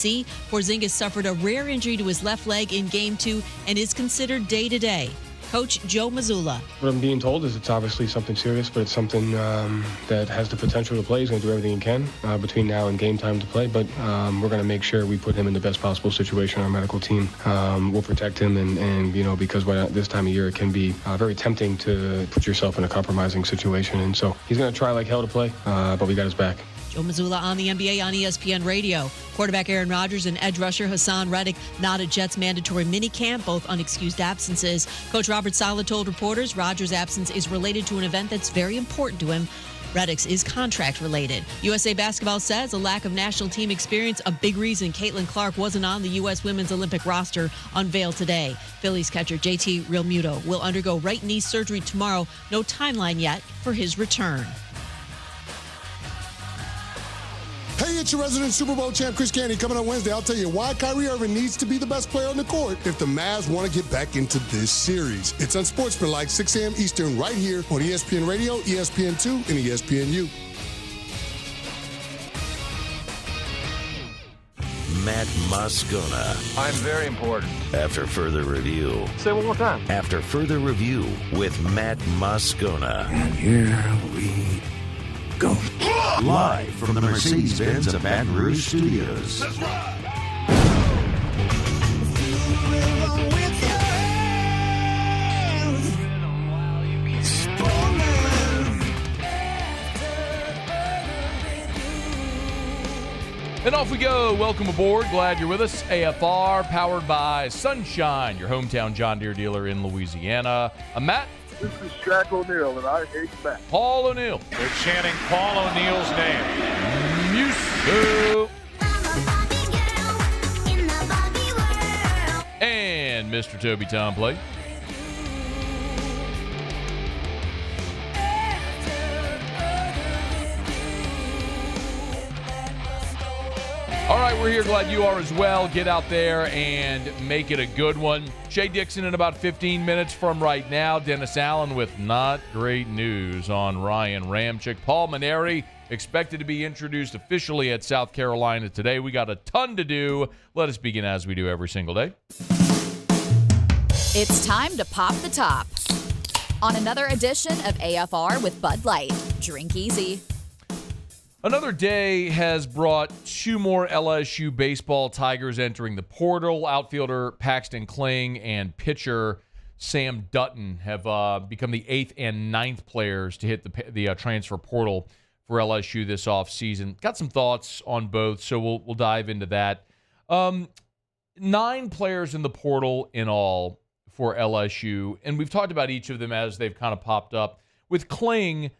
Porzingis suffered a rare injury to his left leg in Game 2 and is considered day-to-day. Coach Joe Mazzulla. What I'm being told is it's obviously something serious, but it's something that has the potential to play. He's going to do everything he can between now and game time to play, but we're going to make sure we put him in the best possible situation. Our medical team will protect him, and because this time of year it can be very tempting to put yourself in a compromising situation, and so he's going to try like hell to play, but we got his back. Joe Mazzulla on the NBA on ESPN Radio. Quarterback Aaron Rodgers and edge rusher Hassan Reddick not at Jets mandatory minicamp, both unexcused absences. Coach Robert Saleh told reporters Rodgers' absence is related to an event that's very important to him. Reddick's is contract related. USA Basketball says a lack of national team experience, a big reason Caitlin Clark wasn't on the U.S. Women's Olympic roster, unveiled today. Phillies catcher JT Realmuto will undergo right knee surgery tomorrow. No timeline yet for his return. Hey, it's your resident Super Bowl champ, Chris Candy. Coming up Wednesday, I'll tell you why Kyrie Irving needs to be the best player on the court if the Mavs want to get back into this series. It's Unsportsmanlike, 6 a.m. Eastern, right here on ESPN Radio, ESPN2, and ESPNU. Matt Moscona. I'm very important. After further review. Say it one more time. After further review with Matt Moscona. And here we go. Live from the Mercedes-Benz of Baton Rouge Studios. Let's ride! And off we go. Welcome aboard. Glad you're with us. AFR, powered by Sunshine, your hometown John Deere dealer in Louisiana. I'm Matt. This is Shaq O'Neal, and I hate Matt. Paul O'Neal. They're chanting Paul O'Neal's name. Musso. And Mr. Toby Tomplay. All right, we're here. Glad you are as well. Get out there and make it a good one. Shea Dixon in about 15 minutes from right now. Dennis Allen with not great news on Ryan Ramczyk. Paul Mainieri expected to be introduced officially at South Carolina today. We got a ton to do. Let us begin as we do every single day. It's time to pop the top on another edition of AFR with Bud Light. Drink easy. Another day has brought two more LSU baseball Tigers entering the portal. Outfielder Paxton Kling and pitcher Sam Dutton have become the 8th and 9th players to hit the transfer portal for LSU this offseason. Got some thoughts on both, so we'll dive into that. 9 players in the portal in all for LSU, and we've talked about each of them as they've kind of popped up. With Kling,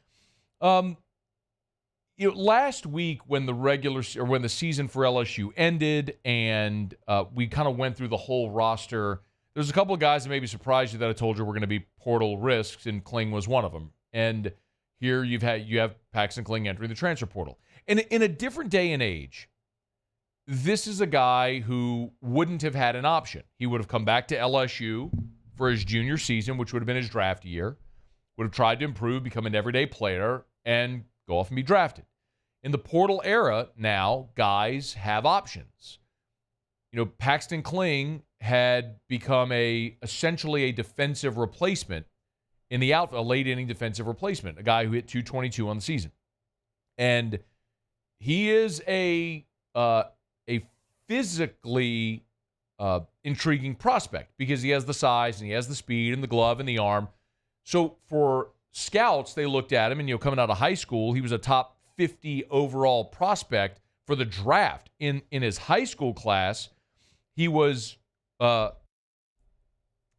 last week when the season for LSU ended and we kind of went through the whole roster, there's a couple of guys that maybe surprised you that I told you were going to be portal risks, and Kling was one of them. And here you have Paxton Kling entering the transfer portal. And in a different day and age, this is a guy who wouldn't have had an option. He would have come back to LSU for his junior season, which would have been his draft year, would have tried to improve, become an everyday player, and go off and be drafted. In the portal era now, guys have options. Paxton Kling had become essentially a defensive replacement in the outfield, a late inning defensive replacement, a guy who hit 222 on the season. And he is a physically intriguing prospect because he has the size and he has the speed and the glove and the arm. So for scouts, they looked at him, and coming out of high school, he was a top 50 overall prospect for the draft. In his high school class, he was, I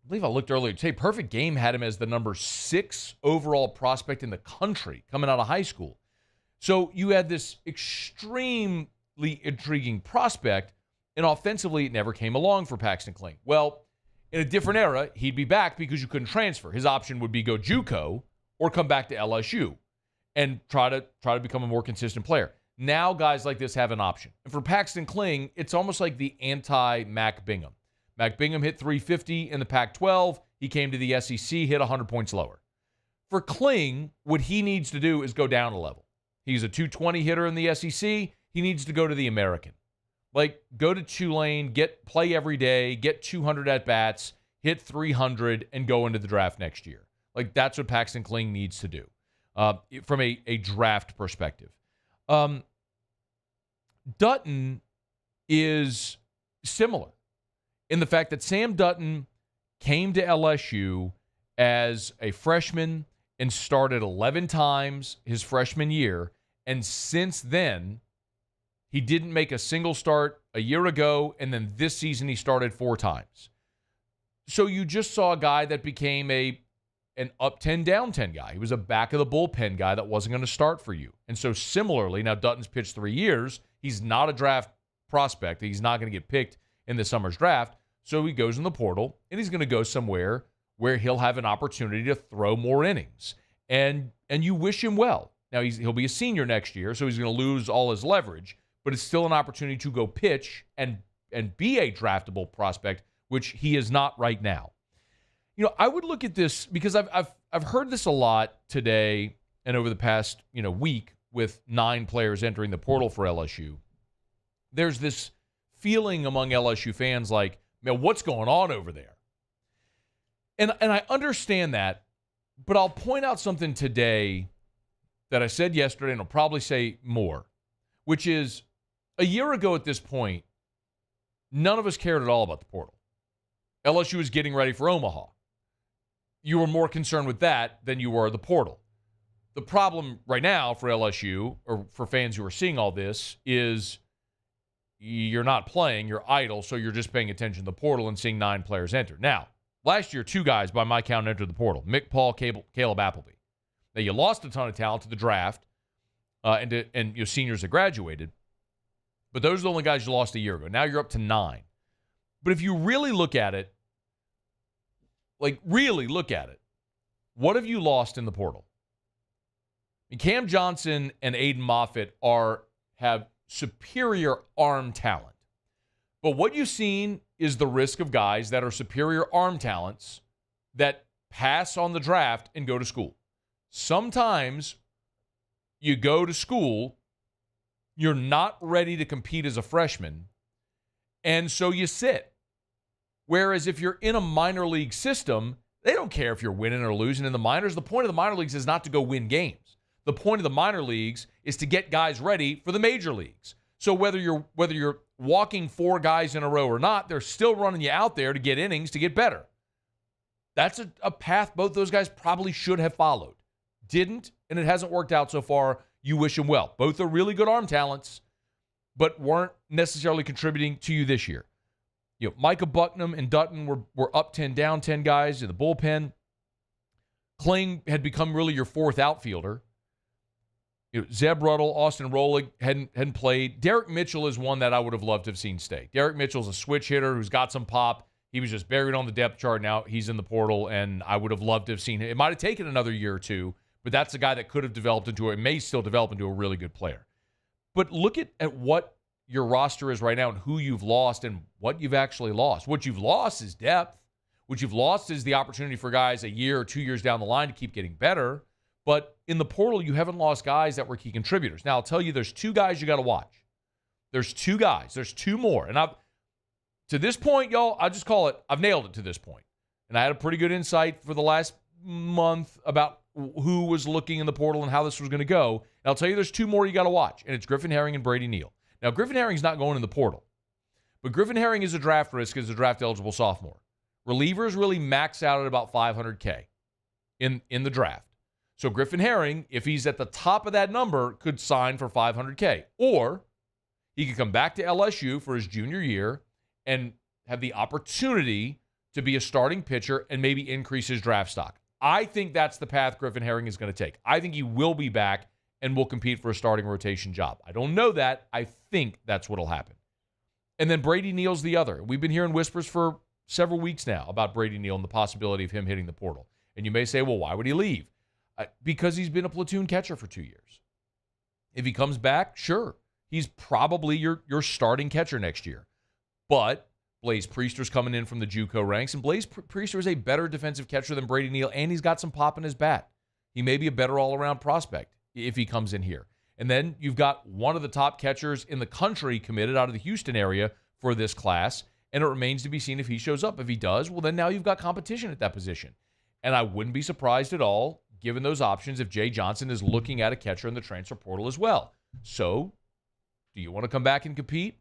believe I looked earlier today, Perfect Game had him as the number 6 overall prospect in the country coming out of high school. So you had this extremely intriguing prospect, and offensively it never came along for Paxton Kling. Well, in a different era, he'd be back because you couldn't transfer. His option would be go JUCO or come back to LSU and try to become a more consistent player. Now guys like this have an option. And for Paxton Kling, it's almost like the anti-Mac Bingham. Mac Bingham hit 350 in the Pac-12. He came to the SEC, hit 100 points lower. For Kling, what he needs to do is go down a level. He's a 220 hitter in the SEC. He needs to go to the American. Like, go to Tulane, play every day, get 200 at-bats, hit 300, and go into the draft next year. Like, that's what Paxton Kling needs to do from a draft perspective. Dutton is similar in the fact that Sam Dutton came to LSU as a freshman and started 11 times his freshman year, and since then, he didn't make a single start a year ago, and then this season he started 4 times. So you just saw a guy that became an up 10, down 10 guy. He was a back of the bullpen guy that wasn't going to start for you. And so similarly, now Dutton's pitched 3 years. He's not a draft prospect. He's not going to get picked in this summer's draft. So he goes in the portal, and he's going to go somewhere where he'll have an opportunity to throw more innings. And you wish him well. Now, he'll be a senior next year, so he's going to lose all his leverage, but it's still an opportunity to go pitch and be a draftable prospect, which he is not right now. You know, I would look at this because I've heard this a lot today and over the past, week with 9 players entering the portal for LSU. There's this feeling among LSU fans like, man, what's going on over there? And I understand that, but I'll point out something today that I said yesterday, and I'll probably say more, which is a year ago at this point, none of us cared at all about the portal. LSU was getting ready for Omaha. You were more concerned with that than you were the portal. The problem right now for LSU, or for fans who are seeing all this, is you're not playing, you're idle, so you're just paying attention to the portal and seeing 9 players enter. Now, last year, 2 guys by my count entered the portal: Mick Paul, Caleb Appleby. Now, you lost a ton of talent to the draft and your seniors that graduated, but those are the only guys you lost a year ago. Now you're up to 9. But if you really look at it, what have you lost in the portal? I mean, Cam Johnson and Aiden Moffitt have superior arm talent. But what you've seen is the risk of guys that are superior arm talents that pass on the draft and go to school. Sometimes you go to school, you're not ready to compete as a freshman, and so you sit. Whereas if you're in a minor league system, they don't care if you're winning or losing in the minors. The point of the minor leagues is not to go win games. The point of the minor leagues is to get guys ready for the major leagues. So whether you're walking 4 guys in a row or not, they're still running you out there to get innings to get better. That's a path both those guys probably should have followed. Didn't, and it hasn't worked out so far. You wish them well. Both are really good arm talents, but weren't necessarily contributing to you this year. Micah Bucknam and Dutton were up 10, down 10 guys in the bullpen. Kling had become really your 4th outfielder. Zeb Ruddle, Austin Rolig hadn't played. Derek Mitchell is one that I would have loved to have seen stay. Derek Mitchell's a switch hitter who's got some pop. He was just buried on the depth chart. Now he's in the portal, and I would have loved to have seen him. It might have taken another year or 2, but that's a guy that could have developed may still develop into a really good player. But look at what your roster is right now and who you've lost and what you've actually lost. What you've lost is depth. What you've lost is the opportunity for guys a year or 2 years down the line to keep getting better. But in the portal, you haven't lost guys that were key contributors. Now, I'll tell you, there's 2 guys you got to watch. There's 2 guys. There's 2 more. And to this point, y'all, I just call it, I've nailed it to this point. And I had a pretty good insight for the last month about who was looking in the portal and how this was going to go. And I'll tell you, there's 2 more you got to watch, and it's Griffin Herring and Brady Neal. Now, Griffin Herring's not going in the portal, but Griffin Herring is a draft risk as a draft-eligible sophomore. Relievers really max out at about $500K in the draft. So Griffin Herring, if he's at the top of that number, could sign for $500K. Or he could come back to LSU for his junior year and have the opportunity to be a starting pitcher and maybe increase his draft stock. I think that's the path Griffin Herring is going to take. I think he will be back and will compete for a starting rotation job. I don't know that. I think that's what will happen. And then Brady Neal's the other. We've been hearing whispers for several weeks now about Brady Neal and the possibility of him hitting the portal. And you may say, well, why would he leave? Because he's been a platoon catcher for 2 years. If he comes back, sure. He's probably your starting catcher next year. But Blaze Priester's coming in from the JUCO ranks, and Blaze Priester is a better defensive catcher than Brady Neal, and he's got some pop in his bat. He may be a better all-around prospect if he comes in here. And then you've got one of the top catchers in the country committed out of the Houston area for this class, and it remains to be seen if he shows up. If he does, well, then now you've got competition at that position. And I wouldn't be surprised at all, given those options, if Jay Johnson is looking at a catcher in the transfer portal as well. So, do you want to come back and compete?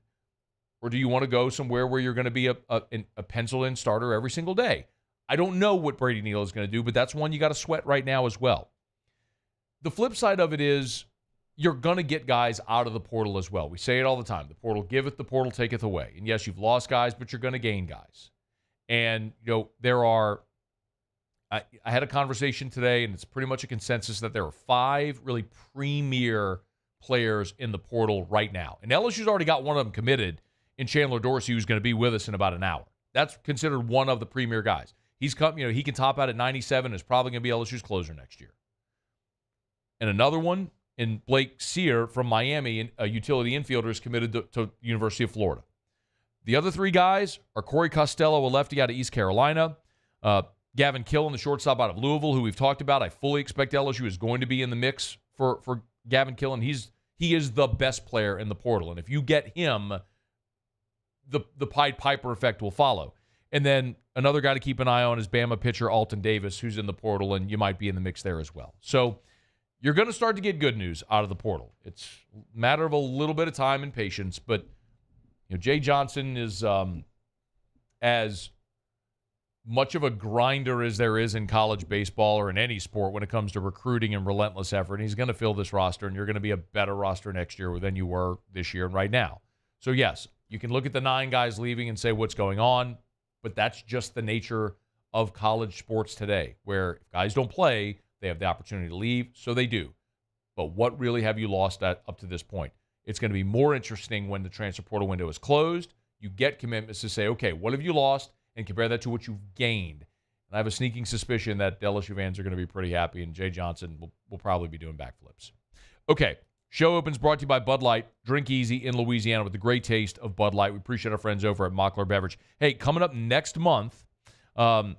Or do you want to go somewhere where you're going to be a pencil-in starter every single day? I don't know what Brady Neal is going to do, but that's one you got to sweat right now as well. The flip side of it is you're going to get guys out of the portal as well. We say it all the time. The portal giveth, the portal taketh away. And yes, you've lost guys, but you're going to gain guys. And, there are – I had a conversation today, and it's pretty much a consensus that there are 5 really premier players in the portal right now. And LSU's already got one of them committed in Chandler Dorsey, who's going to be with us in about an hour. That's considered one of the premier guys. He's come, he can top out at 97, is probably going to be LSU's closer next year. And another one in Blake Sear from Miami, a utility infielder, is committed to University of Florida. The other 3 guys are Corey Costello, a lefty out of East Carolina, Gavin Killen, the shortstop out of Louisville, who we've talked about. I fully expect LSU is going to be in the mix for Gavin Killen. He is the best player in the portal, and if you get him, the Pied Piper effect will follow. And then another guy to keep an eye on is Bama pitcher Alton Davis, who's in the portal, and you might be in the mix there as well. So you're going to start to get good news out of the portal. It's a matter of a little bit of time and patience, but Jay Johnson is as much of a grinder as there is in college baseball or in any sport when it comes to recruiting and relentless effort. And he's going to fill this roster, and you're going to be a better roster next year than you were this year and right now. So, yes, you can look at the 9 guys leaving and say what's going on, but that's just the nature of college sports today, where if guys don't play, they have the opportunity to leave, so they do. But what really have you lost up to this point? It's going to be more interesting when the transfer portal window is closed. You get commitments to say, okay, what have you lost, and compare that to what you've gained. And I have a sneaking suspicion that the LSU fans are going to be pretty happy, and Jay Johnson will probably be doing backflips. Okay, show opens brought to you by Bud Light. Drink easy in Louisiana with the great taste of Bud Light. We appreciate our friends over at Mockler Beverage. Hey, coming up next month, Zach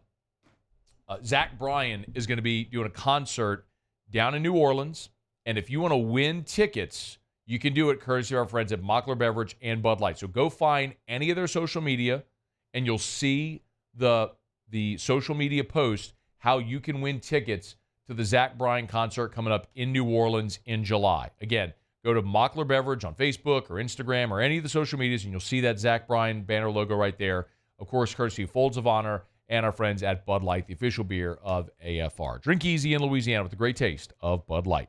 Bryan is going to be doing a concert down in New Orleans. And if you want to win tickets, you can do it courtesy of our friends at Mockler Beverage and Bud Light. So go find any of their social media, and you'll see the social media post how you can win tickets to the Zach Bryan concert coming up in New Orleans in July. Again, go to Mockler Beverage on Facebook or Instagram or any of the social medias, and you'll see that Zach Bryan banner logo right there. Of course, courtesy of Folds of Honor and our friends at Bud Light, the official beer of AFR. Drink easy in Louisiana with the great taste of Bud Light.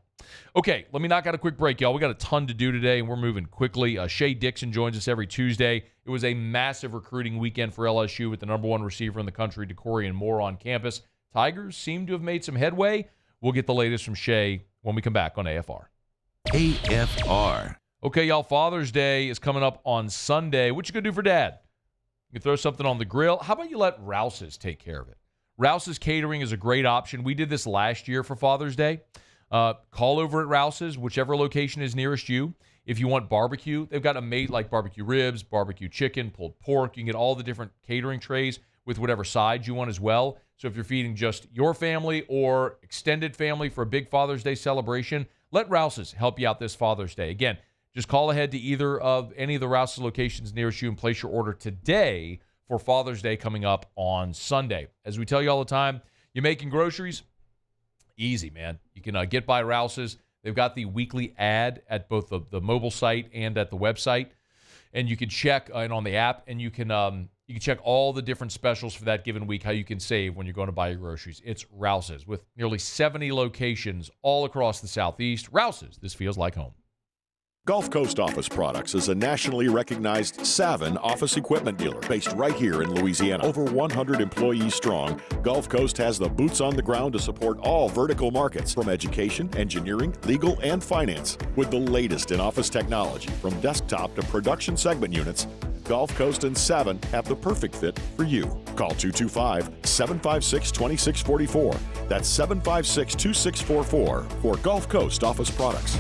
Okay, let me knock out a quick break, y'all. We got a ton to do today, and we're moving quickly. Shea Dixon joins us every Tuesday. It was a massive recruiting weekend for LSU with the number 1 receiver in the country, DeCorian Moore, on campus. Tigers seem to have made some headway. We'll get the latest from Shea when we come back on AFR. AFR. Okay, y'all, Father's Day is coming up on Sunday. What you going to do for Dad? You can throw something on the grill. How about you let Rouse's take care of it? Rouse's Catering is a great option. We did this last year for Father's Day. Call over at Rouse's, whichever location is nearest you. If you want barbecue, they've got like barbecue ribs, barbecue chicken, pulled pork. You can get all the different catering trays with whatever sides you want as well. So if you're feeding just your family or extended family for a big Father's Day celebration, let Rouse's help you out this Father's Day. Again, just call ahead to either of any of the Rouse's locations nearest you and place your order today for Father's Day coming up on Sunday. As we tell you all the time, you're making groceries? Easy, man. You can get by Rouse's. They've got the weekly ad at both the mobile site and at the website. And you can check and on the app, and you can check all the different specials for that given week, how you can save when you're going to buy your groceries. It's Rouse's with nearly 70 locations all across the Southeast. Rouse's, this feels like home. Gulf Coast Office Products is a nationally recognized Savin office equipment dealer based right here in Louisiana. Over 100 employees strong, Gulf Coast has the boots on the ground to support all vertical markets, from education, engineering, legal, and finance. With the latest in office technology, from desktop to production segment units, Gulf Coast and Savin have the perfect fit for you. Call 225-756-2644. That's 756-2644 for Gulf Coast Office Products.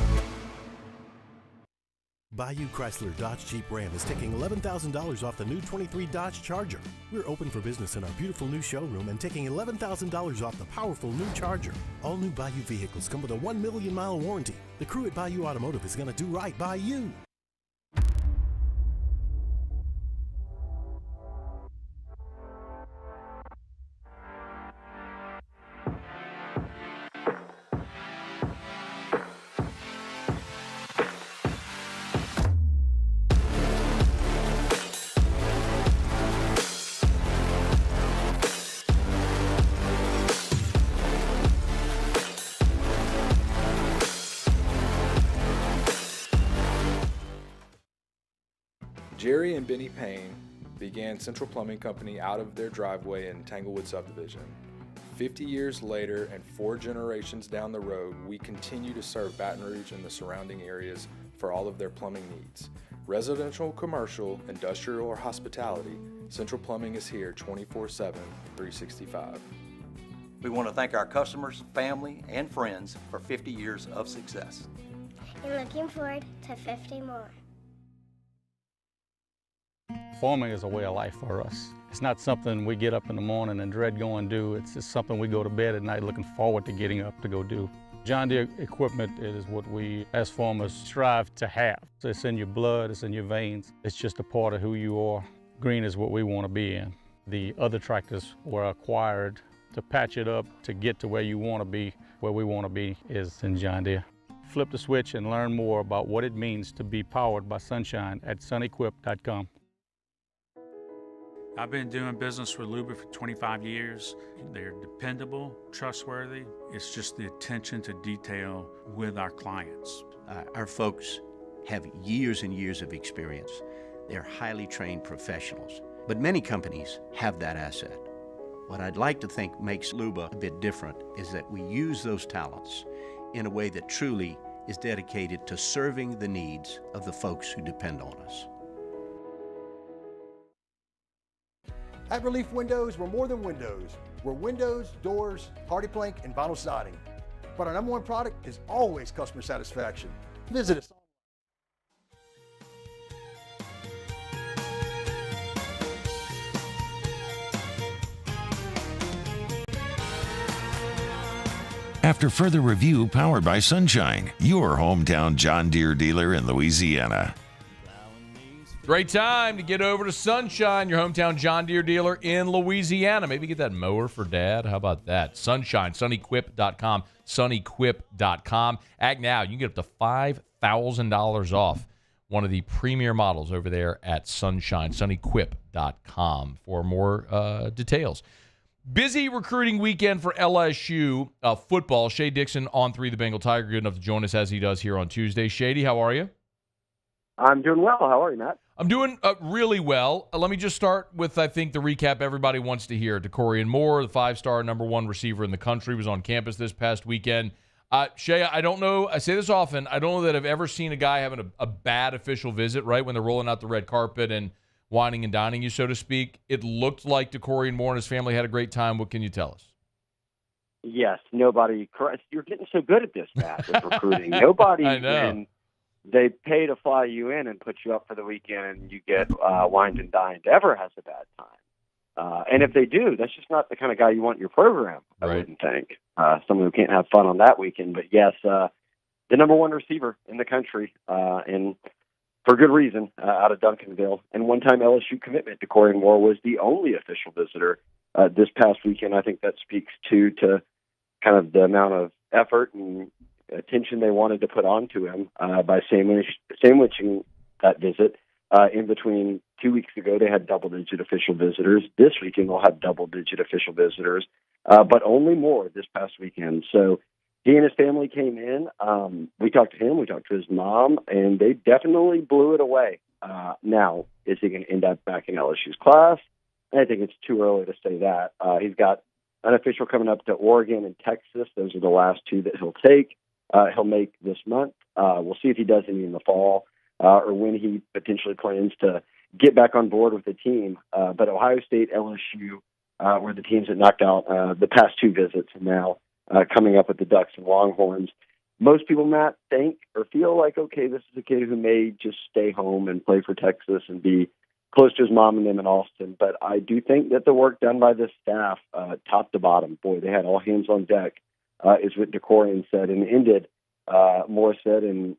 Bayou Chrysler Dodge Jeep Ram is taking $11,000 off the new 23 Dodge Charger. We're open for business in our beautiful new showroom and taking $11,000 off the powerful new Charger. All new Bayou vehicles come with a 1 million mile warranty. The crew at Bayou Automotive is going to do right by you. Jerry and Benny Payne began Central Plumbing Company out of their driveway in Tanglewood Subdivision. 50 years later and 4 generations down the road, we continue to serve Baton Rouge and the surrounding areas for all of their plumbing needs. Residential, commercial, industrial, or hospitality, Central Plumbing is here 24/7, 365. We want to thank our customers, family, and friends for 50 years of success. And looking forward to 50 more. Farming is a way of life for us. It's not something we get up in the morning and dread going do. It's just something we go to bed at night looking forward to getting up to go do. John Deere equipment is what we as farmers strive to have. So it's in your blood, it's in your veins. It's just a part of who you are. Green is what we want to be in. The other tractors were acquired to patch it up to get to where you want to be. Where we want to be is in John Deere. Flip the switch and learn more about what it means to be powered by sunshine at sunequip.com. I've been doing business with Luba for 25 years. They're dependable, trustworthy. It's just the attention to detail with our clients. Our folks have years and years of experience. They're highly trained professionals, but many companies have that asset. What I'd like to think makes Luba a bit different is that we use those talents in a way that truly is dedicated to serving the needs of the folks who depend on us. At Relief Windows, we're more than windows. We're windows, doors, hardy plank, and vinyl siding. But our #1 product is always customer satisfaction. Visit us. After further review, powered by Sunshine, your hometown John Deere dealer in Louisiana. Great time to get over to Sunshine, your hometown John Deere dealer in Louisiana. Maybe get that mower for Dad. How about that? Sunshine, sunequip.com, sunequip.com. Act now. You can get up to $5,000 off one of the premier models over there at Sunshine, sunequip.com for more details. Busy recruiting weekend for LSU football. Shea Dixon on 3, the Bengal Tiger, good enough to join us as he does here on Tuesday. Shady, how are you? I'm doing well. How are you, Matt? I'm doing really well. Let me just start with, I think, the recap everybody wants to hear. Decorian Moore, the 5-star #1 receiver in the country, was on campus this past weekend. Shea, I don't know. I say this often. I don't know that I've ever seen a guy having a bad official visit, right, when they're rolling out the red carpet and whining and dining you, so to speak. It looked like Decorian Moore and his family had a great time. What can you tell us? Yes, nobody. You're getting so good at this, Matt, with recruiting. Nobody. I know. When they pay to fly you in and put you up for the weekend and you get wined and dined ever has a bad time. And if they do, that's just not the kind of guy you want in your program, I wouldn't think. Someone who can't have fun on that weekend. But, yes, the #1 receiver in the country, and for good reason, out of Duncanville. And one-time LSU commitment, Decorian Moore was the only official visitor this past weekend. I think that speaks to kind of the amount of effort and attention they wanted to put onto him by sandwiching that visit. In between 2 weeks ago, they had double-digit official visitors. This weekend, they'll have double-digit official visitors, but only more this past weekend. So he and his family came in. We talked to him. We talked to his mom, and they definitely blew it away. Now, is he going to end up back in LSU's class? I think it's too early to say that. He's got an official coming up to Oregon and Texas. Those are the last 2 that he'll take. He'll make this month. We'll see if he does any in the fall or when he potentially plans to get back on board with the team. But Ohio State, LSU were the teams that knocked out the past 2 visits, and now coming up with the Ducks and Longhorns. most people, Matt, think or feel like, okay, this is a kid who may just stay home and play for Texas and be close to his mom and them in Austin. But I do think that the work done by this staff, top to bottom, boy, they had all hands on deck, is what DeCorian said, and ended, Moore said, in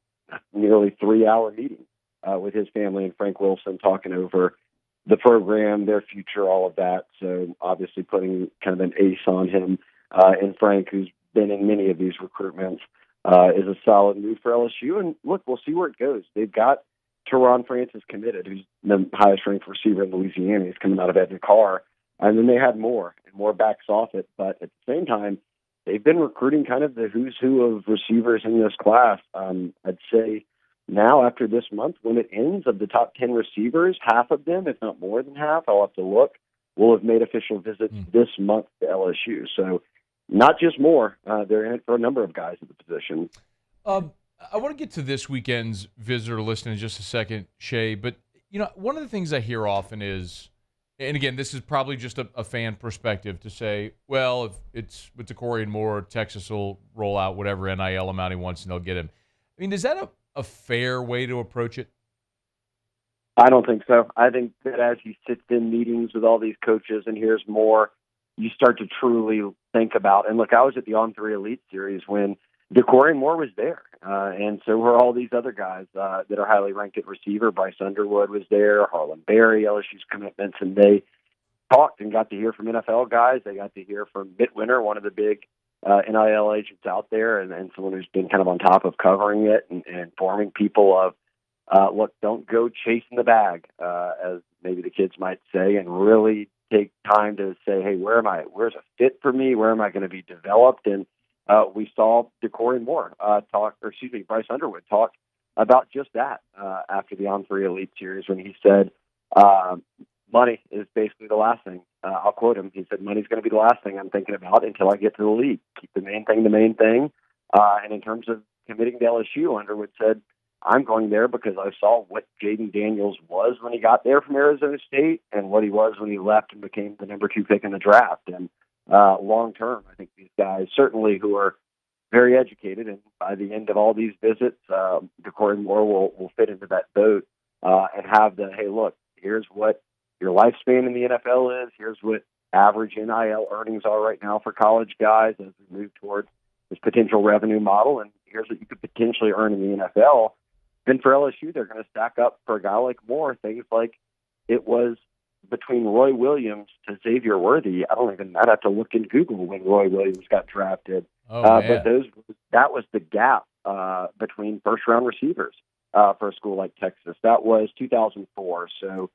nearly 3-hour meeting with his family and Frank Wilson, talking over the program, their future, all of that. So obviously putting kind of an ace on him, and Frank, who's been in many of these recruitments, is a solid move for LSU. And look, we'll see where it goes. They've got Teron Francis committed, who's the highest ranked receiver in Louisiana. He's coming out of Edna Carr. And then they had more, and more backs off it. But at the same time, they've been recruiting kind of the who's who of receivers in this class. I'd say now, after this month, when it ends, of the top 10 receivers, half of them, if not more than half, I'll have to look, will have made official visits this month to LSU. So not just more. They're in it for a number of guys at the position. I want to get to this weekend's visitor list in just a second, Shea. But, one of the things I hear often is, and again, this is probably just a fan perspective, to say, well, if it's with DeCorian Moore, Texas will roll out whatever NIL amount he wants and they'll get him. I mean, is that a fair way to approach it? I don't think so. I think that as he sits in meetings with all these coaches and hears more, you start to truly think about, and look, I was at the On 3 Elite Series when DeCorian Moore was there, and so were all these other guys that are highly ranked at receiver. Bryce Underwood was there, Harlan Berry, LSU's commitments, and they talked and got to hear from NFL guys. They got to hear from Bitwinter, one of the big NIL agents out there, and someone who's been kind of on top of covering it and informing people of, look, don't go chasing the bag, as maybe the kids might say, and really take time to say, hey, where's a fit for me? Where am I going to be developed? And we saw DeCorian Moore Bryce Underwood talk about just that after the On 3 Elite Series, when he said, money is basically the last thing. I'll quote him. He said, money's going to be the last thing I'm thinking about until I get to the league. Keep the main thing. And in terms of committing to LSU, Underwood said, I'm going there because I saw what Jaden Daniels was when he got there from Arizona State and what he was when he left and became the number 2 pick in the draft. And long term, I think these guys, certainly who are very educated, and by the end of all these visits, DeCorian Moore will fit into that boat and have the, hey, look, here's what your lifespan in the NFL is. Here's what average NIL earnings are right now for college guys as we move towards this potential revenue model. And here's what you could potentially earn in the NFL. Then for LSU, they're going to stack up for a guy like Moore things like it was between Roy Williams to Xavier Worthy. I'd have to look in Google when Roy Williams got drafted. But that was the gap between first-round receivers for a school like Texas. That was 2004. So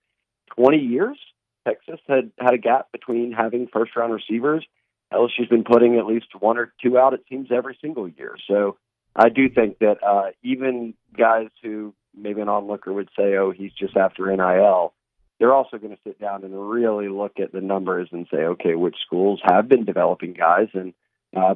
20 years, Texas had a gap between having first-round receivers. LSU's been putting at least 1 or 2 out, it seems, every single year. So I do think that even guys who maybe an onlooker would say, oh, he's just after NIL, they're also going to sit down and really look at the numbers and say, okay, which schools have been developing guys? And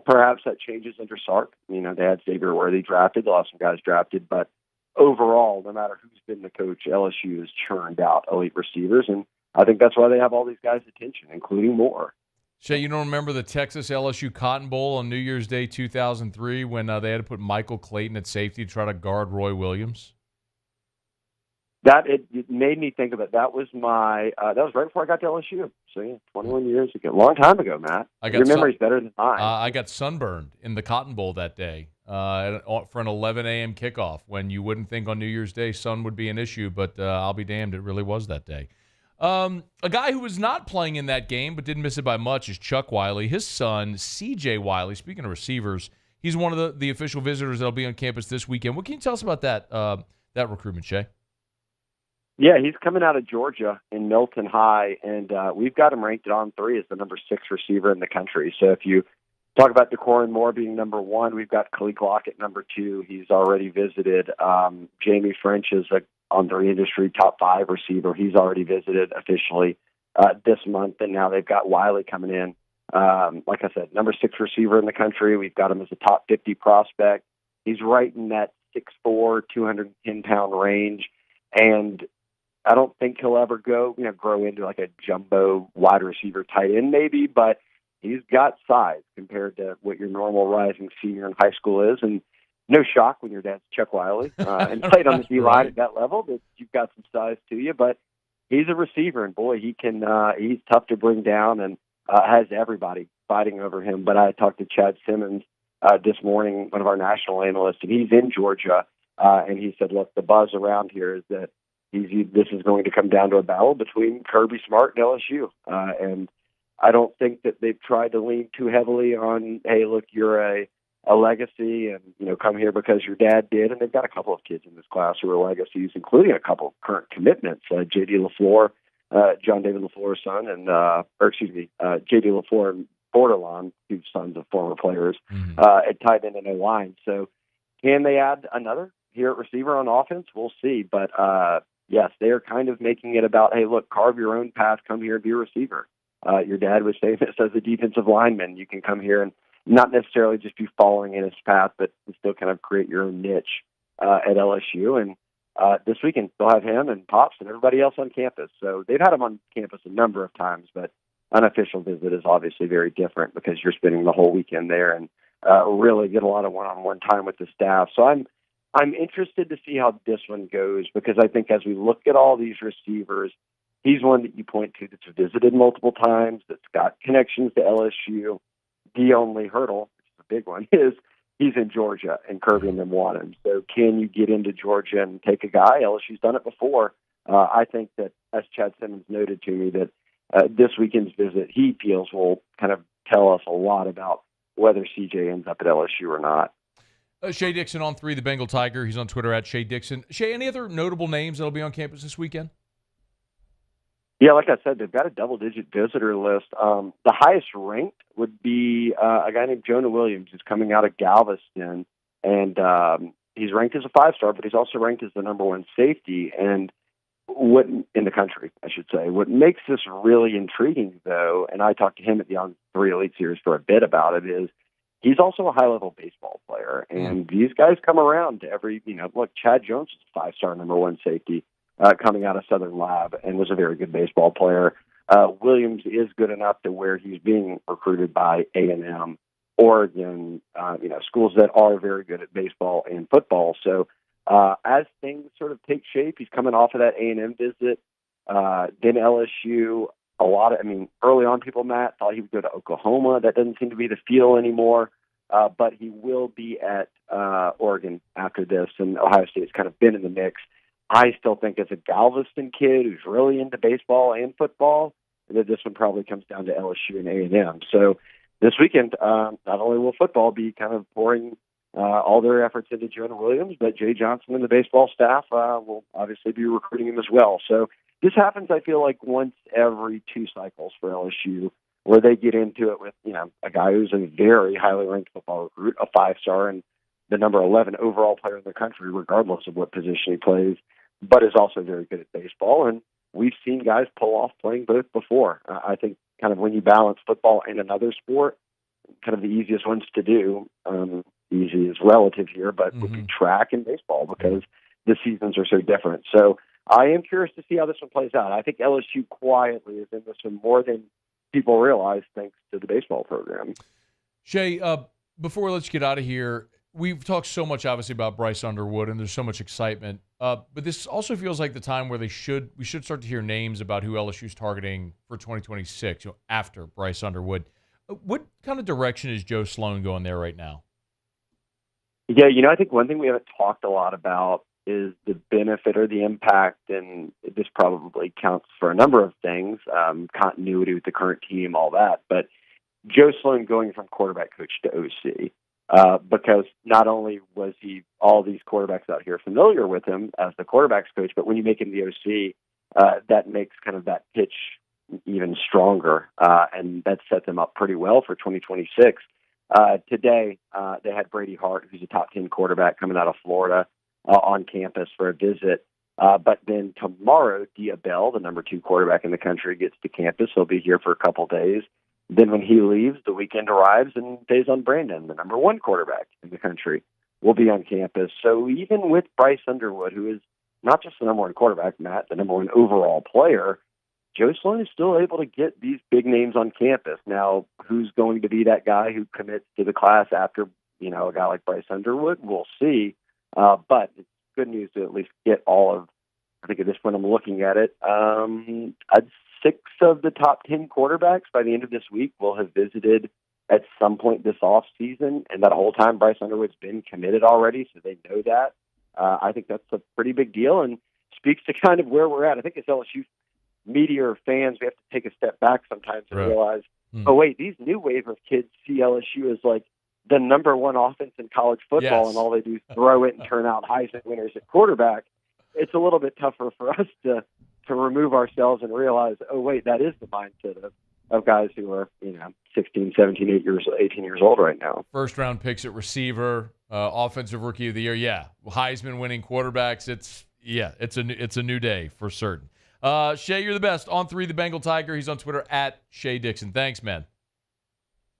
perhaps that changes under Sark. They had Xavier Worthy drafted, they'll have some guys drafted, but overall, no matter who's been the coach, LSU has churned out elite receivers, and I think that's why they have all these guys' attention, including Moore. Shea, you don't remember the Texas LSU Cotton Bowl on New Year's Day 2003 when they had to put Michael Clayton at safety to try to guard Roy Williams? It made me think of it. That was that was right before I got to LSU. So, yeah, 21 years ago. Long time ago, Matt. Your memory's better than mine. I got sunburned in the Cotton Bowl that day for an 11 a.m. kickoff when you wouldn't think on New Year's Day sun would be an issue, but I'll be damned, it really was that day. A guy who was not playing in that game but didn't miss it by much is Chuck Wiley. His son, C.J. Wiley, speaking of receivers, he's one of the official visitors that'll be on campus this weekend. What can you tell us about that recruitment, Shea? Yeah, he's coming out of Georgia in Milton High, and we've got him ranked On 3 as the number 6 receiver in the country. So if you talk about DeCorian Moore being number 1, we've got Khalil Lockett number 2. He's already visited. Jamie French is On 3 industry top 5 receiver. He's already visited officially this month, and now they've got Wiley coming in. Like I said, number 6 receiver in the country. We've got him as a top 50 prospect. He's right in that 6'4", 210-pound range, and I don't think he'll ever grow into like a jumbo wide receiver tight end maybe, but he's got size compared to what your normal rising senior in high school is. And no shock when your dad's Chuck Wiley and played on the D line at that level that you've got some size to you. But he's a receiver, and boy, he's tough to bring down and has everybody fighting over him. But I talked to Chad Simmons this morning, one of our national analysts, and he's in Georgia, and he said, look, the buzz around here is that this is going to come down to a battle between Kirby Smart and LSU. And I don't think that they've tried to lean too heavily on, hey, look, you're a legacy and, come here because your dad did. And they've got a couple of kids in this class who are legacies, including a couple of current commitments, J.D. LaFleur, John David LaFleur's son, and, J.D. LaFleur and Bordelon, two sons of former players, at tight end and O-line. So can they add another here at receiver on offense? We'll see. But, yes, they are kind of making it about, hey, look, carve your own path, come here and be a receiver. Your dad was famous as a defensive lineman. You can come here and not necessarily just be following in his path, but still kind of create your own niche at LSU. And this weekend they'll have him and Pops and everybody else on campus. So they've had him on campus a number of times, but unofficial visit is obviously very different because you're spending the whole weekend there and really get a lot of one-on-one time with the staff. So I'm interested to see how this one goes because I think as we look at all these receivers, he's one that you point to that's visited multiple times, that's got connections to LSU. The only hurdle, which is a big one, is he's in Georgia and Kirby and them want him. So can you get into Georgia and take a guy? LSU's done it before. I think that, as Chad Simmons noted to me, that this weekend's visit, he feels will kind of tell us a lot about whether CJ ends up at LSU or not. Shea Dixon on 3, the Bengal Tiger. He's on Twitter at Shea Dixon. Shea, any other notable names that'll be on campus this weekend? Yeah, like I said, they've got a double-digit visitor list. The highest ranked would be a guy named Jonah Williams, who's coming out of Galveston, and he's ranked as a 5-star, but he's also ranked as the number 1 safety, and what in the country, I should say. What makes this really intriguing, though, and I talked to him at the On3 Elite Series for a bit about it, is he's also a high-level baseball player, and these guys come around to every, look, Chad Jones is a 5-star number 1 safety. Coming out of Southern Lab and was a very good baseball player. Williams is good enough to where he's being recruited by A&M, Oregon, schools that are very good at baseball and football. So as things sort of take shape, he's coming off of that A&M visit. Then LSU, early on people, Matt, thought he would go to Oklahoma. That doesn't seem to be the feel anymore. But he will be at Oregon after this, and Ohio State's kind of been in the mix. I still think as a Galveston kid who's really into baseball and football, that this one probably comes down to LSU and A&M. So this weekend, not only will football be kind of pouring all their efforts into Jonah Williams, but Jay Johnson and the baseball staff will obviously be recruiting him as well. So this happens, I feel like, once every 2 cycles for LSU, where they get into it with, a guy who's a very highly ranked football recruit, a 5-star, and the number 11 overall player in the country, regardless of what position he plays, but is also very good at baseball. And we've seen guys pull off playing both before. I think kind of when you balance football and another sport, kind of the easiest ones to do, easy is relative here, but would be track and baseball because the seasons are so different. So I am curious to see how this one plays out. I think LSU quietly is in this one more than people realize thanks to the baseball program. Shea, before let's get out of here, we've talked so much, obviously, about Bryce Underwood, and there's so much excitement. But this also feels like the time where we should start to hear names about who LSU's targeting for 2026, after Bryce Underwood. What kind of direction is Joe Sloan going there right now? Yeah, I think one thing we haven't talked a lot about is the benefit or the impact, and this probably counts for a number of things, continuity with the current team, all that. But Joe Sloan going from quarterback coach to OC. Because not only was he all these quarterbacks out here familiar with him as the quarterbacks coach, but when you make him the OC, that makes kind of that pitch even stronger, and that sets them up pretty well for 2026. Today, they had Brady Hart, who's a top 10 quarterback coming out of Florida, on campus for a visit. But then tomorrow, Dia Bell, the number 2 quarterback in the country, gets to campus. He'll be here for a couple days. Then when he leaves, the weekend arrives, and Faison Brandon, the number 1 quarterback in the country, will be on campus. So even with Bryce Underwood, who is not just the number 1 quarterback, Matt, the number 1 overall player, Joe Sloan is still able to get these big names on campus. Now, who's going to be that guy who commits to the class after, a guy like Bryce Underwood. We'll see. But it's good news to at least get all of, I think at this point I'm looking at it, 6 of the top 10 quarterbacks by the end of this week will have visited at some point this off season, and that whole time Bryce Underwood's been committed already, so they know that. I think that's a pretty big deal and speaks to kind of where we're at. I think as LSU media or fans, we have to take a step back sometimes and realize, oh wait, these new wave of kids see LSU as like the number one offense in college football, and all they do is throw it and turn out Heisman winners at quarterback. It's a little bit tougher for us to remove ourselves and realize, oh wait, that is the mindset of guys who are 16, 17, 18 years old right now. First round picks at receiver, offensive rookie of the year. Yeah, Heisman winning quarterbacks. It's a new day for certain. Shea, you're the best. On 3, the Bengal Tiger. He's on Twitter at Shea Dixon. Thanks, man.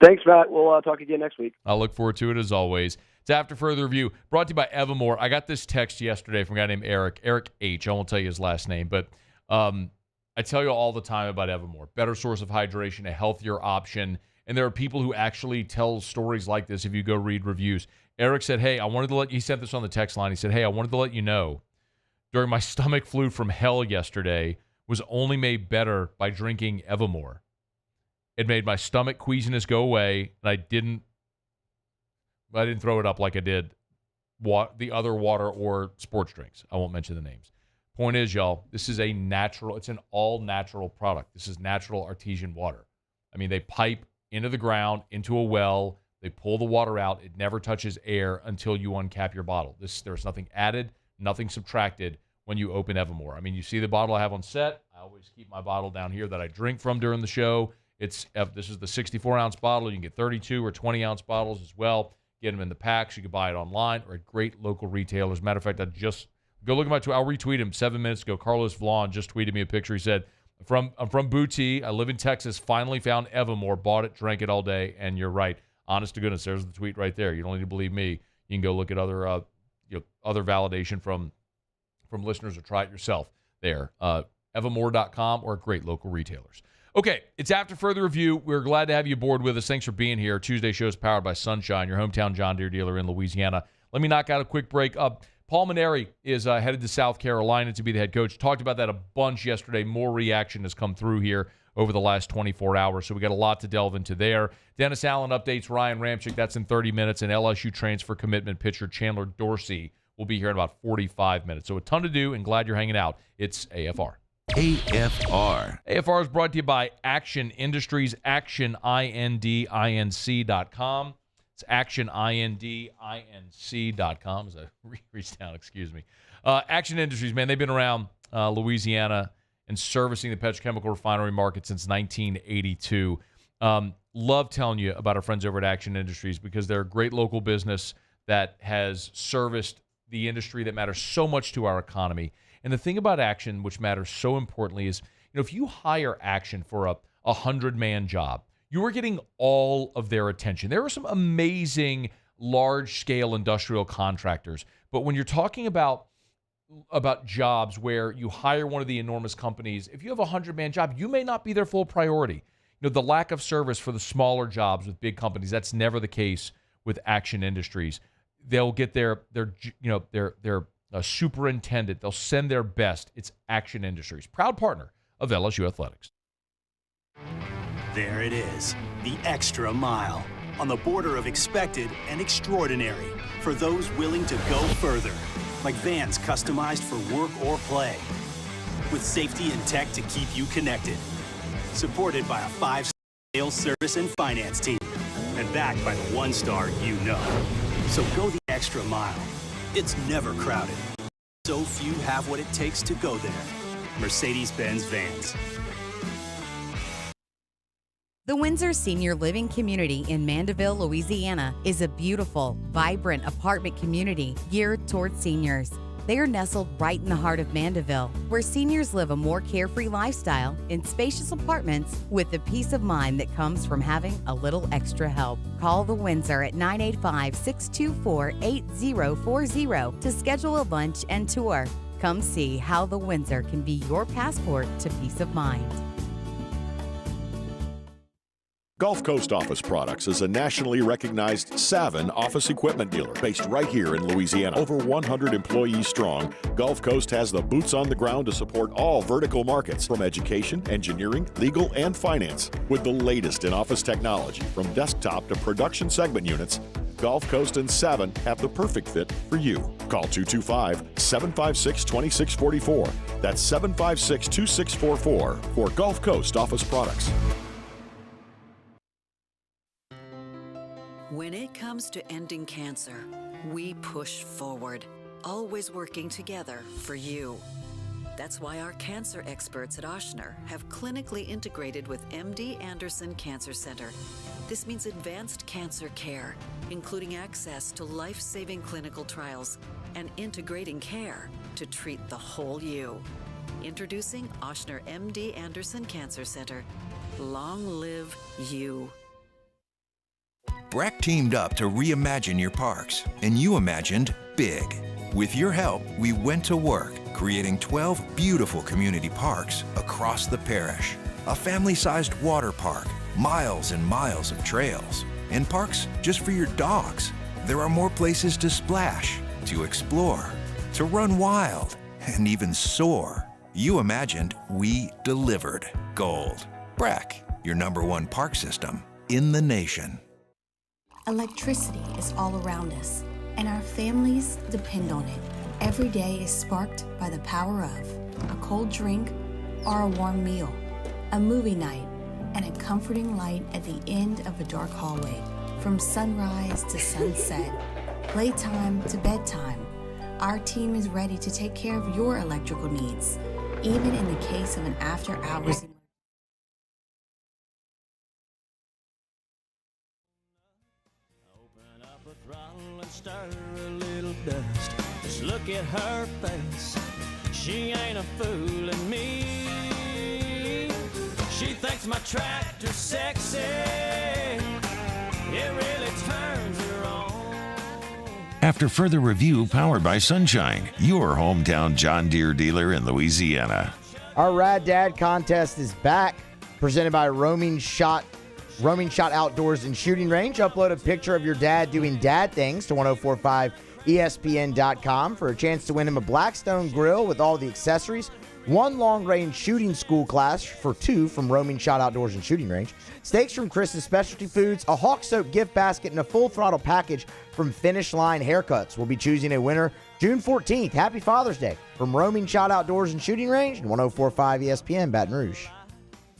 Thanks, Matt. We'll talk again next week. I'll look forward to it as always. It's After Further Review, brought to you by Evermore. I got this text yesterday from a guy named Eric H. I won't tell you his last name, but I tell you all the time about Evermore. Better source of hydration, a healthier option. And there are people who actually tell stories like this if you go read reviews. Eric said, hey, he sent this on the text line. He said, hey, I wanted to let you know, during my stomach flu from hell yesterday was only made better by drinking Evermore. It made my stomach queasiness go away, and I didn't throw it up like I did the other water or sports drinks. I won't mention the names. Point is, y'all, this is it's an all-natural product. This is natural artesian water. I mean, they pipe into the ground, into a well. They pull the water out. It never touches air until you uncap your bottle. There's nothing added, nothing subtracted when you open Evermore. I mean, you see the bottle I have on set. I always keep my bottle down here that I drink from during the show. This is the 64-ounce bottle. You can get 32 or 20-ounce bottles as well. Get them in the packs. You can buy it online or at great local retailers. Matter of fact, go look at my tweet. I'll retweet him 7 minutes ago. Carlos Vlon just tweeted me a picture. He said, I'm from Booty. I live in Texas. Finally found Evermore. Bought it, drank it all day, and you're right. Honest to goodness, there's the tweet right there. You don't need to believe me. You can go look at other validation from listeners or try it yourself there. Evermore.com or great local retailers. Okay, it's After Further Review. We're glad to have you aboard with us. Thanks for being here. Tuesday show is powered by Sunshine, your hometown John Deere dealer in Louisiana. Let me knock out a quick break. Paul Mainieri is headed to South Carolina to be the head coach. Talked about that a bunch yesterday. More reaction has come through here over the last 24 hours, so we got a lot to delve into there. Dennis Allen updates Ryan Ramczyk. That's in 30 minutes. And LSU transfer commitment pitcher Chandler Dorsey will be here in about 45 minutes. So a ton to do, and glad you're hanging out. It's AFR. AFR is brought to you by Action Industries, actionindinc.com. It's actionindinc.com. As I reach down, excuse me. Action Industries, man, they've been around Louisiana and servicing the petrochemical refinery market since 1982. Love telling you about our friends over at Action Industries because they're a great local business that has serviced the industry that matters so much to our economy. And the thing about Action, which matters so importantly, is if you hire Action for a 100-man job, you are getting all of their attention. There are some amazing large-scale industrial contractors, but when you're talking about jobs where you hire one of the enormous companies, if you have a 100-man job, you may not be their full priority. The lack of service for the smaller jobs with big companies, that's never the case with Action Industries. They'll get their superintendent. They'll send their best. It's Action Industries, proud partner of LSU Athletics. There it is, the extra mile, on the border of expected and extraordinary for those willing to go further, like vans customized for work or play, with safety and tech to keep you connected, supported by a 5-star sales service and finance team, and backed by the 1-star you know. So go the extra mile. It's never crowded. So few have what it takes to go there. Mercedes-Benz Vans. The Windsor Senior Living Community in Mandeville, Louisiana is a beautiful, vibrant apartment community geared towards seniors. They are nestled right in the heart of Mandeville, where seniors live a more carefree lifestyle in spacious apartments with the peace of mind that comes from having a little extra help. Call the Windsor at 985-624-8040 to schedule a lunch and tour. Come see how the Windsor can be your passport to peace of mind. Gulf Coast Office Products is a nationally recognized Savin office equipment dealer based right here in Louisiana. Over 100 employees strong, Gulf Coast has the boots on the ground to support all vertical markets from education, engineering, legal, and finance. With the latest in office technology from desktop to production segment units, Gulf Coast and Savin have the perfect fit for you. Call 225-756-2644. That's 756-2644 for Gulf Coast Office Products. When it comes to ending cancer, we push forward, always working together for you. That's why our cancer experts at Ochsner have clinically integrated with MD Anderson Cancer Center. This means advanced cancer care, including access to life-saving clinical trials and integrating care to treat the whole you. Introducing Ochsner MD Anderson Cancer Center. Long live you. BRAC teamed up to reimagine your parks, and you imagined big. With your help, we went to work, creating 12 beautiful community parks across the parish. A family-sized water park, miles and miles of trails, and parks just for your dogs. There are more places to splash, to explore, to run wild, and even soar. You imagined, we delivered. Gold. BRAC, your #1 park system in the nation. Electricity is all around us, and our families depend on it. Every day is sparked by the power of a cold drink or a warm meal, a movie night, and a comforting light at the end of a dark hallway. From sunrise to sunset, playtime to bedtime, our team is ready to take care of your electrical needs, even in the case of an after-hours. Stir a little dust. Just look at her face. She ain't a fooling me. She thinks my tractor's sexy. It really turns her on. After further review, powered by Sunshine, your hometown John Deere dealer in Louisiana. Our Rad Dad contest is back, presented by Roaming Shot Outdoors and Shooting Range. Upload a picture of your dad doing dad things to 1045ESPN.com for a chance to win him a Blackstone grill with all the accessories, 1 long-range shooting school class for 2 from Roaming Shot Outdoors and Shooting Range, steaks from Chris's Specialty Foods, a Hawk Soap gift basket, and a full throttle package from Finish Line Haircuts. We'll be choosing a winner June 14th. Happy Father's Day from Roaming Shot Outdoors and Shooting Range and 1045 ESPN Baton Rouge.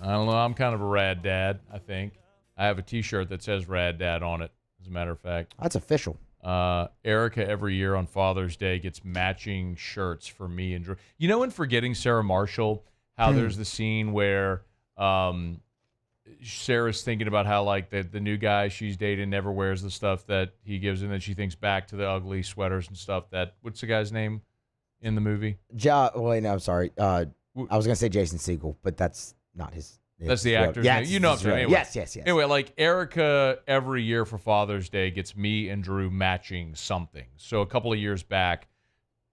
I don't know. I'm kind of a rad dad, I think. I have a T-shirt that says Rad Dad on it, as a matter of fact. That's official. Erica every year on Father's Day gets matching shirts for me and Drew. You know in Forgetting Sarah Marshall, how there's the scene where Sarah's thinking about how like the new guy she's dating never wears the stuff that he gives, and then she thinks back to the ugly sweaters and stuff that, what's the guy's name in the movie? Wait, no, I'm sorry. I was going to say Jason Segel, but that's not his. That's the actor's name. You know what I'm saying. Anyway. Yes. Anyway, like Erica every year for Father's Day gets me and Drew matching something. So a couple of years back,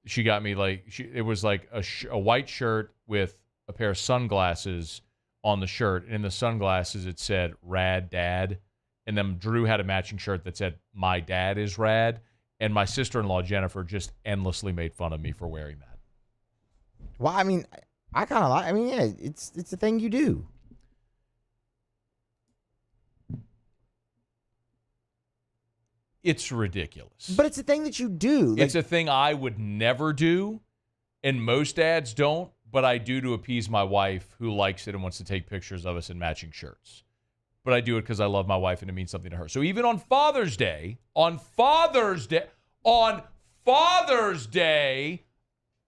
she got me it was like a white shirt with a pair of sunglasses on the shirt. And in the sunglasses, it said Rad Dad. And then Drew had a matching shirt that said My Dad is Rad. And my sister-in-law, Jennifer, just endlessly made fun of me for wearing that. Well, I mean, I kind of like, yeah, it's the thing you do. It's ridiculous. But it's a thing that you do. It's a thing I would never do, and most dads don't, but I do to appease my wife, who likes it and wants to take pictures of us in matching shirts. But I do it because I love my wife and it means something to her. So even on Father's Day,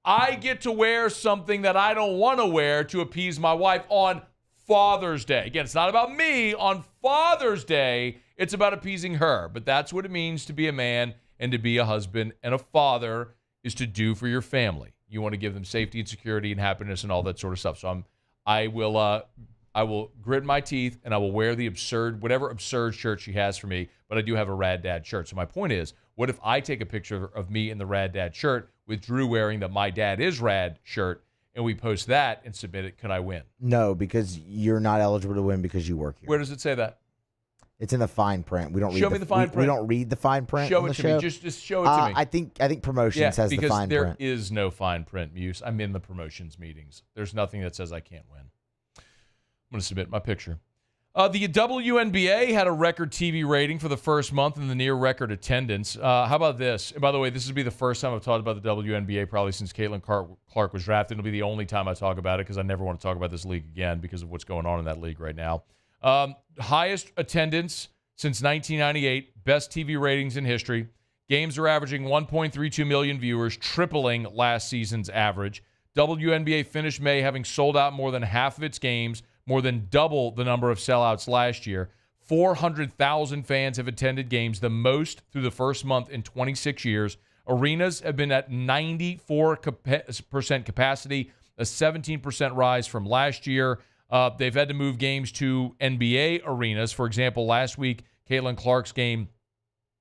I get to wear something that I don't want to wear to appease my wife on Father's Day. Again, it's not about me. On Father's Day, it's about appeasing her. But that's what it means to be a man and to be a husband and a father, is to do for your family. You want to give them safety and security and happiness and all that sort of stuff. So I will grit my teeth and I will wear the whatever absurd shirt she has for me. But I do have a Rad Dad shirt. So my point is, what if I take a picture of me in the Rad Dad shirt with Drew wearing the My Dad is Rad shirt, and we post that and submit it? Can I win? No, because you're not eligible to win because you work here. Where does it say that? It's in the fine print. We don't Show read me the fine print. We don't read the fine print. Show on it the to show. me. Just show it to me. I think promotions has the fine because print. there is no fine print, Muse. I'm in the promotions meetings. There's nothing that says I can't win. I'm going to submit my picture. The WNBA had a record TV rating for the first month and the near record attendance. How about this? And by the way, this will be the first time I've talked about the WNBA probably since Caitlin Clark was drafted. It'll be the only time I talk about it because I never want to talk about this league again because of what's going on in that league right now. Highest attendance since 1998, best TV ratings in history. Games are averaging 1.32 million viewers, tripling last season's average. WNBA finished May having sold out more than half of its games, more than double the number of sellouts last year. 400,000 fans have attended games, the most through the first month in 26 years. Arenas have been at 94% capacity, a 17% rise from last year. They've had to move games to NBA arenas. For example, last week, Caitlin Clark's game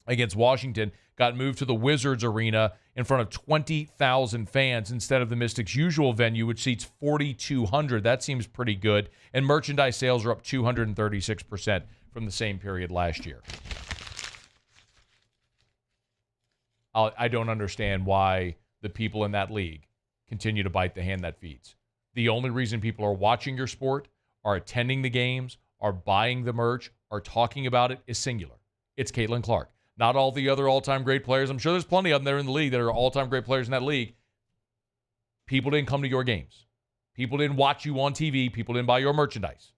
against Washington got moved to the Wizards Arena in front of 20,000 fans instead of the Mystics' usual venue, which seats 4,200. That seems pretty good. And merchandise sales are up 236% from the same period last year. I don't understand why the people in that league continue to bite the hand that feeds. The only reason people are watching your sport, are attending the games, are buying the merch, are talking about it is singular. It's Caitlin Clark. Not all the other all-time great players. I'm sure there's plenty of them there in the league that are all-time great players in that league. People didn't come to your games. People didn't watch you on TV. People didn't buy your merchandise.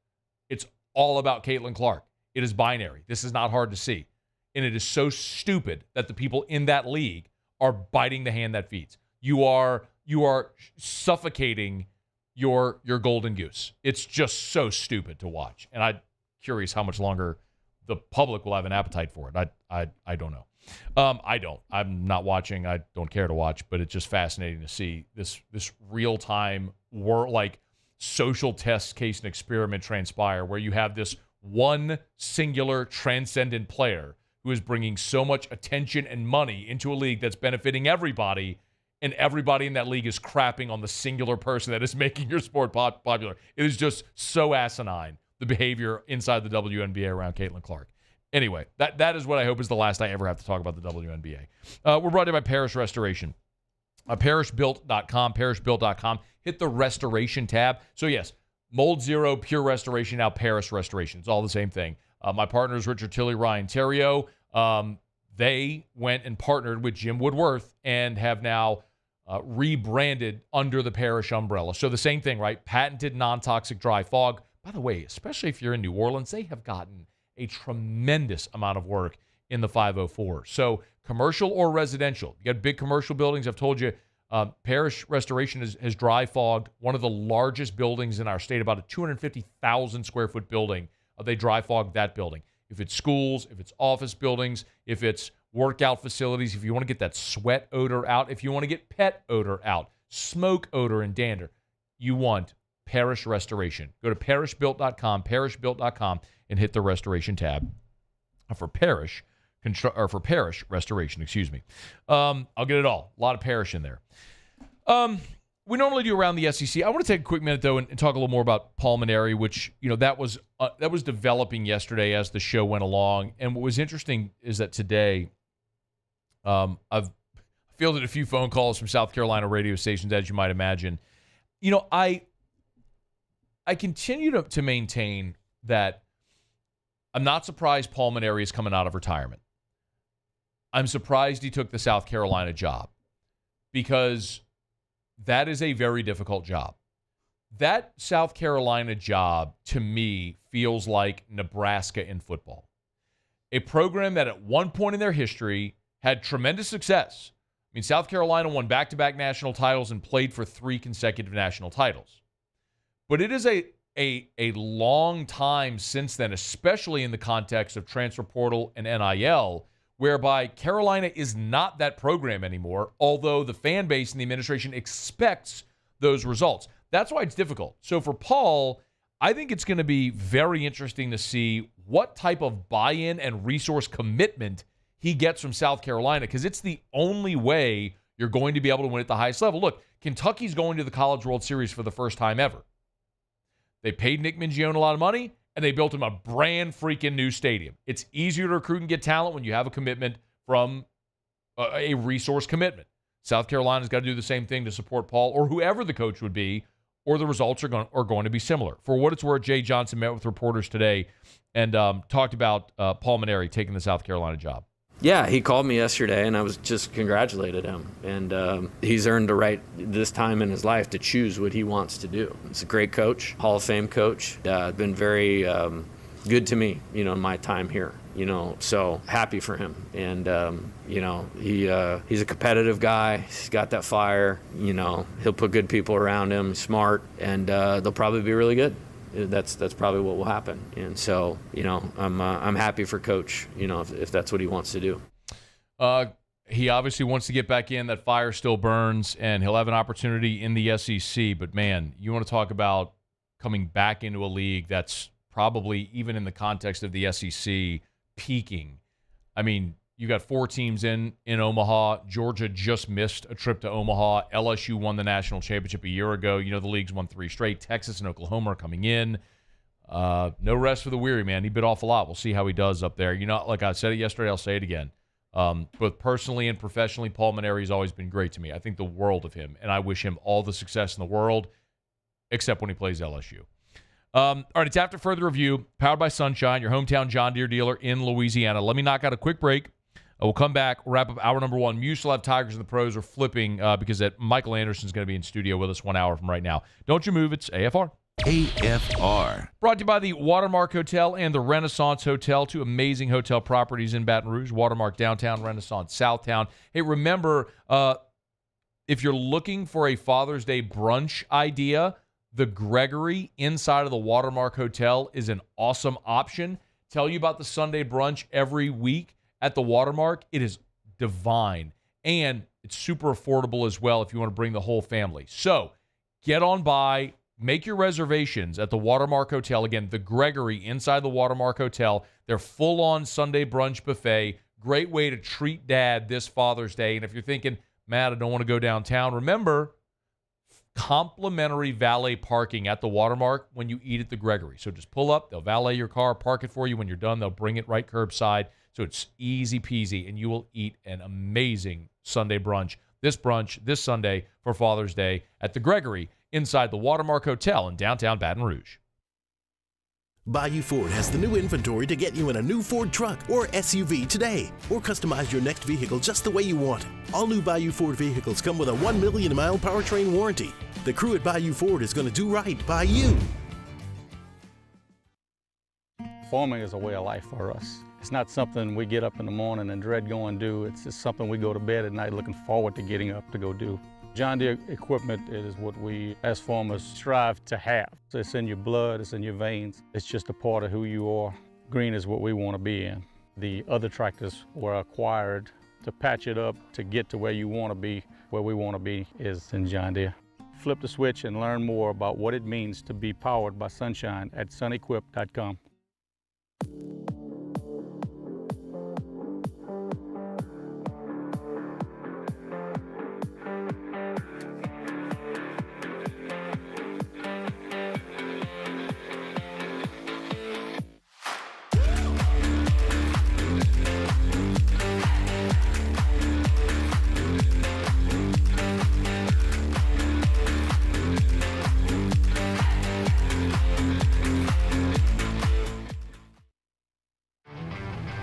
It's all about Caitlin Clark. It is binary. This is not hard to see. And it is so stupid that the people in that league are biting the hand that feeds. You are suffocating your golden goose. It's just so stupid to watch. And I'm curious how much longer the public will have an appetite for it. I don't know. I'm not watching. I don't care to watch, but it's just fascinating to see this real-time social test case and experiment transpire where you have this one singular transcendent player who is bringing so much attention and money into a league that's benefiting everybody, and everybody in that league is crapping on the singular person that is making your sport popular. It is just so asinine, the behavior inside the WNBA around Caitlin Clark. Anyway, that is what I hope is the last I ever have to talk about the WNBA. We're brought to you by Parish Restoration. ParishBuilt.com. Hit the Restoration tab. So yes, Mold Zero, Pure Restoration, now Parish Restoration. It's all the same thing. My partners, Richard Tilley, Ryan Terrio, they went and partnered with Jim Woodworth and have now rebranded under the Parish umbrella. So the same thing, right? Patented non-toxic dry fog. By the way, especially if you're in New Orleans, they have gotten a tremendous amount of work in the 504. So commercial or residential. You got big commercial buildings. I've told you, Parish Restoration has dry fogged one of the largest buildings in our state, about a 250,000 square foot building. They dry fog that building. If it's schools, if it's office buildings, if it's workout facilities, if you want to get that sweat odor out, if you want to get pet odor out, smoke odor and dander, you want Parish Restoration. Go to ParishBuilt.com, and hit the Restoration tab for Parish Restoration. Excuse me. I'll get it all. A lot of Parish in there. We normally do around the SEC. I want to take a quick minute though and talk a little more about Paul Mainieri, which that was developing yesterday as the show went along. And what was interesting is that today, I've fielded a few phone calls from South Carolina radio stations, as you might imagine. I continue to maintain that I'm not surprised Paul Mainieri is coming out of retirement. I'm surprised he took the South Carolina job because that is a very difficult job. That South Carolina job, to me, feels like Nebraska in football. A program that at one point in their history had tremendous success. I mean, South Carolina won back-to-back national titles and played for 3 consecutive national titles. But it is a long time since then, especially in the context of transfer portal and NIL, whereby Carolina is not that program anymore, although the fan base and the administration expects those results. That's why it's difficult. So for Paul, I think it's going to be very interesting to see what type of buy-in and resource commitment he gets from South Carolina, because it's the only way you're going to be able to win at the highest level. Look, Kentucky's going to the College World Series for the first time ever. They paid Nick Mingione a lot of money, and they built him a brand freaking new stadium. It's easier to recruit and get talent when you have a commitment from a resource commitment. South Carolina's got to do the same thing to support Paul or whoever the coach would be, or the results are going to be similar. For what it's worth, Jay Johnson met with reporters today and talked about Paul Mainieri taking the South Carolina job. Yeah, he called me yesterday, and I was just congratulated him. And he's earned the right this time in his life to choose what he wants to do. He's a great coach, Hall of Fame coach. Been very good to me, in my time here. So happy for him. And he's a competitive guy. He's got that fire. He'll put good people around him. Smart, and they'll probably be really good. That's probably what will happen. And so, I'm happy for Coach, if that's what he wants to do. He obviously wants to get back in. That fire still burns, and he'll have an opportunity in the SEC. But, man, you want to talk about coming back into a league that's probably, even in the context of the SEC, peaking. I mean, you got 4 teams in Omaha. Georgia just missed a trip to Omaha. LSU won the national championship a year ago. The league's won 3 straight. Texas and Oklahoma are coming in. No rest for the weary, man. He bit off a lot. We'll see how he does up there. Like I said it yesterday, I'll say it again. Both personally and professionally, Paul Mainieri's always been great to me. I think the world of him, and I wish him all the success in the world, except when he plays LSU. All right, it's After Further Review, powered by Sunshine, your hometown John Deere dealer in Louisiana. Let me knock out a quick break. We'll come back, wrap up hour number 1. Muse will have Tigers and the Pros are flipping because Michael Anderson's going to be in studio with us 1 hour from right now. Don't you move. It's AFR. AFR. Brought to you by the Watermark Hotel and the Renaissance Hotel, 2 amazing hotel properties in Baton Rouge, Watermark Downtown, Renaissance Southtown. Hey, remember, if you're looking for a Father's Day brunch idea, the Gregory inside of the Watermark Hotel is an awesome option. Tell you about the Sunday brunch every week at the Watermark. It is divine, and it's super affordable as well if you want to bring the whole family. So get on by, make your reservations at the Watermark Hotel. Again, the Gregory inside the Watermark Hotel. Their full-on Sunday brunch buffet. Great way to treat Dad this Father's Day. And if you're thinking, Matt, I don't want to go downtown, remember, complimentary valet parking at the Watermark when you eat at the Gregory. So just pull up, they'll valet your car, park it for you. When you're done, they'll bring it right curbside. So it's easy peasy, and you will eat an amazing Sunday brunch this Sunday for Father's Day at the Gregory inside the Watermark Hotel in downtown Baton Rouge. Bayou Ford has the new inventory to get you in a new Ford truck or SUV today, or customize your next vehicle just the way you want it. All new Bayou Ford vehicles come with a 1 million mile powertrain warranty. The crew at Bayou Ford is going to do right by you. Farming is a way of life for us. It's not something we get up in the morning and dread going do. It's just something we go to bed at night looking forward to getting up to go do. John Deere equipment is what we as farmers strive to have. So it's in your blood, it's in your veins. It's just a part of who you are. Green is what we want to be in. The other tractors were acquired to patch it up to get to where you want to be. Where we want to be is in John Deere. Flip the switch and learn more about what it means to be powered by Sunshine at sunequip.com.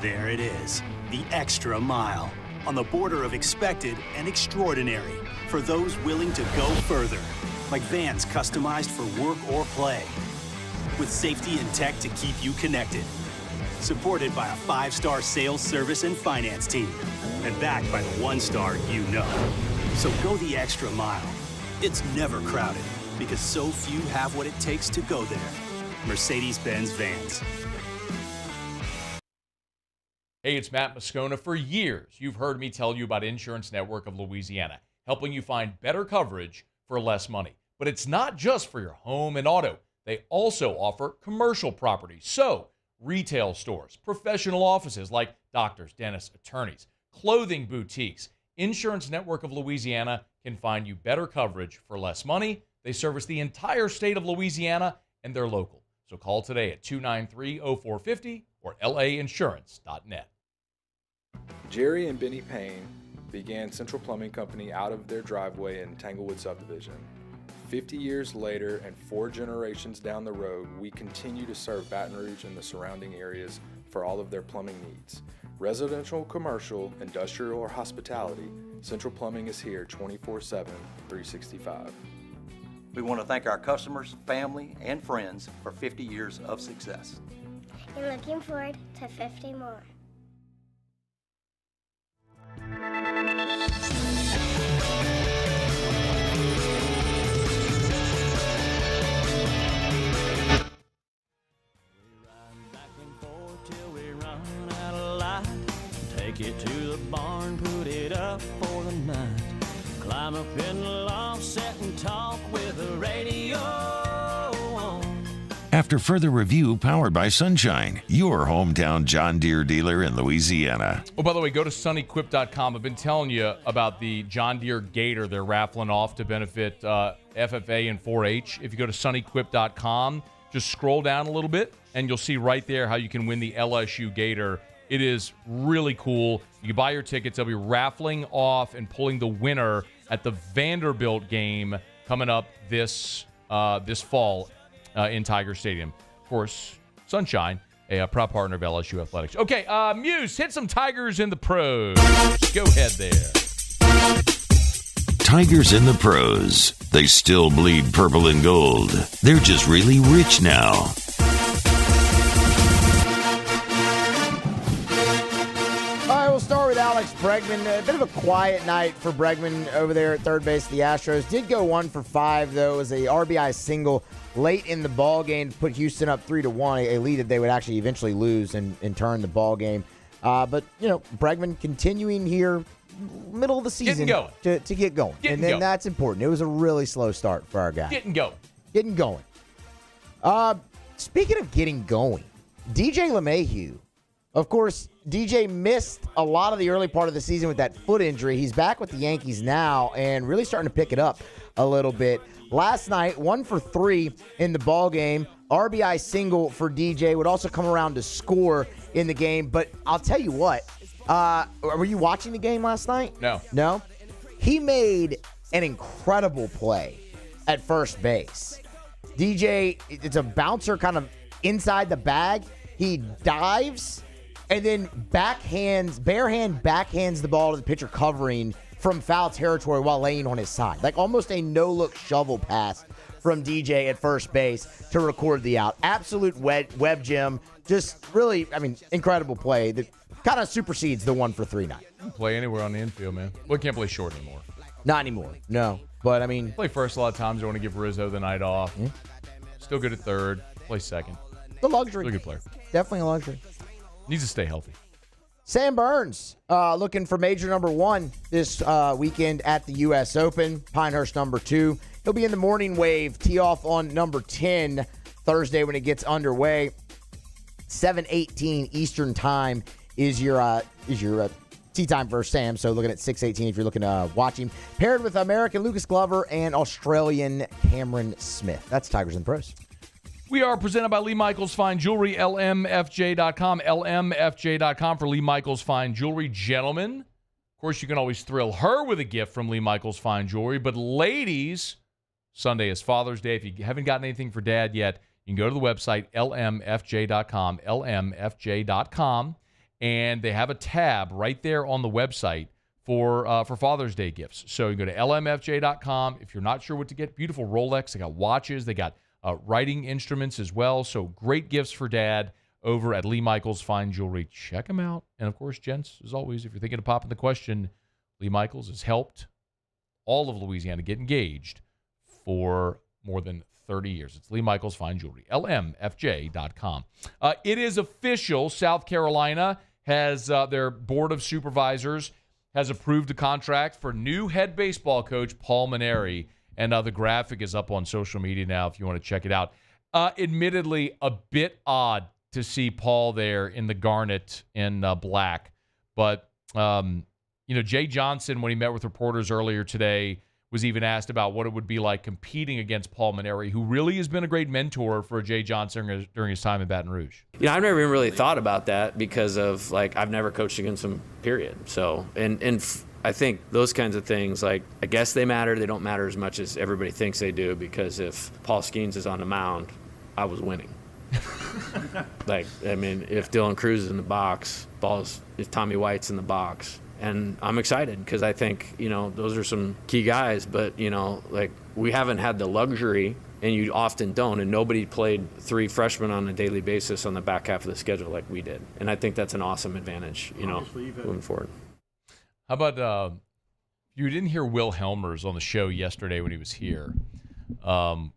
There it is, the extra mile, on the border of expected and extraordinary, for those willing to go further, like vans customized for work or play, with safety and tech to keep you connected, supported by a 5-star sales, service, and finance team, and backed by the 1-star you know. So go the extra mile. It's never crowded, because so few have what it takes to go there. Mercedes-Benz Vans. Hey, it's Matt Moscona. For years, you've heard me tell you about Insurance Network of Louisiana, helping you find better coverage for less money. But it's not just for your home and auto. They also offer commercial properties. So, retail stores, professional offices like doctors, dentists, attorneys, clothing boutiques. Insurance Network of Louisiana can find you better coverage for less money. They service the entire state of Louisiana, and they're local. So call today at 293-0450 or lainsurance.net. Jerry and Benny Payne began Central Plumbing Company out of their driveway in Tanglewood subdivision. 50 years later and 4 generations down the road, we continue to serve Baton Rouge and the surrounding areas for all of their plumbing needs. Residential, commercial, industrial, or hospitality, Central Plumbing is here 24/7, 365. We want to thank our customers, family, and friends for 50 years of success. And looking forward to 50 more. Take it to the barn, put it up for the night. Climb up in the loft, sit and talk with the radio on. After further review powered by Sunshine, your hometown John Deere dealer in Louisiana. Oh, by the way, go to sunequip.com. I've been telling you about the John Deere Gator they're raffling off to benefit FFA and 4-H. If you go to sunequip.com, just scroll down a little bit, and you'll see right there how you can win the LSU Gator. It is really cool. You can buy your tickets. They'll be raffling off and pulling the winner at the Vanderbilt game coming up this fall in Tiger Stadium. Of course, Sunshine, a proud partner of LSU Athletics. Okay, Muse, hit some Tigers in the pros. Go ahead there. Tigers in the pros. They still bleed purple and gold. They're just really rich now. We'll start with Alex Bregman. A bit of a quiet night for Bregman over there at third base. The Astros did go 1 for 5, though. It was a RBI single late in the ball game to put Houston up 3-1, a lead that they would actually eventually lose and turn the ball game. But, Bregman continuing here middle of the season to get going. That's important. It was a really slow start for our guy. Getting going. Speaking of getting going, DJ LeMahieu. Of course, DJ missed a lot of the early part of the season with that foot injury. He's back with the Yankees now and really starting to pick it up a little bit. Last night, 1 for 3 in the ball game. RBI single for DJ, would also come around to score in the game. But I'll tell you what, were you watching the game last night? No. He made an incredible play at first base. DJ, it's a bouncer kind of inside the bag. He dives and then bare hand backhands the ball to the pitcher covering from foul territory while laying on his side. Like almost a no-look shovel pass from DJ at first base to record the out. Absolute web gem. Just really, incredible play that kind of supersedes the 1 for 3 night. Play anywhere on the infield, man. We can't play short anymore. Not anymore, no. But, play first a lot of times. I want to give Rizzo the night off. Mm-hmm. Still good at third. Play second. The luxury. Still a good player. Definitely a luxury. Needs to stay healthy. Sam Burns looking for major number 1 this weekend at the U.S. Open. Pinehurst number 2. He'll be in the morning wave. Tee off on number 10 Thursday when it gets underway. 7:18 Eastern time is your tee time for Sam. So looking at 6:18 if you're looking to watch him. Paired with American Lucas Glover and Australian Cameron Smith. That's Tigers and Pros. We are presented by Lee Michaels Fine Jewelry, LMFJ.com, LMFJ.com for Lee Michaels Fine Jewelry. Gentlemen, of course, you can always thrill her with a gift from Lee Michaels Fine Jewelry. But ladies, Sunday is Father's Day. If you haven't gotten anything for Dad yet, you can go to the website, LMFJ.com, LMFJ.com, and they have a tab right there on the website for Father's Day gifts. So you can go to LMFJ.com. If you're not sure what to get, beautiful Rolex. They got watches. They got writing instruments as well. So great gifts for Dad over at Lee Michaels Fine Jewelry. Check them out. And, of course, gents, as always, if you're thinking of popping the question, Lee Michaels has helped all of Louisiana get engaged for more than 30 years. It's Lee Michaels Fine Jewelry, LMFJ.com. It is official. South Carolina has their Board of Supervisors has approved a contract for new head baseball coach Paul Mainieri. And the graphic is up on social media now if you want to check it out. Admittedly, a bit odd to see Paul there in the garnet and black. But, Jay Johnson, when he met with reporters earlier today, was even asked about what it would be like competing against Paul Mainieri, who really has been a great mentor for Jay Johnson during his time in Baton Rouge. I've never even really thought about that because of, I've never coached against him, period. So, I think those kinds of things, I guess they matter. They don't matter as much as everybody thinks they do, because if Paul Skeens is on the mound, I was winning. If Dylan Cruz is in the box, if Tommy White's in the box. And I'm excited because I think, those are some key guys. But, we haven't had the luxury, and you often don't, and nobody played 3 freshmen on a daily basis on the back half of the schedule like we did. And I think that's an awesome advantage, moving forward. How about you didn't hear Will Helmers on the show yesterday when he was here.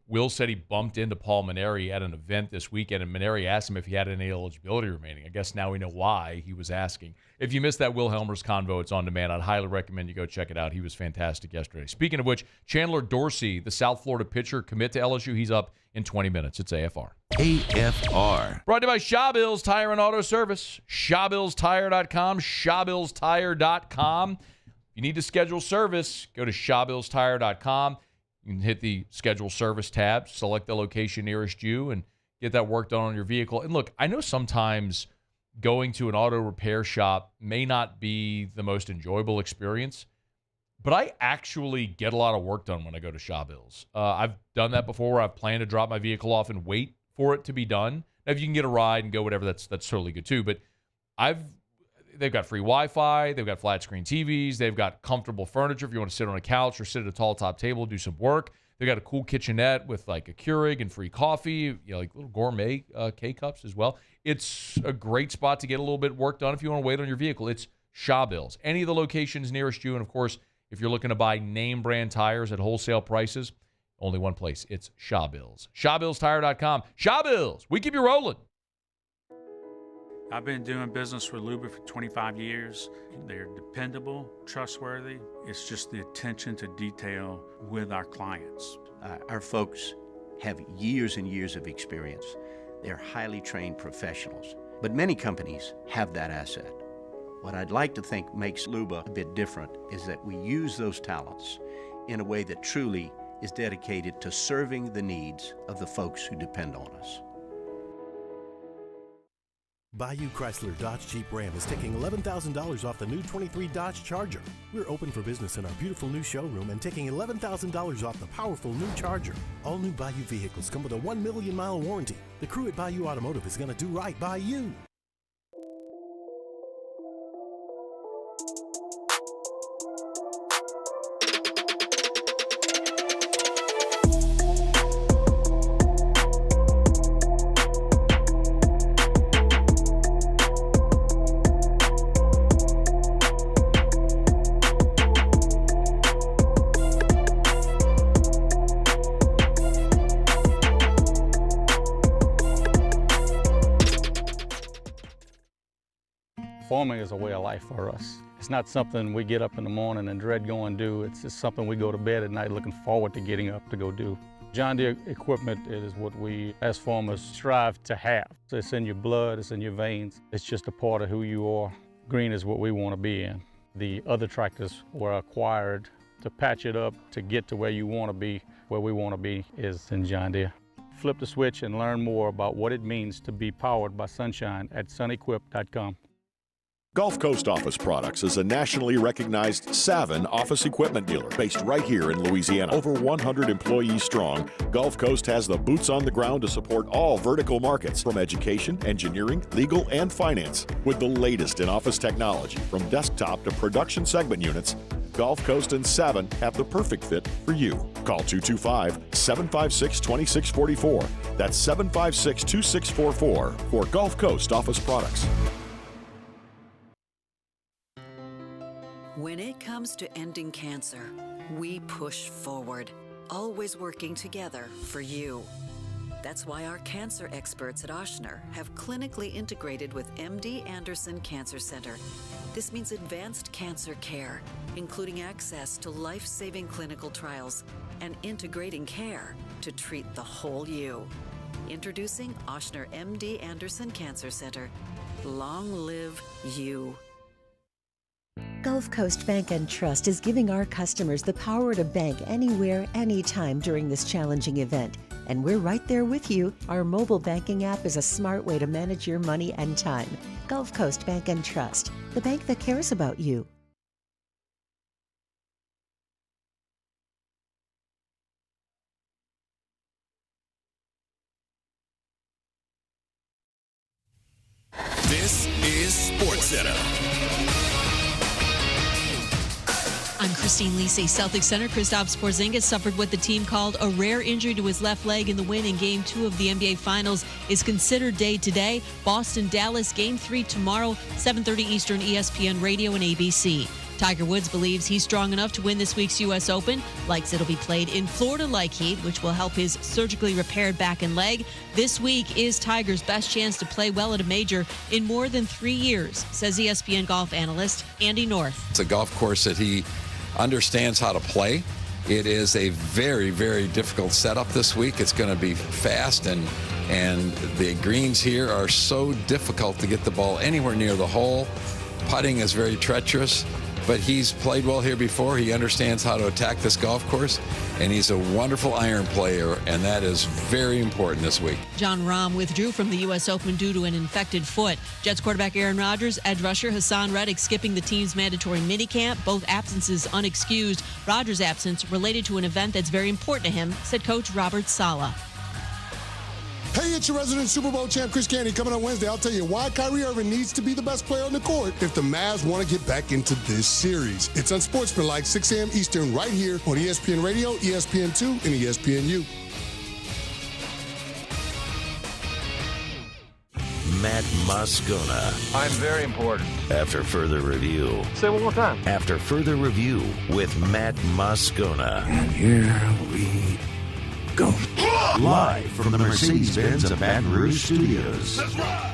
Will said he bumped into Paul Mainieri at an event this weekend, and Mainieri asked him if he had any eligibility remaining. I guess now we know why he was asking. If you missed that Will Helmers convo, it's on demand. I'd highly recommend you go check it out. He was fantastic yesterday. Speaking of which, Chandler Dorsey, the South Florida pitcher, commit to LSU. He's up in 20 minutes. It's AFR. AFR. Brought to you by Shawbills Tire and Auto Service. ShawBillsTire.com. ShawBillsTire.com. If you need to schedule service, go to ShawBillsTire.com. You can hit the schedule service tab, select the location nearest you, and get that work done on your vehicle. And look, I know sometimes going to an auto repair shop may not be the most enjoyable experience, but I actually get a lot of work done when I go to Shawbills. I've done that before where I've planned to drop my vehicle off and wait for it to be done. Now, if you can get a ride and go whatever, that's totally good too. But they've got free Wi-Fi, they've got flat screen TVs, they've got comfortable furniture if you want to sit on a couch or sit at a tall top table, do some work. They've got a cool kitchenette with a Keurig and free coffee, little gourmet K-cups as well. It's a great spot to get a little bit of work done if you want to wait on your vehicle. It's Shawbills. Any of the locations nearest you, and of course, if you're looking to buy name brand tires at wholesale prices, only one place. It's Shawbills. ShawBillsTire.com. Shawbills, we keep you rolling. I've been doing business with Luber for 25 years. They're dependable, trustworthy. It's just the attention to detail with our clients. Our folks have years and years of experience. They're highly trained professionals. But many companies have that asset. What I'd like to think makes Luba a bit different is that we use those talents in a way that truly is dedicated to serving the needs of the folks who depend on us. Bayou Chrysler Dodge Jeep Ram is taking $11,000 off the new 23 Dodge Charger. We're open for business in our beautiful new showroom and taking $11,000 off the powerful new Charger. All new Bayou vehicles come with a 1 million mile warranty. The crew at Bayou Automotive is going to do right by you. Farming is a way of life for us. It's not something we get up in the morning and dread going do. It's just something we go to bed at night looking forward to getting up to go do. John Deere equipment is what we as farmers strive to have. It's in your blood, it's in your veins. It's just a part of who you are. Green is what we want to be in. The other tractors were acquired to patch it up to get to where you want to be. Where we want to be is in John Deere. Flip the switch and learn more about what it means to be powered by sunshine at sunequip.com. Gulf Coast Office Products is a nationally recognized Savin office equipment dealer based right here in Louisiana. Over 100 employees strong, Gulf Coast has the boots on the ground to support all vertical markets, from education, engineering, legal, and finance. With the latest in office technology, from desktop to production segment units, Gulf Coast and Savin have the perfect fit for you. Call 225-756-2644. That's 756-2644 for Gulf Coast Office Products. When it comes to ending cancer, we push forward, always working together for you. That's why our cancer experts at Ochsner have clinically integrated with MD Anderson Cancer Center. This means advanced cancer care, including access to life-saving clinical trials and integrating care to treat the whole you. Introducing Ochsner MD Anderson Cancer Center. Long live you. Gulf Coast Bank and Trust is giving our customers the power to bank anywhere, anytime during this challenging event. And we're right there with you. Our mobile banking app is a smart way to manage your money and time. Gulf Coast Bank and Trust, the bank that cares about you. This is SportsCenter. I'm Christine Lisi. Celtics center Kristaps Porzingis suffered what the team called a rare injury to his left leg in the win in Game 2 of the NBA Finals. Is considered day today. Boston, Dallas, Game 3 tomorrow, 7:30 Eastern, ESPN Radio and ABC. Tiger Woods believes he's strong enough to win this week's U.S. Open, likes it'll be played in Florida-like heat, which will help his surgically repaired back and leg. This week is Tiger's best chance to play well at a major in more than 3 years, says ESPN golf analyst Andy North. It's a golf course that he understands how to play. It is a very, very difficult setup this week. It's going to be fast, and the greens here are so difficult to get the ball anywhere near the hole. Putting is very treacherous. But he's played well here before. He understands how to attack this golf course, and he's a wonderful iron player, and that is very important this week. John Rahm withdrew from the U.S. Open due to an infected foot. Jets quarterback Aaron Rodgers, edge rusher Hassan Reddick skipping the team's mandatory minicamp. Both absences unexcused. Rodgers' absence related to an event that's very important to him, said Coach Robert Saleh. Hey, it's your resident Super Bowl champ, Chris Candy. Coming on Wednesday, I'll tell you why Kyrie Irving needs to be the best player on the court if the Mavs want to get back into this series. It's Unsportsmanlike, 6 a.m. Eastern, right here on ESPN Radio, ESPN2, and ESPNU. Matt Moscona. I'm very important. After further review. Say it one more time. After further review with Matt Moscona. And here we go. Live from the Mercedes-Benz of Baton Rouge Studios. Let's ride.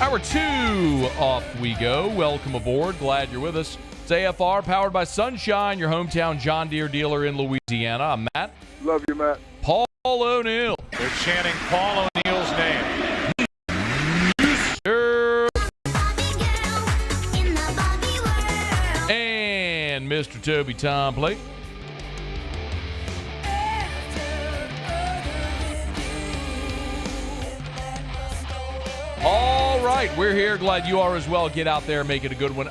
Hour 2 off we go. Welcome aboard. Glad you're with us. It's AFR powered by Sunshine, your hometown John Deere dealer in Louisiana. I'm Matt. Love you, Matt. Paul O'Neill. They're chanting Paul O'Neill's name. And Mr. Toby Tompley. All right, we're here. Glad you are as well. Get out there, make it a good one.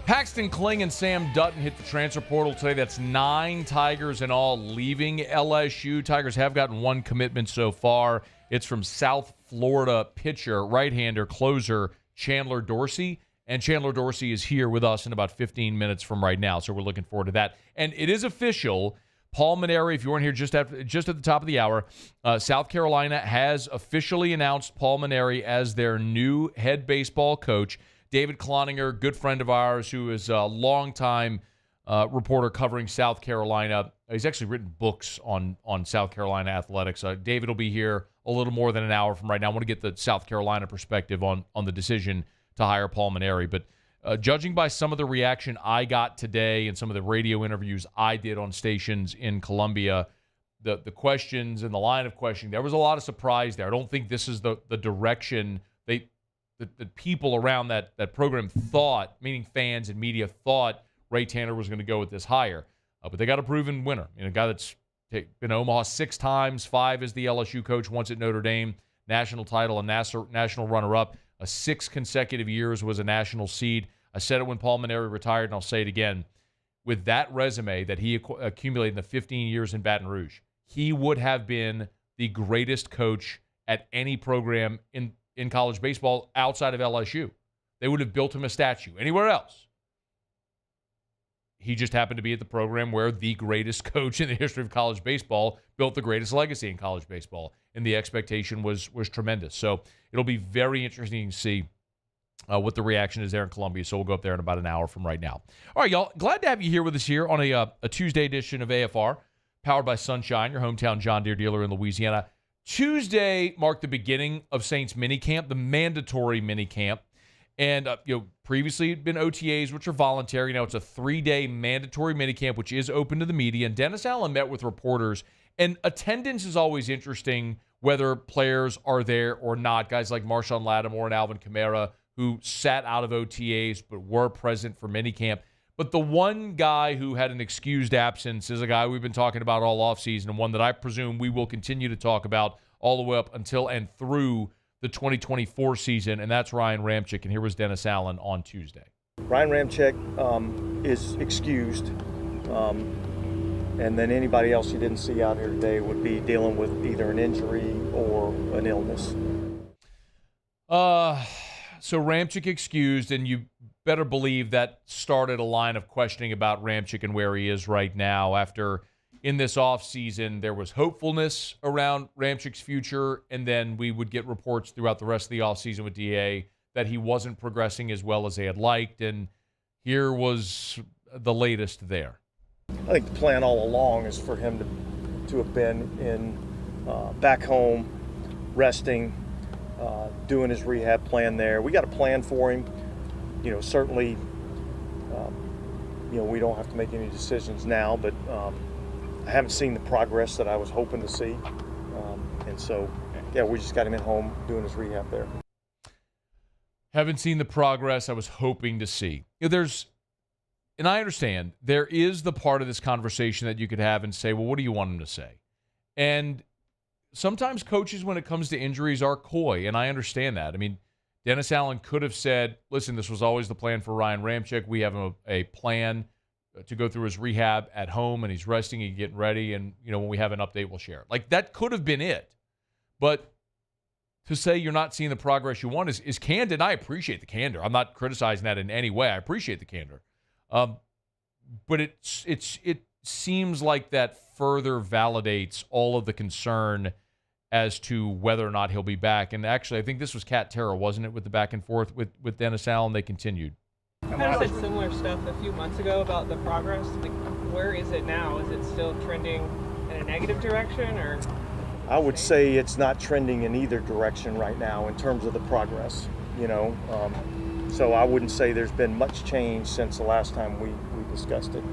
Paxton Kling and Sam Dutton hit the transfer portal today. That's 9 Tigers in all leaving LSU. Tigers have gotten one commitment so far. It's from South Florida pitcher, right-hander, closer Chandler Dorsey. And Chandler Dorsey is here with us in about 15 minutes from right now, so we're looking forward to that. And it is official. Paul Mainieri, if you weren't here just at the top of the hour, South Carolina has officially announced Paul Mainieri as their new head baseball coach. David Cloninger, good friend of ours, who is a longtime reporter covering South Carolina. He's actually written books on South Carolina athletics. David will be here a little more than an hour from right now. I want to get the South Carolina perspective on the decision to hire Paul Mainieri. But judging by some of the reaction I got today and some of the radio interviews I did on stations in Columbia, the questions and the line of questioning, there was a lot of surprise there. I don't think this is the direction the people around that program thought, meaning fans and media, thought Ray Tanner was going to go with this hire. But they got a proven winner. A guy that's been to Omaha 6 times, 5 as the LSU coach, once at Notre Dame, national title, and national runner-up. 6 consecutive years was a national seed. I said it when Paul Mainieri retired, and I'll say it again. With that resume that he accumulated in the 15 years in Baton Rouge, he would have been the greatest coach at any program in college baseball outside of LSU. They would have built him a statue anywhere else. He just happened to be at the program where the greatest coach in the history of college baseball built the greatest legacy in college baseball, and the expectation was tremendous. So it'll be very interesting to see what the reaction is there in Columbia. So we'll go up there in about an hour from right now. All right, y'all. Glad to have you here with us here on a Tuesday edition of AFR, powered by Sunshine, your hometown John Deere dealer in Louisiana. Tuesday marked the beginning of Saints minicamp, the mandatory minicamp. And previously it'd been OTAs, which are voluntary. Now it's a 3-day mandatory minicamp, which is open to the media. And Dennis Allen met with reporters. And attendance is always interesting, whether players are there or not. Guys like Marshawn Lattimore and Alvin Kamara, who sat out of OTAs but were present for minicamp. But the one guy who had an excused absence is a guy we've been talking about all offseason, and one that I presume we will continue to talk about all the way up until and through the 2024 season, and that's Ryan Ramczyk. And here was Dennis Allen on Tuesday. Ryan Ramczyk is excused, and then anybody else you didn't see out here today would be dealing with either an injury or an illness. So Ramczyk excused, and you better believe that started a line of questioning about Ramczyk and where he is right now. After in this offseason, there was hopefulness around Ramczyk's future, and then we would get reports throughout the rest of the offseason with DA that he wasn't progressing as well as they had liked, and here was the latest there. I think the plan all along is for him to have been in back home, resting, doing his rehab plan there. We got a plan for him. Certainly, we don't have to make any decisions now, but I haven't seen the progress that I was hoping to see. And so, we just got him at home doing his rehab there. Haven't seen the progress I was hoping to see. And I understand, there is the part of this conversation that you could have and say, well, what do you want him to say? And sometimes coaches, when it comes to injuries, are coy, and I understand that. I mean, Dennis Allen could have said, listen, this was always the plan for Ryan Ramczyk. We have a plan to go through his rehab at home, and he's resting and getting ready, and when we have an update, we'll share it. Like, that could have been it. But to say you're not seeing the progress you want is candid. I appreciate the candor. I'm not criticizing that in any way. I appreciate the candor. But it seems like that further validates all of the concern as to whether or not he'll be back. And actually, I think this was Kat Terra, wasn't it, with the back and forth with Dennis Allen? They continued. You kind of said similar stuff a few months ago about the progress. Like, where is it now? Is it still trending in a negative direction, or? I would say it's not trending in either direction right now in terms of the progress. So I wouldn't say there's been much change since the last time we discussed it.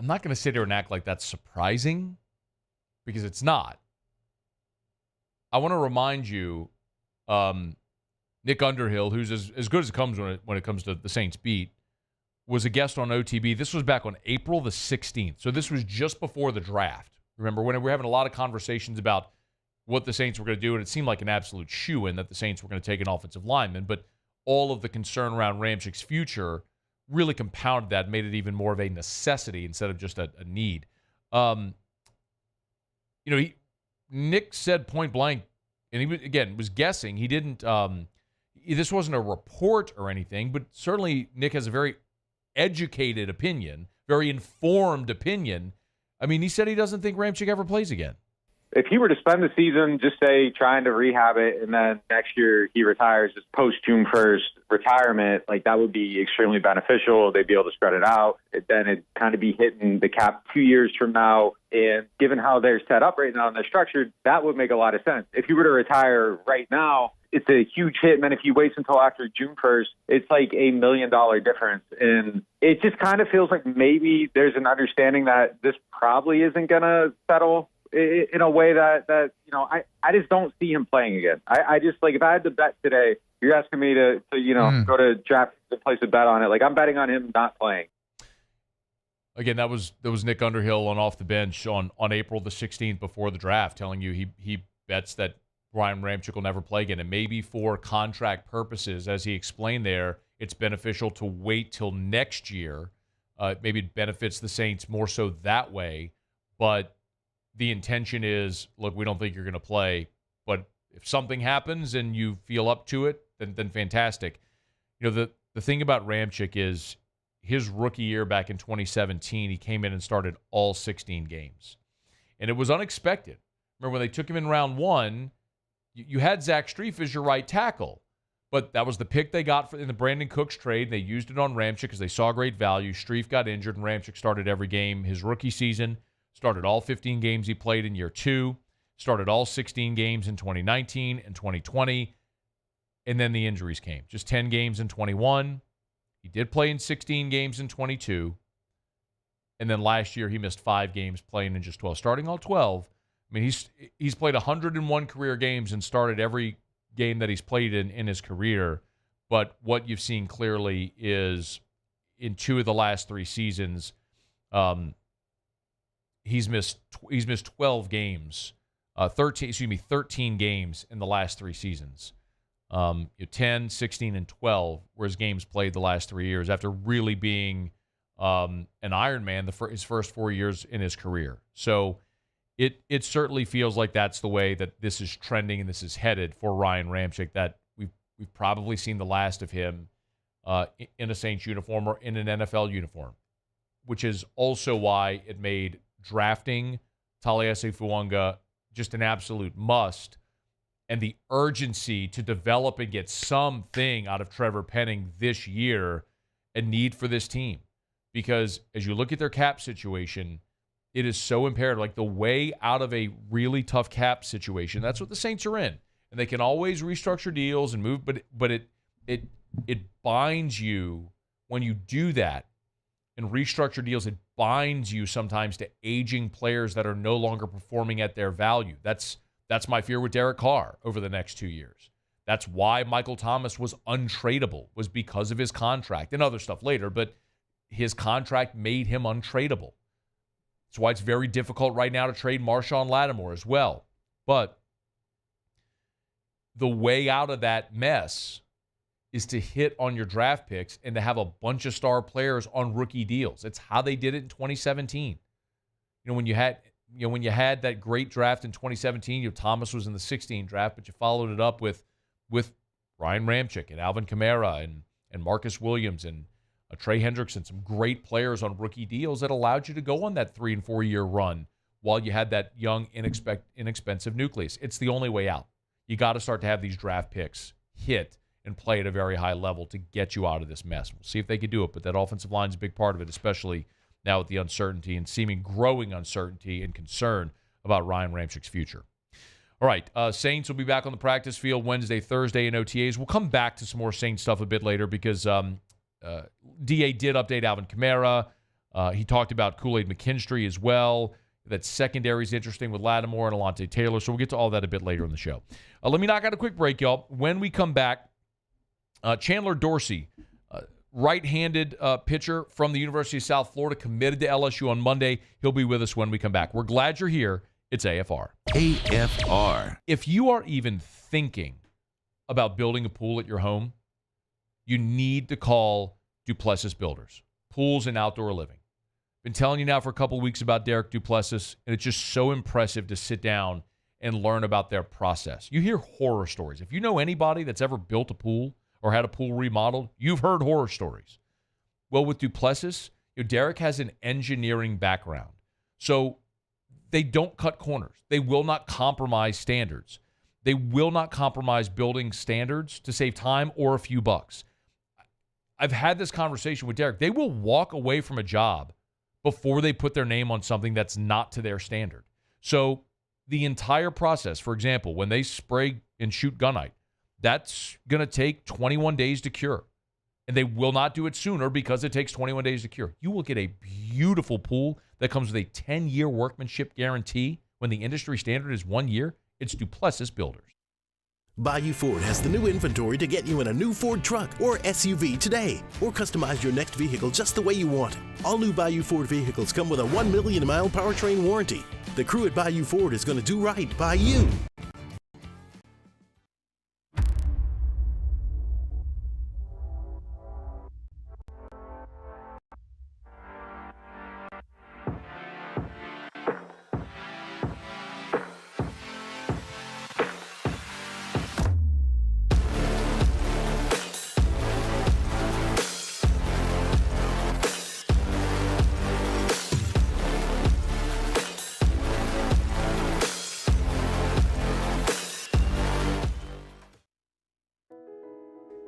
I'm not going to sit here and act like that's surprising, because it's not. I want to remind you, Nick Underhill, who's as good as it comes when it comes to the Saints beat, was a guest on OTB. This was back on April the 16th. So this was just before the draft. Remember, when we were having a lot of conversations about what the Saints were going to do, and it seemed like an absolute shoo-in that the Saints were going to take an offensive lineman, but all of the concern around Ramczyk's future really compounded that, made it even more of a necessity instead of just a need. Nick said point blank, and he was guessing. He didn't. This wasn't a report or anything, but certainly Nick has a very educated opinion, very informed opinion. I mean, he said he doesn't think Ramczyk ever plays again. If he were to spend the season, just say, trying to rehab it, and then next year he retires, his post-June 1st retirement, like, that would be extremely beneficial. They'd be able to spread it out. Then it'd kind of be hitting the cap 2 years from now. And given how they're set up right now and they're structured, that would make a lot of sense. If he were to retire right now, it's a huge hit. And then if he waits until after June 1st, it's like $1 million difference. And it just kind of feels like maybe there's an understanding that this probably isn't going to settle in a way that I just don't see him playing again. I just, like, if I had to bet today, you're asking me to go to draft and place a bet on it. Like, I'm betting on him not playing. Again, that was Nick Underhill on Off the Bench on April the 16th before the draft, telling you he bets that Ryan Ramczyk will never play again. And maybe for contract purposes, as he explained there, it's beneficial to wait till next year. Maybe it benefits the Saints more so that way. But the intention is, look, we don't think you're going to play, but if something happens and you feel up to it, then fantastic. The thing about Ramczyk is his rookie year back in 2017, he came in and started all 16 games. And it was unexpected. Remember, when they took him in round one, you had Zach Strief as your right tackle, but that was the pick they got in the Brandon Cooks trade. They used it on Ramczyk because they saw great value. Strief got injured, and Ramczyk started every game his rookie season. Started all 15 games he played in year two. Started all 16 games in 2019 and 2020, and then the injuries came. Just 10 games in 21. He did play in 16 games in 22. And then last year he missed 5 games playing in just 12. Starting all 12, I mean, he's played 101 career games and started every game that he's played in his career. But what you've seen clearly is in 2 of the last 3 seasons, he's missed 12 games, 13 games in the last 3 seasons. 10, 16, and 12 were his games played the last 3 years after really being an Ironman his first 4 years in his career. So it certainly feels like that's the way that this is trending and this is headed for Ryan Ramczyk, that we've probably seen the last of him in a Saints uniform or in an NFL uniform, which is also why it made drafting Taliesin Fuanga just an absolute must, and the urgency to develop and get something out of Trevor Penning this year a need for this team. Because as you look at their cap situation, it is so imperative. Like the way out of a really tough cap situation, that's what the Saints are in. And they can always restructure deals and move, but it binds you when you do that and restructure deals. It binds you sometimes to aging players that are no longer performing at their value. That's my fear with Derek Carr over the next 2 years. That's why Michael Thomas was untradeable, was because of his contract and other stuff later, but his contract made him untradeable. That's why it's very difficult right now to trade Marshawn Lattimore as well. But the way out of that mess is to hit on your draft picks and to have a bunch of star players on rookie deals. It's how they did it in 2017. When you had that great draft in 2017, Thomas was in the 16 draft, but you followed it up with Ryan Ramczyk and Alvin Kamara and Marcus Williams and Trey Hendrickson, some great players on rookie deals that allowed you to go on that 3 and 4 year run while you had that young, inexpensive nucleus. It's the only way out. You got to start to have these draft picks hit and play at a very high level to get you out of this mess. We'll see if they can do it, but that offensive line is a big part of it, especially now with the uncertainty and seeming growing uncertainty and concern about Ryan Ramczyk's future. All right, Saints will be back on the practice field Wednesday, Thursday in OTAs. We'll come back to some more Saints stuff a bit later because DA did update Alvin Kamara. He talked about Kool-Aid McKinstry as well. That secondary is interesting with Lattimore and Alontae Taylor. So we'll get to all that a bit later in the show. Let me knock out a quick break, y'all. When we come back, Chandler Dorsey, right-handed pitcher from the University of South Florida, committed to LSU on Monday. He'll be with us when we come back. We're glad you're here. It's AFR. AFR. If you are even thinking about building a pool at your home, you need to call Duplessis Builders, pools and outdoor living. Been telling you now for a couple weeks about Derek Duplessis, and it's just so impressive to sit down and learn about their process. You hear horror stories. If you know anybody that's ever built a pool or had a pool remodeled, you've heard horror stories. Well, with Duplessis, Derek has an engineering background. So they don't cut corners. They will not compromise standards. They will not compromise building standards to save time or a few bucks. I've had this conversation with Derek. They will walk away from a job before they put their name on something that's not to their standard. So the entire process, for example, when they spray and shoot gunite, that's going to take 21 days to cure. And they will not do it sooner because it takes 21 days to cure. You will get a beautiful pool that comes with a 10-year workmanship guarantee when the industry standard is 1 year. It's Duplessis Builders. Bayou Ford has the new inventory to get you in a new Ford truck or SUV today, or customize your next vehicle just the way you want it. All new Bayou Ford vehicles come with a 1 million mile powertrain warranty. The crew at Bayou Ford is going to do right by you.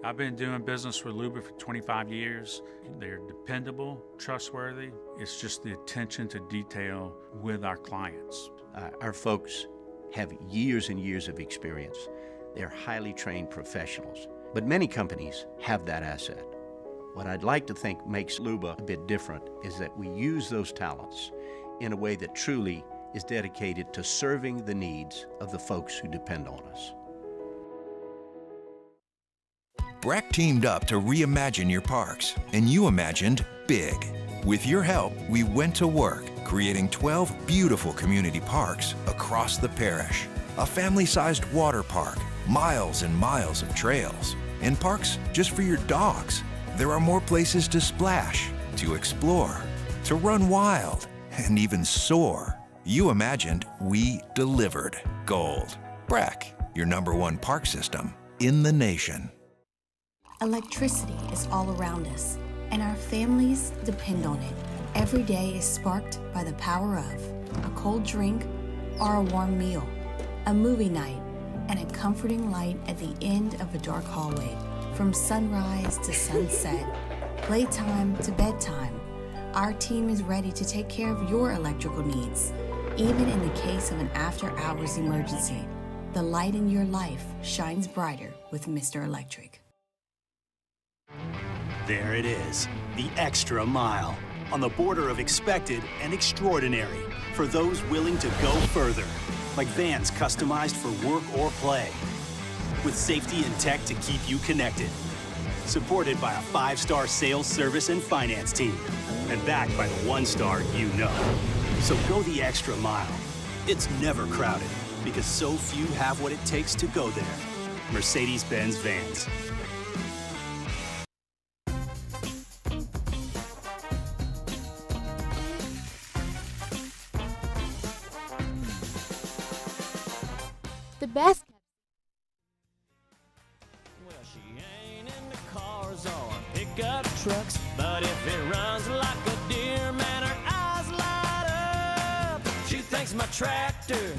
I've been doing business with Luba for 25 years. They're dependable, trustworthy. It's just the attention to detail with our clients. Our folks have years and years of experience. They're highly trained professionals. But many companies have that asset. What I'd like to think makes Luba a bit different is that we use those talents in a way that truly is dedicated to serving the needs of the folks who depend on us. Breck teamed up to reimagine your parks, and you imagined big. With your help, we went to work, creating 12 beautiful community parks across the parish. A family-sized water park, miles and miles of trails, and parks just for your dogs. There are more places to splash, to explore, to run wild, and even soar. You imagined, we delivered. Gold. Breck, your #1 park system in the nation. Electricity is all around us, and our families depend on it. Every day is sparked by the power of a cold drink or a warm meal, a movie night, and a comforting light at the end of a dark hallway. From sunrise to sunset, playtime to bedtime, our team is ready to take care of your electrical needs. Even in the case of an after-hours emergency, the light in your life shines brighter with Mr. Electric. There it is, the extra mile, on the border of expected and extraordinary for those willing to go further, like vans customized for work or play, with safety and tech to keep you connected, supported by a 5-star sales, service, and finance team, and backed by the 1-star you know. So go the extra mile. It's never crowded, because so few have what it takes to go there. Mercedes-Benz Vans. The best. Well, she ain't in the cars or pickup trucks, but if it runs like a deer, man, her eyes light up. She thinks my tractor.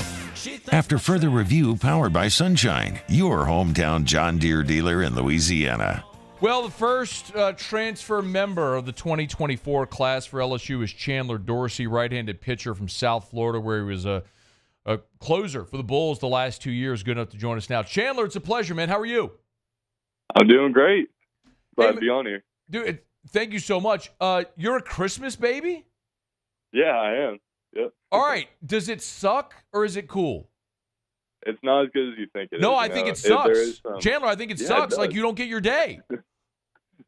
After further review powered by Sunshine, your hometown John Deere dealer in Louisiana. Well, the first transfer member of the 2024 class for LSU is Chandler Dorsey, right-handed pitcher from South Florida, where he was a closer for the Bulls the last 2 years. Good enough to join us now. Chandler, it's a pleasure, man. How are you? I'm doing great. Glad to be on here. Dude, thank you so much. You're a Christmas baby? Yeah, I am. Yep. All right. Does it suck or is it cool? It's not as good as you think it is. No, I think it sucks. Chandler, I think it sucks. It like you don't get your day.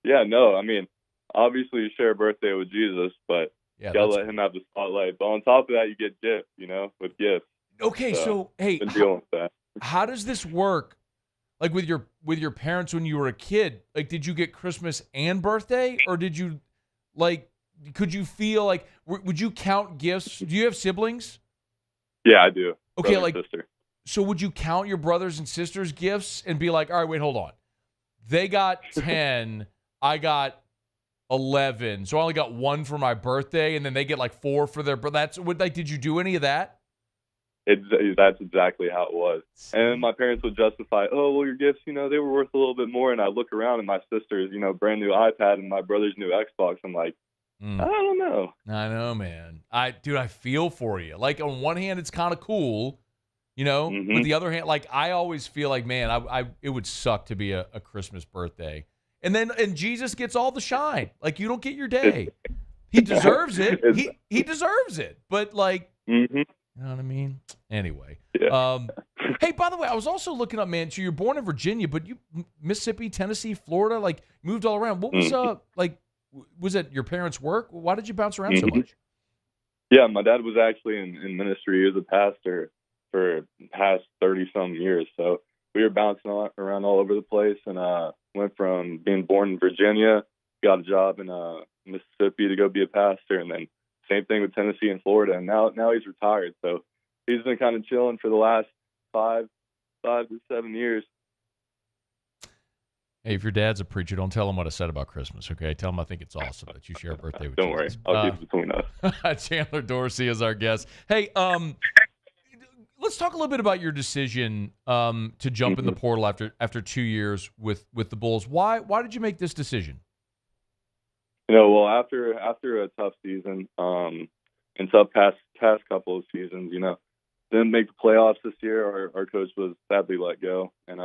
Yeah, no. I mean, obviously you share a birthday with Jesus, but yeah, you got to let him have the spotlight. But on top of that, you get gifts, with gifts. Okay, so hey, been dealing with that. How does this work? Like with your parents when you were a kid, like did you get Christmas and birthday, or did you could you feel like would you count gifts? Do you have siblings? Yeah, I do. Okay, brother and sister. So would you count your brothers and sisters' gifts and be like, all right, wait, hold on, they got 10, I got 11, so I only got 1 for my birthday, and then they get like 4 for their. But did you do any of that? That's exactly how it was. And my parents would justify, oh, well, your gifts, they were worth a little bit more. And I look around at my sister's, brand new iPad and my brother's new Xbox. I'm like, I don't know. I know, man. I feel for you. Like, on one hand, it's kind of cool, Mm-hmm. With the other hand, like, I always feel like, man, it would suck to be a Christmas birthday. And Jesus gets all the shine. Like, you don't get your day. He deserves it. He deserves it. But, like, mm-hmm. You know what I mean? Anyway. Yeah. Hey, by the way, I was also looking up, man, so you're born in Virginia, but you Mississippi, Tennessee, Florida, like moved all around. What was was it your parents' work? Why did you bounce around so much? Yeah, my dad was actually in ministry. He was a pastor for the past 30-some years. So we were bouncing around all over the place, and went from being born in Virginia, got a job in Mississippi to go be a pastor, and then same thing with Tennessee and Florida, and now he's retired. So he's been kind of chilling for the last 5 to 7 years. Hey, if your dad's a preacher, don't tell him what I said about Christmas, okay? Tell him I think it's awesome that you share a birthday with Don't Jesus. worry. I'll keep it between us. Chandler Dorsey is our guest. Hey, let's talk a little bit about your decision to jump in the portal after 2 years with the Bulls. Why did you make this decision? Well, after a tough season, and tough past couple of seasons, didn't make the playoffs this year. Our coach was sadly let go, and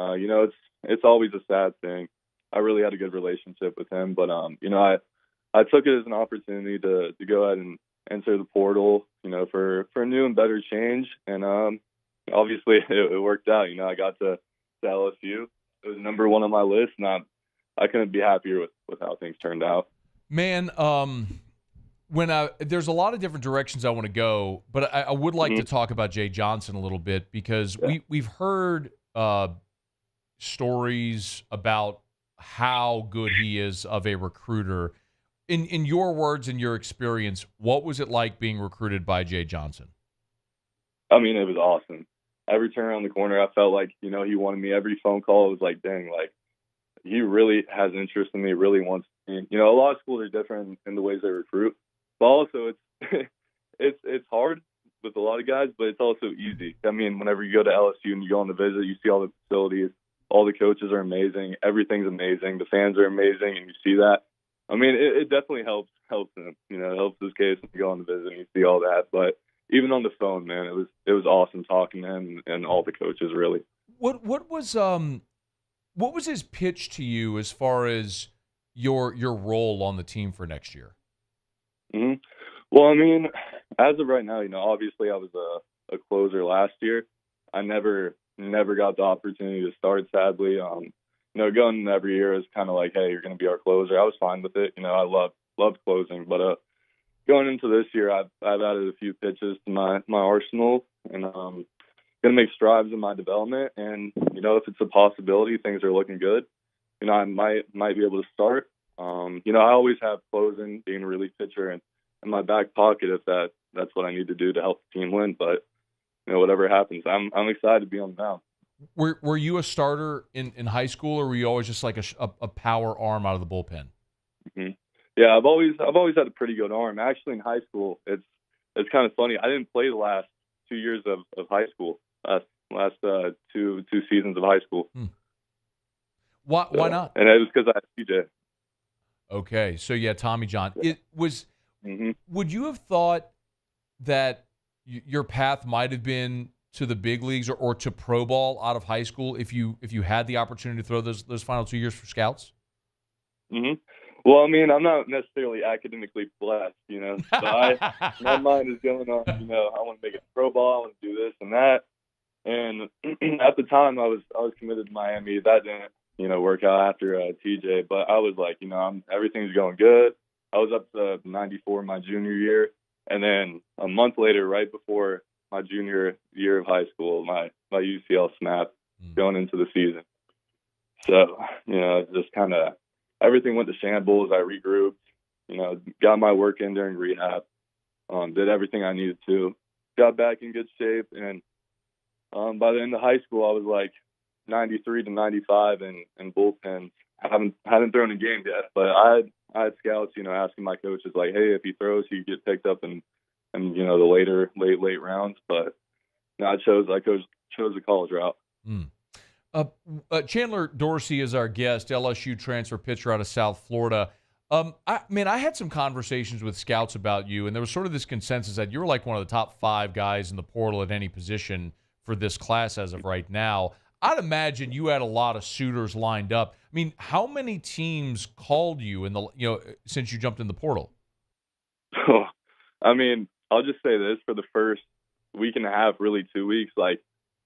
it's always a sad thing. I really had a good relationship with him, but I took it as an opportunity to go ahead and enter the portal, for a new and better change, and obviously it worked out. I got to LSU. It was number one on my list, and I couldn't be happier with how things turned out. Man, there's a lot of different directions I want to go, but I would like to talk about Jay Johnson a little bit because we've heard stories about how good he is of a recruiter. In your words and your experience, what was it like being recruited by Jay Johnson? I mean, it was awesome. Every turn around the corner, I felt like, he wanted me. Every phone call, it was like, dang, like, he really has interest in me, really wants me. A lot of schools are different in the ways they recruit. But also, it's hard with a lot of guys, but it's also easy. I mean, whenever you go to LSU and you go on the visit, you see all the facilities. All the coaches are amazing. Everything's amazing. The fans are amazing, and you see that. I mean, it definitely helps him. It helps his case when you go on the visit and you see all that. But even on the phone, man, it was awesome talking to him and all the coaches, really. What was his pitch to you as far as your role on the team for next year? Mm-hmm. Well, I mean, as of right now, obviously I was a closer last year. I never got the opportunity to start, sadly. Going every year is kind of like, hey, you're going to be our closer. I was fine with it. I loved closing, but going into this year, I've added a few pitches to my arsenal, and going to make strides in my development. And if it's a possibility, things are looking good. I might be able to start. I always have closing, being a relief pitcher, and in my back pocket if that's what I need to do to help the team win. But whatever happens, I'm excited to be on the mound. Were you a starter in high school, or were you always just like a power arm out of the bullpen? Mm-hmm. Yeah, I've always had a pretty good arm. Actually, in high school, it's kind of funny. I didn't play the last 2 years of high school. Last two seasons of high school. Why not? And it was because I had TJ. Okay, so yeah, Tommy John. It was. Mm-hmm. Would you have thought that your path might have been to the big leagues or to pro ball out of high school if you had the opportunity to throw those final 2 years for scouts? Mm-hmm. Well, I mean, I'm not necessarily academically blessed, but my mind is going on, I want to make it pro ball, I want to do this and that. And at the time, I was committed to Miami. That didn't, work out after TJ. But I was like, everything's going good. I was up to 94 my junior year. And then a month later, right before my junior year of high school, my UCL snapped going into the season. So, just kind of everything went to shambles. I regrouped, got my work in during rehab, did everything I needed to, got back in good shape. And by the end of high school, I was like 93 to 95 in bullpens. Hadn't thrown a game yet, but I had scouts, asking my coaches like, hey, if he throws, he get picked up in the late rounds. But I chose the college route. Chandler Dorsey is our guest, LSU transfer pitcher out of South Florida. I had some conversations with scouts about you, and there was sort of this consensus that you were like one of the top 5 guys in the portal at any position for this class as of right now. I'd imagine you had a lot of suitors lined up. I mean, how many teams called you since you jumped in the portal? Oh, I mean, I'll just say this: for the first week and a half, really 2 weeks, like,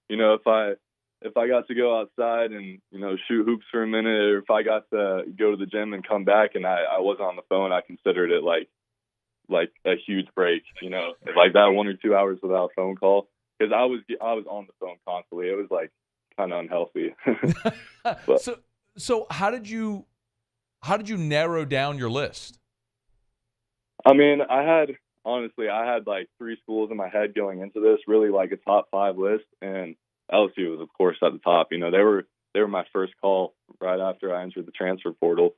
if I got to go outside and shoot hoops for a minute, or if I got to go to the gym and come back and I wasn't on the phone, I considered it like a huge break. Like that 1 or 2 hours without a phone call, because I was on the phone constantly. It was like kind of unhealthy. So how did you narrow down your list? I mean, I had like 3 schools in my head going into this, really like a top 5 list, and LSU was, of course, at the top. They were my first call right after I entered the transfer portal,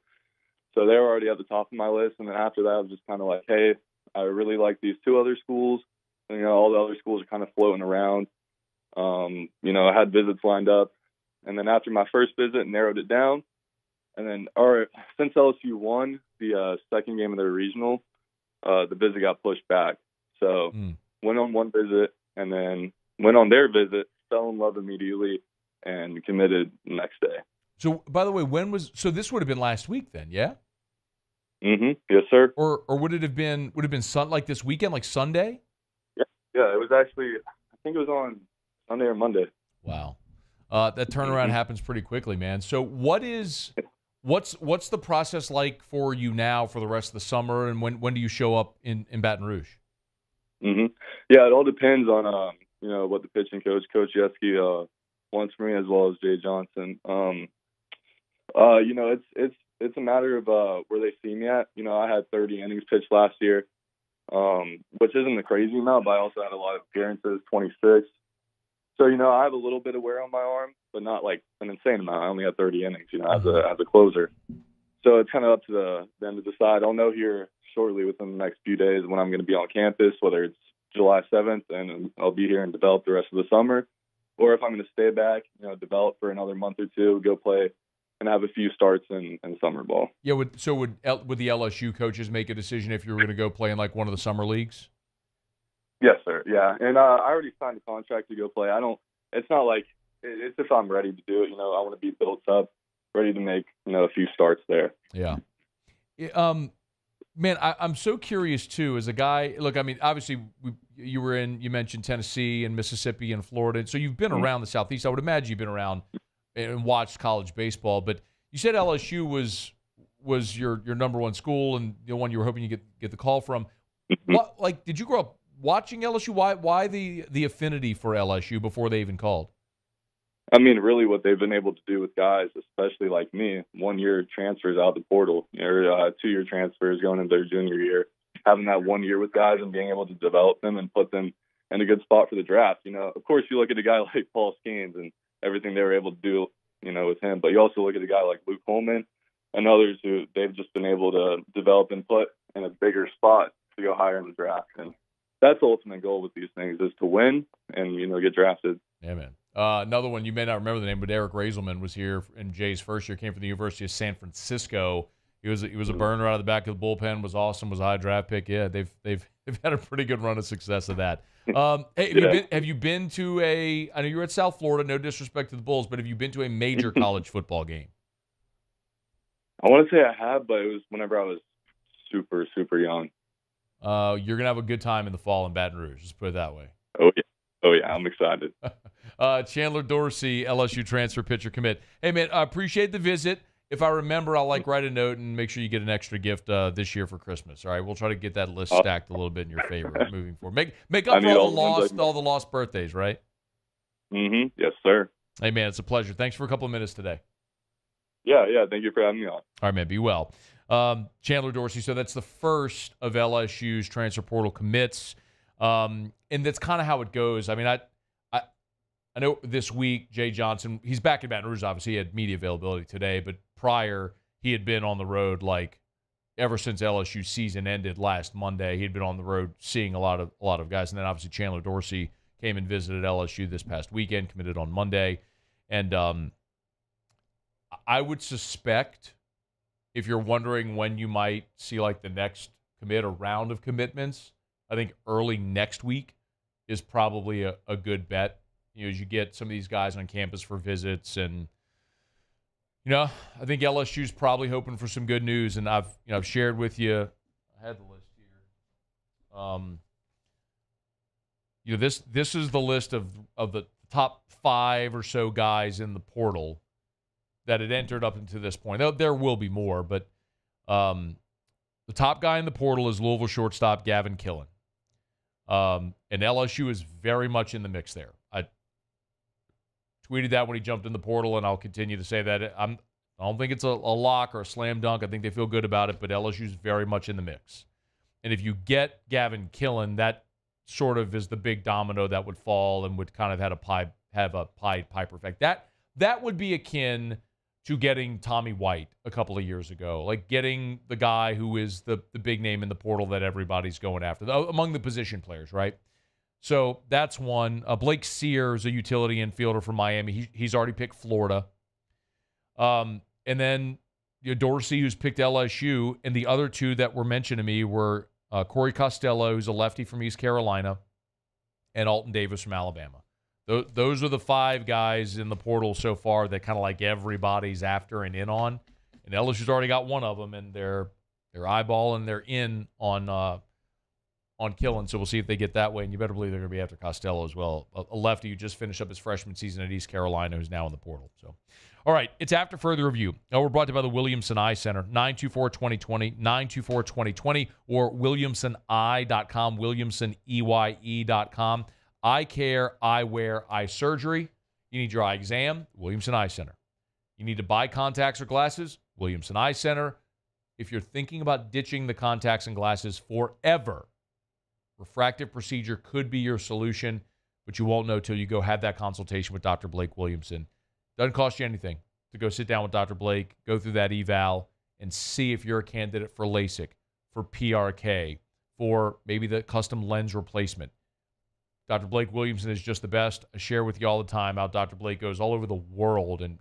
so they were already at the top of my list. And then after that, I was just kind of like, hey, I really like these 2 other schools. And, all the other schools are kind of floating around. I had visits lined up, and then after my first visit, narrowed it down. And then, since LSU won the second game of their regional, the visit got pushed back. So went on one visit, and then went on their visit, fell in love immediately, and committed the next day. So, by the way, this would have been last week then, yeah? Mm-hmm. Yes, sir. Or would it have been like this weekend, like Sunday? Yeah, it was actually, I think it was on Sunday or Monday. Wow. That turnaround happens pretty quickly, man. So what's the process like for you now for the rest of the summer, and when do you show up in Baton Rouge? Mm-hmm. Yeah, it all depends on what the pitching coach, Coach Yeski, wants for me, as well as Jay Johnson. It's a matter of where they see me at. I had 30 innings pitched last year, which isn't a crazy amount, but I also had a lot of appearances, 26. So, I have a little bit of wear on my arm, but not like an insane amount. I only had 30 innings, as a closer. So it's kind of up to them to decide. I'll know here shortly within the next few days when I'm going to be on campus, whether it's July 7th and I'll be here and develop the rest of the summer, or if I'm going to stay back, develop for another month or two, go play and have a few starts in summer ball. Yeah. Would the LSU coaches make a decision if you were going to go play in like one of the summer leagues? Yes, sir. Yeah. And I already signed a contract to go play. It's not like, it's if I'm ready to do it, I want to be built up, ready to make, a few starts there. Yeah. Man, I'm so curious too, as a guy, look, I mean, obviously you mentioned Tennessee and Mississippi and Florida. So you've been around the Southeast. I would imagine you've been around and watched college baseball, but you said LSU was your number one school and the one you were hoping you get the call from. What, did you grow up watching LSU? Why the affinity for LSU before they even called? I mean, really what they've been able to do with guys, especially like me, 1-year transfers out the portal, or 2-year transfers going into their junior year, having that 1 year with guys and being able to develop them and put them in a good spot for the draft. Of course, you look at a guy like Paul Skeens and everything they were able to do, with him, but you also look at a guy like Luke Holman and others who they've just been able to develop and put in a bigger spot to go higher in the draft. And that's the ultimate goal with these things, is to win and, get drafted. Yeah, man. Another one, you may not remember the name, but Eric Razelman was here in Jay's first year, came from the University of San Francisco. He was a burner out of the back of the bullpen, was awesome, was a high draft pick. Yeah, they've had a pretty good run of success of that. Hey, have you been to I know you're at South Florida, no disrespect to the Bulls, but have you been to a major college football game? I want to say I have, but it was whenever I was super, super young. You're going to have a good time in the fall in Baton Rouge, just put it that way. Oh, yeah, I'm excited. Chandler Dorsey, LSU transfer pitcher commit. Hey, man, I appreciate the visit. If I remember, I'll write a note and make sure you get an extra gift this year for Christmas. All right, we'll try to get that list stacked a little bit in your favor moving forward. Make up for all the lost birthdays, right? Mm-hmm. Yes, sir. Hey, man, it's a pleasure. Thanks for a couple of minutes today. Yeah. Thank you for having me on. All right, man. Be well. Chandler Dorsey. So that's the first of LSU's transfer portal commits, and that's kind of how it goes. I mean, I know this week Jay Johnson, he's back in Baton Rouge. Obviously, he had media availability today, but prior he had been on the road ever since LSU season ended last Monday. He had been on the road seeing a lot of guys, and then obviously Chandler Dorsey came and visited LSU this past weekend, committed on Monday, and I would suspect, if you're wondering when you might see the next commit or round of commitments, I think early next week is probably a good bet. As you get some of these guys on campus for visits, and I think LSU's probably hoping for some good news. And I've shared with you, I had the list here. This is the list of the top 5 or so guys in the portal that had entered up into this point. There will be more, but the top guy in the portal is Louisville shortstop Gavin Killen. And LSU is very much in the mix there. I tweeted that when he jumped in the portal, and I'll continue to say that. I don't think it's a lock or a slam dunk. I think they feel good about it, but LSU's very much in the mix. And if you get Gavin Killen, that sort of is the big domino that would fall and would kind of have a Pied Piper effect. That would be akin to getting Tommy White a couple of years ago, getting the guy who is the big name in the portal that everybody's going after, among the position players, right? So that's one. Blake Sears, a utility infielder from Miami. He's already picked Florida. And then Dorsey, who's picked LSU. And the other two that were mentioned to me were Corey Costello, who's a lefty from East Carolina, and Alton Davis from Alabama. Those are the 5 guys in the portal so far that kind of like everybody's after and in on. And LSU's already got one of them, and they're eyeballing, they're in on Killen. So we'll see if they get that way. And you better believe they're going to be after Costello as well, a lefty who just finished up his freshman season at East Carolina, who's now in the portal. So, all right, it's After Further Review. We're brought to you by the Williamson Eye Center, 924-2020, 924-2020, or williamsoneye.com, williamsoneye.com. Eye care, eyewear, eye surgery. You need your eye exam, Williamson Eye Center. You need to buy contacts or glasses, Williamson Eye Center. If you're thinking about ditching the contacts and glasses forever, refractive procedure could be your solution, but you won't know till you go have that consultation with Dr. Blake Williamson. Doesn't cost you anything to go sit down with Dr. Blake, go through that eval, and see if you're a candidate for LASIK, for PRK, for maybe the custom lens replacement. Dr. Blake Williamson is just the best. I share with you all the time how Dr. Blake goes all over the world and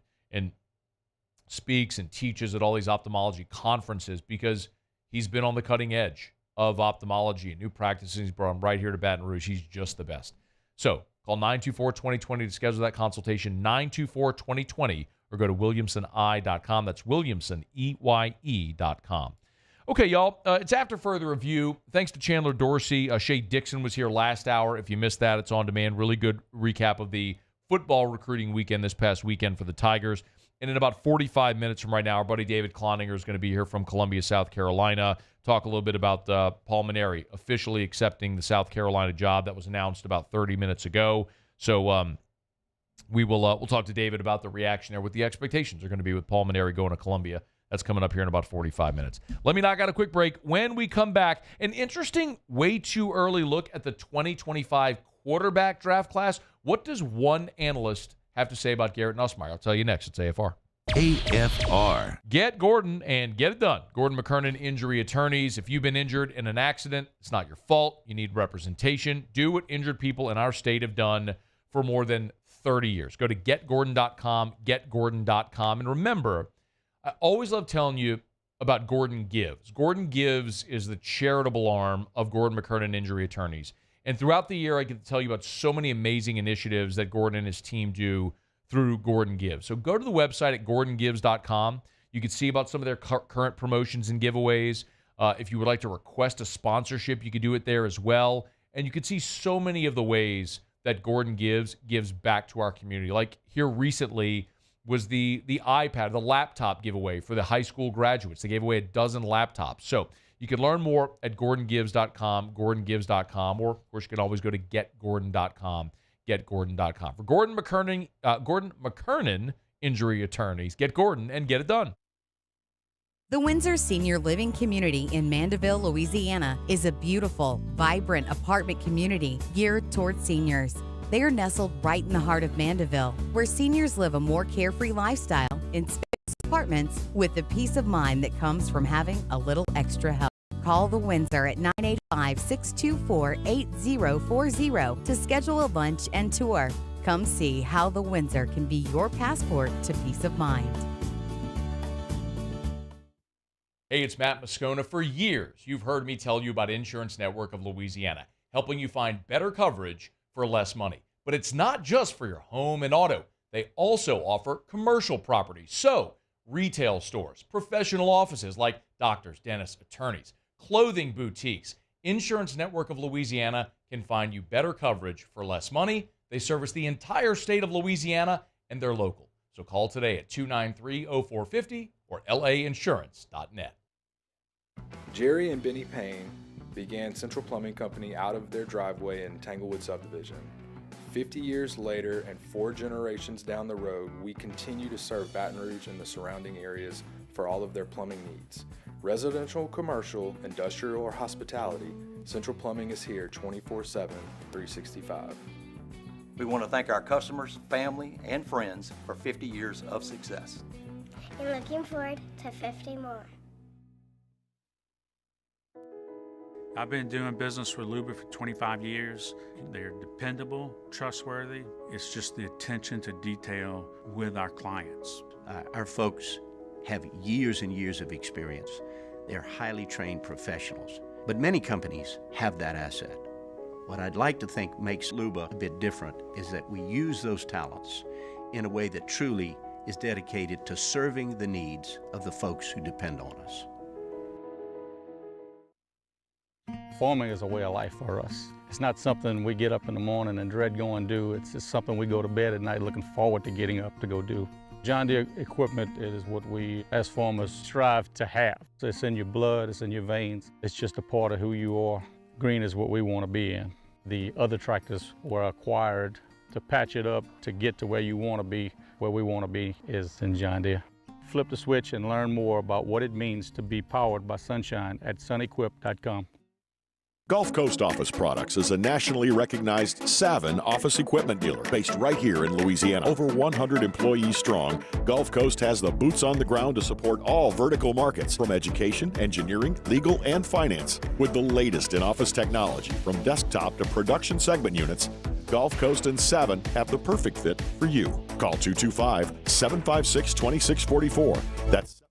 speaks and teaches at all these ophthalmology conferences because he's been on the cutting edge of ophthalmology and new practices. He's brought them right here to Baton Rouge. He's just the best. So call 924-2020 to schedule that consultation, 924-2020, or go to williamsoneye.com. That's williamsoneye.com. Okay, y'all, it's After Further Review. Thanks to Chandler Dorsey. Shea Dixon was here last hour. If you missed that, it's on demand. Really good recap of the football recruiting weekend this past weekend for the Tigers. And in about 45 minutes from right now, our buddy David Cloninger is going to be here from Columbia, South Carolina, talk a little bit about Paul Mainieri officially accepting the South Carolina job that was announced about 30 minutes ago. So we'll talk to David about the reaction there, what the expectations are going to be with Paul Mainieri going to Columbia. That's coming up here in about 45 minutes. Let me knock out a quick break. When we come back, an interesting, way too early look at the 2025 quarterback draft class. What does one analyst have to say about Garrett Nussmeier? I'll tell you next. It's AFR. AFR. Get Gordon and get it done. Gordon McKernan Injury Attorneys. If you've been injured in an accident, it's not your fault. You need representation. Do what injured people in our state have done for more than 30 years. Go to getgordon.com, getgordon.com. And remember, I always love telling you about Gordon Gives. Gordon Gives is the charitable arm of Gordon McKernan Injury Attorneys. And throughout the year, I get to tell you about so many amazing initiatives that Gordon and his team do through Gordon Gives. So go to the website at gordongives.com. You can see about some of their current promotions and giveaways. If you would like to request a sponsorship, you can do it there as well. And you can see so many of the ways that Gordon gives back to our community. Like here recently was the iPad, the laptop giveaway for the high school graduates. They gave away a dozen laptops. So you can learn more at gordongives.com, gordongives.com, or of course you can always go to getgordon.com, getgordon.com. For Gordon McKernan Injury Attorneys, get Gordon and get it done. The Windsor Senior Living Community in Mandeville, Louisiana is a beautiful, vibrant apartment community geared towards seniors. They are nestled right in the heart of Mandeville, where seniors live a more carefree lifestyle in spacious apartments with the peace of mind that comes from having a little extra help. Call the Windsor at 985-624-8040 to schedule a lunch and tour. Come see how the Windsor can be your passport to peace of mind. Hey, it's Matt Moscona. For years, you've heard me tell you about Insurance Network of Louisiana, helping you find better coverage for less money. But it's not just for your home and auto. They also offer commercial property. So, retail stores, professional offices like doctors, dentists, attorneys, clothing boutiques. Insurance Network of Louisiana can find you better coverage for less money. They service the entire state of Louisiana, and they're local. So call today at 293-0450 or lainsurance.net. Jerry and Benny Payne began Central Plumbing Company out of their driveway in Tanglewood Subdivision. 50 years later and 4 generations down the road, we continue to serve Baton Rouge and the surrounding areas for all of their plumbing needs. Residential, commercial, industrial, or hospitality, Central Plumbing is here 24/7, 365. We want to thank our customers, family, and friends for 50 years of success. And looking forward to 50 more. I've been doing business with Luba for 25 years. They're dependable, trustworthy. It's just the attention to detail with our clients. Our folks have years and years of experience. They're highly trained professionals. But many companies have that asset. What I'd like to think makes Luba a bit different is that we use those talents in a way that truly is dedicated to serving the needs of the folks who depend on us. Farming is a way of life for us. It's not something we get up in the morning and dread going do. It's just something we go to bed at night looking forward to getting up to go do. John Deere equipment is what we as farmers strive to have. It's in your blood, it's in your veins. It's just a part of who you are. Green is what we want to be in. The other tractors were acquired to patch it up to get to where you want to be. Where we want to be is in John Deere. Flip the switch and learn more about what it means to be powered by sunshine at sunequip.com. Gulf Coast Office Products is a nationally recognized Savin office equipment dealer based right here in Louisiana. Over 100 employees strong, Gulf Coast has the boots on the ground to support all vertical markets from education, engineering, legal, and finance. With the latest in office technology from desktop to production segment units, Gulf Coast and Savin have the perfect fit for you. Call 225-756-2644. That's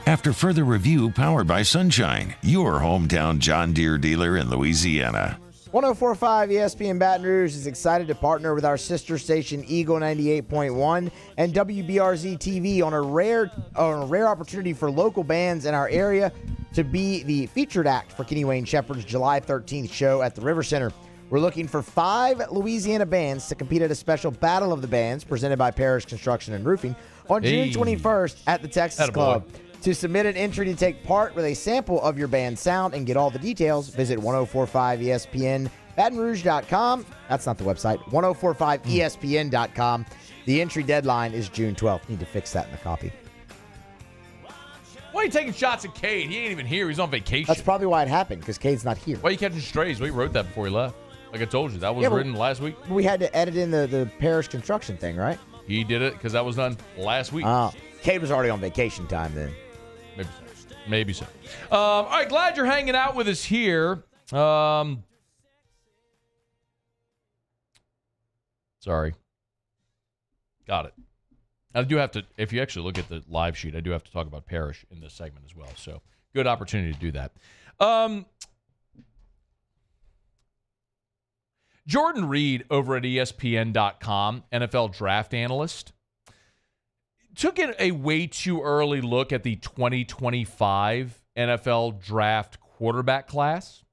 After further review, powered by Sunshine, your hometown John Deere dealer in Louisiana. 104.5 ESPN Baton Rouge is excited to partner with our sister station Eagle 98.1 and WBRZ TV on a rare opportunity for local bands in our area to be the featured act for Kenny Wayne Shepherd's July 13th show at the River Center. We're looking for 5 Louisiana bands to compete at a special Battle of the Bands presented by Parrish Construction and Roofing on June 21st at the Texas Club. To submit an entry to take part with a sample of your band's sound and get all the details, visit 1045ESPN BatonRouge.com. That's not the website. 1045ESPN.com. The entry deadline is June 12th. Need to fix that in the copy. Why are you taking shots at Cade? He ain't even here. He's on vacation. That's probably why it happened, because Cade's not here. Why are you catching strays? We wrote that before he left. Like I told you, that was written last week. We had to edit in the Parrish Construction thing, right? He did it because that was done last week. Cade was already on vacation time then. Maybe so. All right, glad you're hanging out with us here. Sorry. Got it. I do have to, if you actually look at the live sheet, I do have to talk about Parrish in this segment as well. So good opportunity to do that. Jordan Reed over at ESPN.com, NFL draft analyst, took a way too early look at the 2025 NFL draft quarterback class.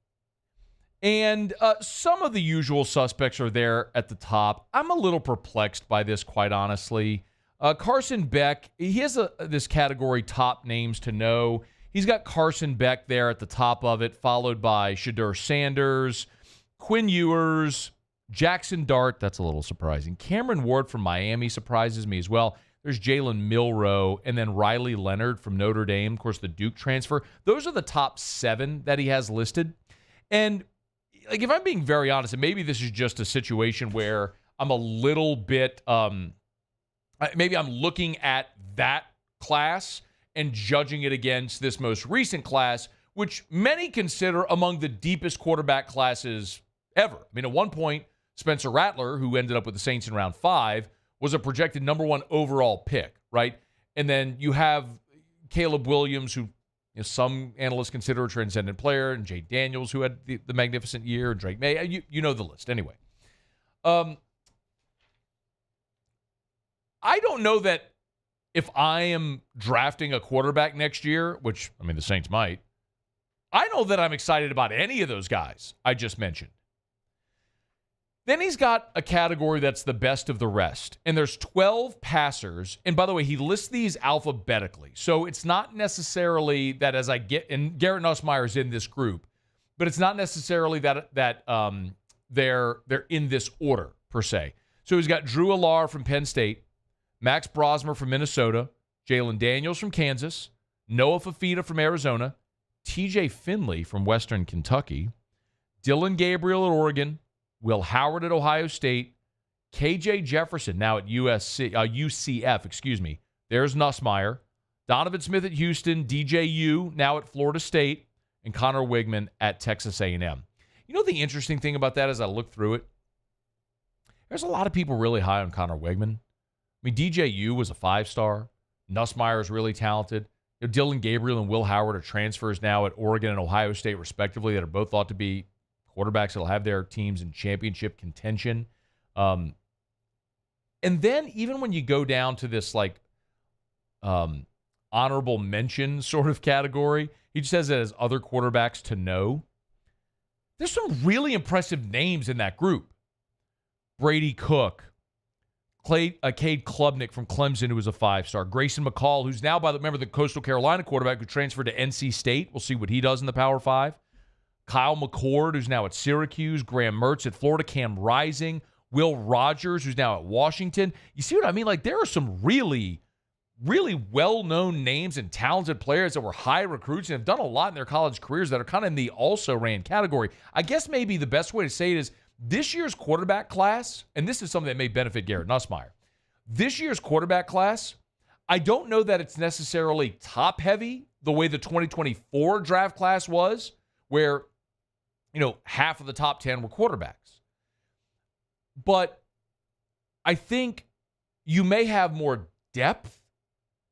And some of the usual suspects are there at the top. I'm a little perplexed by this, quite honestly. Carson Beck, he has this category, top names to know. He's got Carson Beck there at the top of it, followed by Shedeur Sanders, Quinn Ewers, Jackson Dart. That's a little surprising. Cameron Ward from Miami surprises me as well. There's Jalen Milroe, and then Riley Leonard from Notre Dame, of course, the Duke transfer. Those are the top 7 that he has listed. And like, if I'm being very honest, and maybe this is just a situation where I'm a little bit, maybe I'm looking at that class and judging it against this most recent class, which many consider among the deepest quarterback classes ever. I mean, at one point, Spencer Rattler, who ended up with the Saints in round 5, was a projected number 1 overall pick, right? And then you have Caleb Williams, who some analysts consider a transcendent player, and Jay Daniels, who had the magnificent year, and Drake May. You know the list. Anyway, I don't know that if I am drafting a quarterback next year, which, I mean, the Saints might, I know that I'm excited about any of those guys I just mentioned. Then he's got a category that's the best of the rest. And there's 12 passers. And by the way, he lists these alphabetically. So it's not necessarily that as I get, and Garrett Nussmeier's in this group, but it's not necessarily that they're in this order per se. So he's got Drew Allar from Penn State, Max Brosmer from Minnesota, Jalen Daniels from Kansas, Noah Fafita from Arizona, TJ Finley from Western Kentucky, Dylan Gabriel at Oregon, Will Howard at Ohio State, KJ Jefferson now at UCF, There's Nussmeier. Donovan Smith at Houston, DJU now at Florida State, and Connor Wigman at Texas A&M. You know the interesting thing about that as I look through it? There's a lot of people really high on Connor Wegman. I mean, DJU was a 5-star. Nussmeier is really talented. Dylan Gabriel and Will Howard are transfers now at Oregon and Ohio State, respectively, that are both thought to be quarterbacks that will have their teams in championship contention. And then even when you go down to this honorable mention sort of category, he just has it as other quarterbacks to know. There's some really impressive names in that group. Brady Cook, Cade Klubnik from Clemson, who was a 5-star. Grayson McCall, who's now, remember, the Coastal Carolina quarterback who transferred to NC State. We'll see what he does in the Power 5. Kyle McCord, who's now at Syracuse. Graham Mertz at Florida. Cam Rising. Will Rogers, who's now at Washington. You see what I mean? There are some really, really well-known names and talented players that were high recruits and have done a lot in their college careers that are kind of in the also-ran category. I guess maybe the best way to say it is this year's quarterback class, and this is something that may benefit Garrett Nussmeier. This year's quarterback class, I don't know that it's necessarily top-heavy the way the 2024 draft class was, where, half of the top 10 were quarterbacks. But I think you may have more depth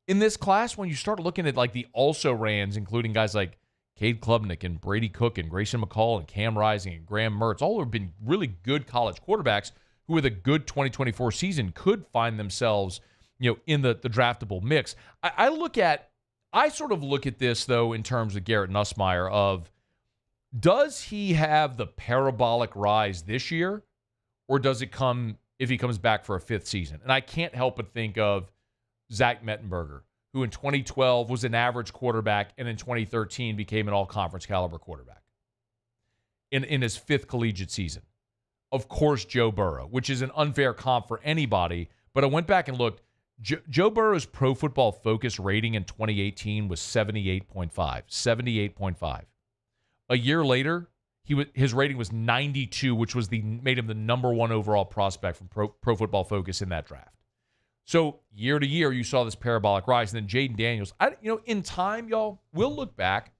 in this class when you start looking at the also-rans, including guys like Cade Klubnik and Brady Cook and Grayson McCall and Cam Rising and Graham Mertz, all have been really good college quarterbacks who with a good 2024 season could find themselves, in the draftable mix. I sort of look at this, though, in terms of Garrett Nussmeier of, does he have the parabolic rise this year, or does it come if he comes back for a 5th season? And I can't help but think of Zach Mettenberger, who in 2012 was an average quarterback and in 2013 became an all-conference caliber quarterback in his 5th collegiate season. Of course, Joe Burrow, which is an unfair comp for anybody, but I went back and looked. Joe Burrow's Pro Football Focus rating in 2018 was 78.5. 78.5. A year later, his rating was 92, which made him the number 1 overall prospect from Pro Football Focus in that draft. So year to year, you saw this parabolic rise. And then Jaden Daniels, in time, y'all, we'll look back.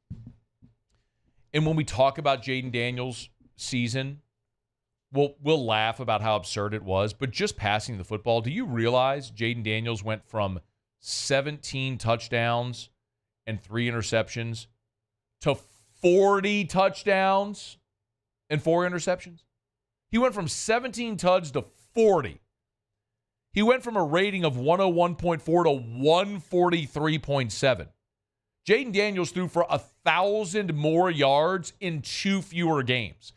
And when we talk about Jaden Daniels' season, we'll laugh about how absurd it was. But just passing the football, do you realize Jaden Daniels went from 17 touchdowns and 3 interceptions to 40 touchdowns and 4 interceptions? He went from 17 tuds to 40. He went from a rating of 101.4 to 143.7. Jaden Daniels threw for 1,000 more yards in 2 fewer games.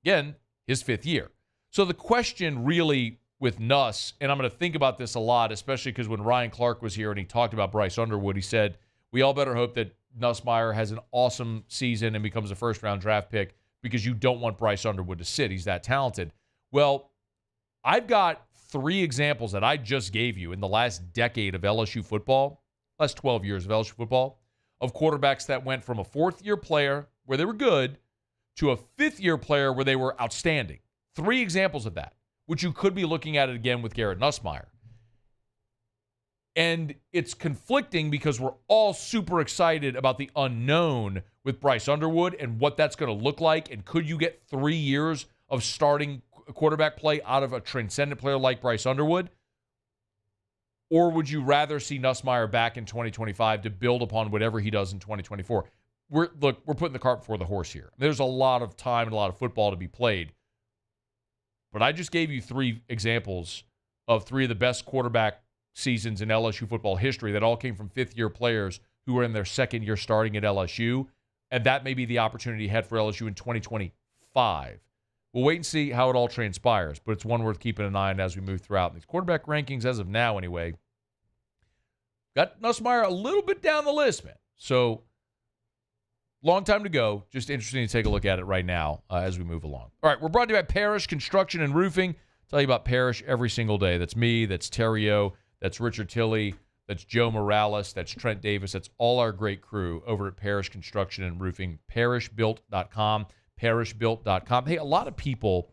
Again, his 5th year. So the question really with Nuss, and I'm going to think about this a lot, especially because when Ryan Clark was here and he talked about Bryce Underwood, he said, we all better hope that Nussmeier has an awesome season and becomes a first-round draft pick because you don't want Bryce Underwood to sit. He's that talented. Well, I've got 3 examples that I just gave you in the last decade of LSU football, last 12 years of LSU football, of quarterbacks that went from a 4th-year player where they were good to a 5th-year player where they were outstanding. 3 examples of that, which you could be looking at it again with Garrett Nussmeier. And it's conflicting because we're all super excited about the unknown with Bryce Underwood and what that's going to look like. And could you get 3 years of starting quarterback play out of a transcendent player like Bryce Underwood? Or would you rather see Nussmeier back in 2025 to build upon whatever he does in 2024? We're putting the cart before the horse here. There's a lot of time and a lot of football to be played. But I just gave you 3 examples of 3 of the best quarterback seasons in LSU football history that all came from 5th-year players who were in their 2nd year starting at LSU. And that may be the opportunity ahead for LSU in 2025. We'll wait and see how it all transpires, but it's one worth keeping an eye on as we move throughout. These quarterback rankings, as of now anyway, got Nussmeier a little bit down the list, man. So, long time to go. Just interesting to take a look at it right now as we move along. All right, we're brought to you by Parrish Construction and Roofing. Tell you about Parrish every single day. That's me, that's Terrio, that's Richard Tilley, that's Joe Morales, that's Trent Davis. That's all our great crew over at Parrish Construction and Roofing. ParrishBuilt.com. ParrishBuilt.com. Hey, a lot of people,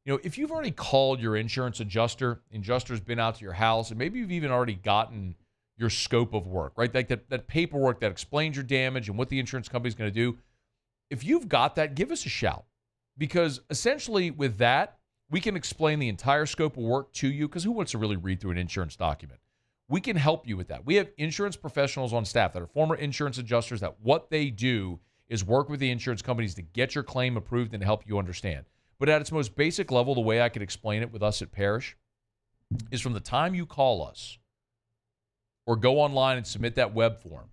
if you've already called your insurance adjuster has been out to your house, and maybe you've even already gotten your scope of work, right? Like that paperwork that explains your damage and what the insurance company is going to do. If you've got that, give us a shout. Because essentially with that, We can explain the entire scope of work to you, because who wants to really read through an insurance document? We can help you with that. We have insurance professionals on staff that are former insurance adjusters that what they do is work with the insurance companies to get your claim approved and help you understand. But at its most basic level, the way I could explain it with us at Parrish is from the time you call us or go online and submit that web form,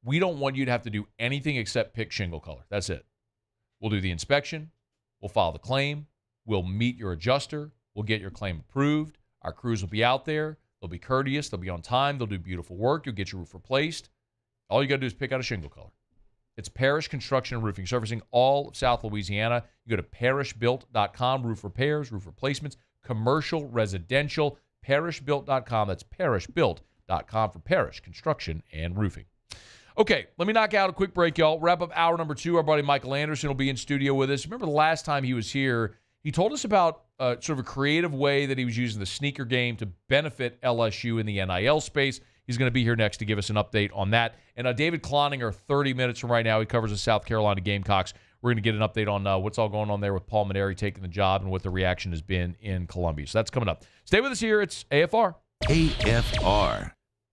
we don't want you to have to do anything except pick shingle color. That's it. We'll do the inspection. We'll file the claim. We'll meet your adjuster. We'll get your claim approved. Our crews will be out there. They'll be courteous. They'll be on time. They'll do beautiful work. You'll get your roof replaced. All you got to do is pick out a shingle color. It's Parrish Construction and Roofing, servicing all of South Louisiana. You go to parrishbuilt.com, roof repairs, roof replacements, commercial, residential, parrishbuilt.com. That's parrishbuilt.com for Parrish Construction and Roofing. Okay, let me knock out a quick break, y'all. Wrap up hour number 2. Our buddy Michael Anderson will be in studio with us. Remember the last time he was here, he told us about sort of a creative way that he was using the sneaker game to benefit LSU in the NIL space. He's going to be here next to give us an update on that. And David Cloninger, 30 minutes from right now, he covers the South Carolina Gamecocks. We're going to get an update on what's all going on there with Paul Mainieri taking the job and what the reaction has been in Columbia. So that's coming up. Stay with us here. It's AFR. AFR.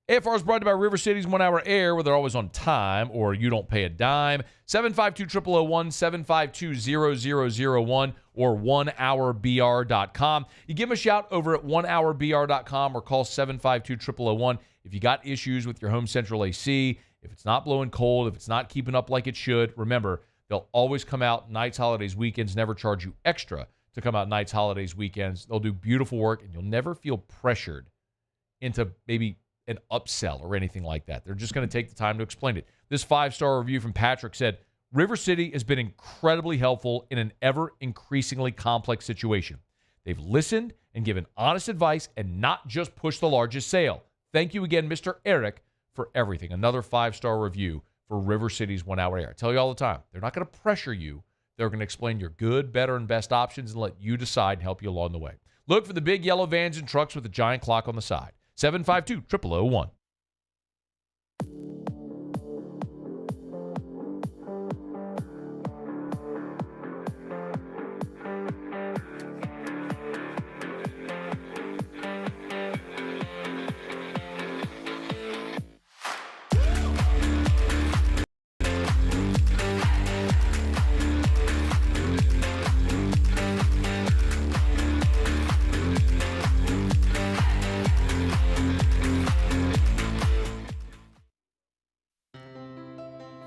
AFR is brought to you by River City's 1 Hour Air, where they're always on time or you don't pay a dime. 752-0001, 752-0001, or 1hourbr.com. You give them a shout over at 1hourbr.com or call 752-0001 if you got issues with your home central AC, if it's not blowing cold, if it's not keeping up like it should. Remember, they'll always come out nights, holidays, weekends, never charge you extra to come out nights, holidays, weekends. They'll do beautiful work, and you'll never feel pressured into maybe an upsell or anything like that. They're just going to take the time to explain it. This 5-star review from Patrick said, River City has been incredibly helpful in an ever-increasingly complex situation. They've listened and given honest advice and not just pushed the largest sale. Thank you again, Mr. Eric, for everything. Another 5-star review for River City's 1 Hour Air. I tell you all the time, they're not going to pressure you. They're going to explain your good, better, and best options and let you decide and help you along the way. Look for the big yellow vans and trucks with a giant clock on the side. 752-0001.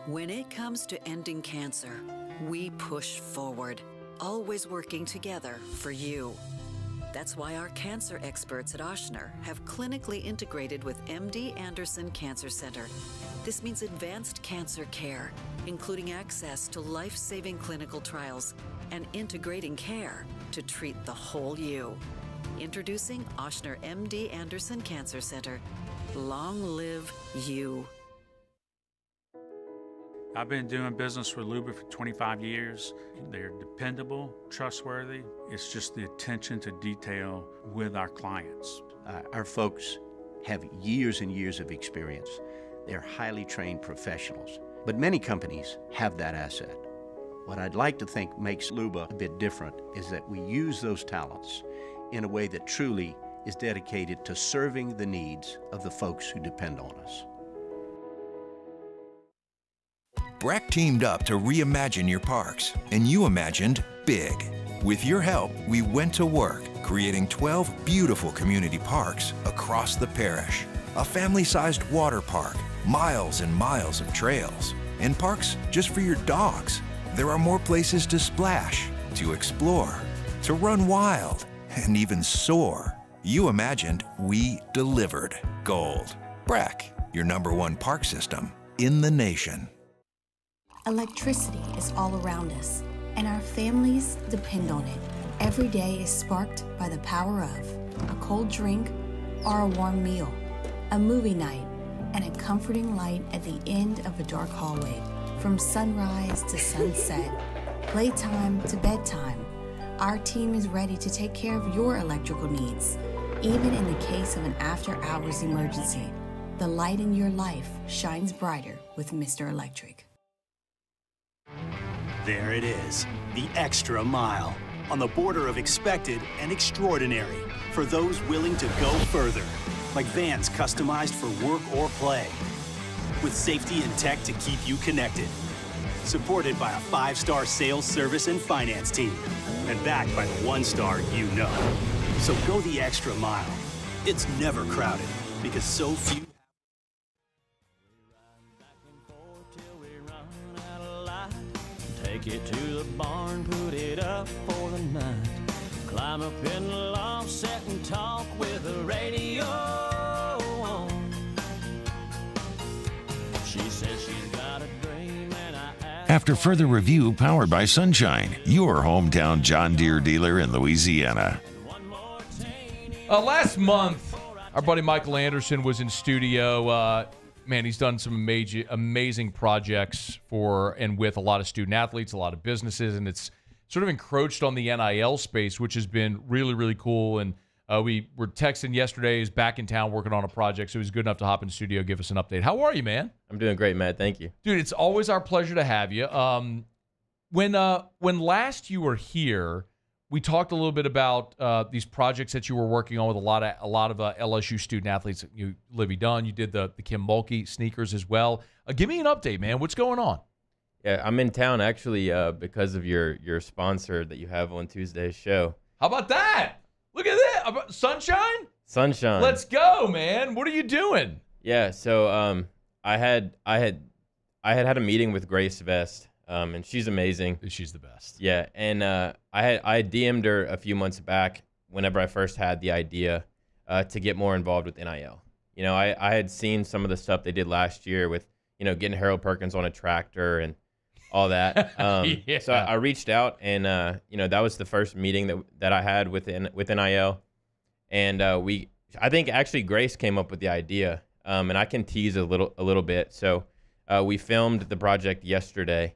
When it comes to ending cancer, we push forward, always working together for you. That's why our cancer experts at Ochsner have clinically integrated with MD Anderson Cancer Center. This means advanced cancer care, including access to life-saving clinical trials and integrating care to treat the whole you. Introducing Ochsner MD Anderson Cancer Center. Long live you. I've been doing business with Luba for 25 years. They're dependable, trustworthy. It's just the attention to detail with our clients. Our folks have years and years of experience. They're highly trained professionals. But many companies have that asset. What I'd like to think makes Luba a bit different is that we use those talents in a way that truly is dedicated to serving the needs of the folks who depend on us. Breck teamed up to reimagine your parks, and you imagined big. With your help, we went to work, creating 12 beautiful community parks across the parish. A family-sized water park, miles and miles of trails, and parks just for your dogs. There are more places to splash, to explore, to run wild, and even soar. You imagined, we delivered gold. Breck, your #1 park system in the nation. Electricity is all around us, and our families depend on it. Every day is sparked by the power of a cold drink or a warm meal, a movie night, and a comforting light at the end of a dark hallway. From sunrise to sunset, playtime to bedtime, our team is ready to take care of your electrical needs. Even in the case of an after-hours emergency, the light in your life shines brighter with Mr. Electric. There it is, the extra mile. on the border of expected and extraordinary for those willing to go further, like vans customized for work or play, with safety and tech to keep you connected. Supported by a 5-star sales, service, and finance team, and backed by the 1-star you know. So go the extra mile. It's never crowded, because so few. Take it to the barn, put it up for the night. Climb up in the loft, sit and talk with the radio on. She says she's got a dream, and I asked. After further review powered by Sunshine, your hometown John Deere dealer in Louisiana. Last month, our buddy Michael Anderson was in studio. Man, he's done some amazing projects for and with a lot of student athletes, a lot of businesses, and it's sort of encroached on the NIL space, which has been really, really cool. And we were texting yesterday. He's back in town working on a project, so he's good enough to hop in the studio, give us an update. How are you, man? I'm doing great, Matt. Thank you. Dude, it's always our pleasure to have you. When last you were here, we talked a little bit about these projects that you were working on with a lot of LSU student athletes. You, Livy Dunn, you did the Kim Mulkey sneakers as well. Give me an update, man. What's going on? Yeah, I'm in town actually because of your sponsor that you have on Tuesday's show. How about that? Look at that. Sunshine? Sunshine. Let's go, man. What are you doing? Yeah, so I had a meeting with Grace Vest. And she's amazing. She's the best. Yeah, and I DM'd her a few months back whenever I first had the idea to get more involved with NIL. You know, I had seen some of the stuff they did last year with, you know, getting Harold Perkins on a tractor and all that. Yeah. So I reached out, and you know, that was the first meeting that I had with NIL, and I think actually Grace came up with the idea, and I can tease a little bit. So we filmed the project yesterday.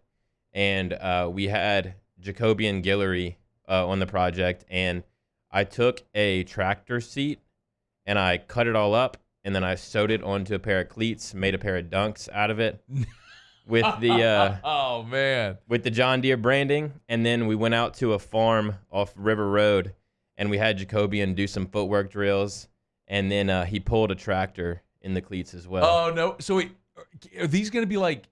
And we had Jacoby and Guillory on the project, and I took a tractor seat, and I cut it all up, and then I sewed it onto a pair of cleats, made a pair of dunks out of it with the oh man, with the John Deere branding, and then we went out to a farm off River Road, and we had Jacoby do some footwork drills, and then he pulled a tractor in the cleats as well. Oh no! So are these going to be like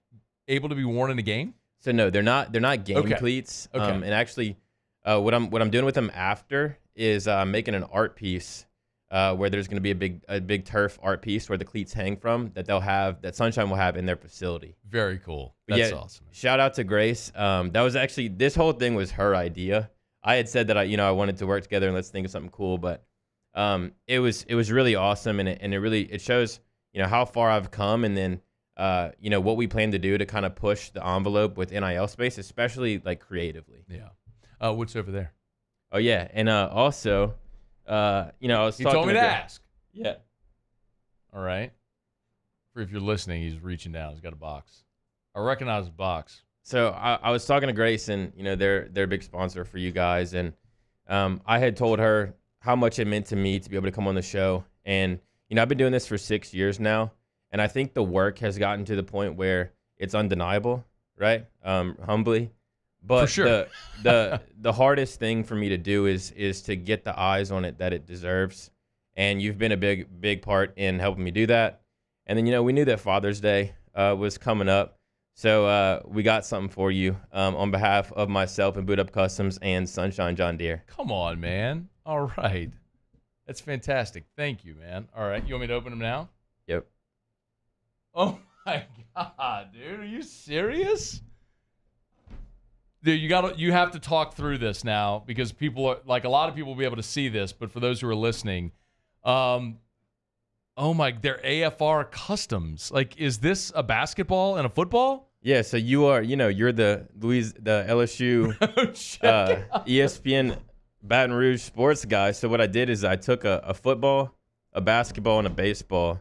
able to be worn in a game? So no, they're not game cleats. Okay. And actually, what I'm doing with them after is making an art piece where there's going to be a big turf art piece where the cleats hang from that Sunshine will have in their facility. Very cool. That's awesome. Shout out to Grace. That was actually, this whole thing was her idea. I had said that I wanted to work together and let's think of something cool, but it was really awesome, and it shows how far I've come, and then what we plan to do to kind of push the envelope with NIL space, especially like creatively. Yeah. What's over there? Oh yeah, and also, I was. You told me to ask. Yeah. All right. If you're listening, he's reaching down. He's got a box. I recognize the box. So I was talking to Grace, and they're a big sponsor for you guys, and I had told her how much it meant to me to be able to come on the show, and I've been doing this for 6 years now. And I think the work has gotten to the point where it's undeniable, right? Humbly. But for sure. the hardest thing for me to do is to get the eyes on it that it deserves. And you've been a big part in helping me do that. And then, we knew that Father's Day was coming up. So we got something for you on behalf of myself and Boot Up Customs and Sunshine John Deere. Come on, man. All right. That's fantastic. Thank you, man. All right. You want me to open them now? Yep. Oh my God, dude, are you serious? Dude, you have to talk through this now, because people are like, a lot of people will be able to see this, but for those who are listening, they're AFR customs. Like, is this a basketball and a football? Yeah, so you're the LSU ESPN Baton Rouge sports guy. So what I did is I took a football, a basketball, and a baseball,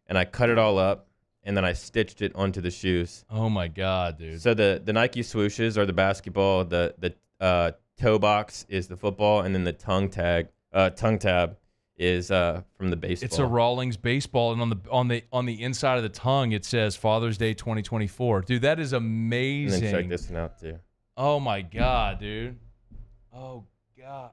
and I cut it all up. And then I stitched it onto the shoes. Oh my God, dude! So the Nike swooshes are the basketball, the toe box is the football, and then the tongue tab is from the baseball. It's a Rawlings baseball, and on the inside of the tongue it says Father's Day 2024. Dude, that is amazing. And then check this one out too. Oh my God, dude! Oh Yeah.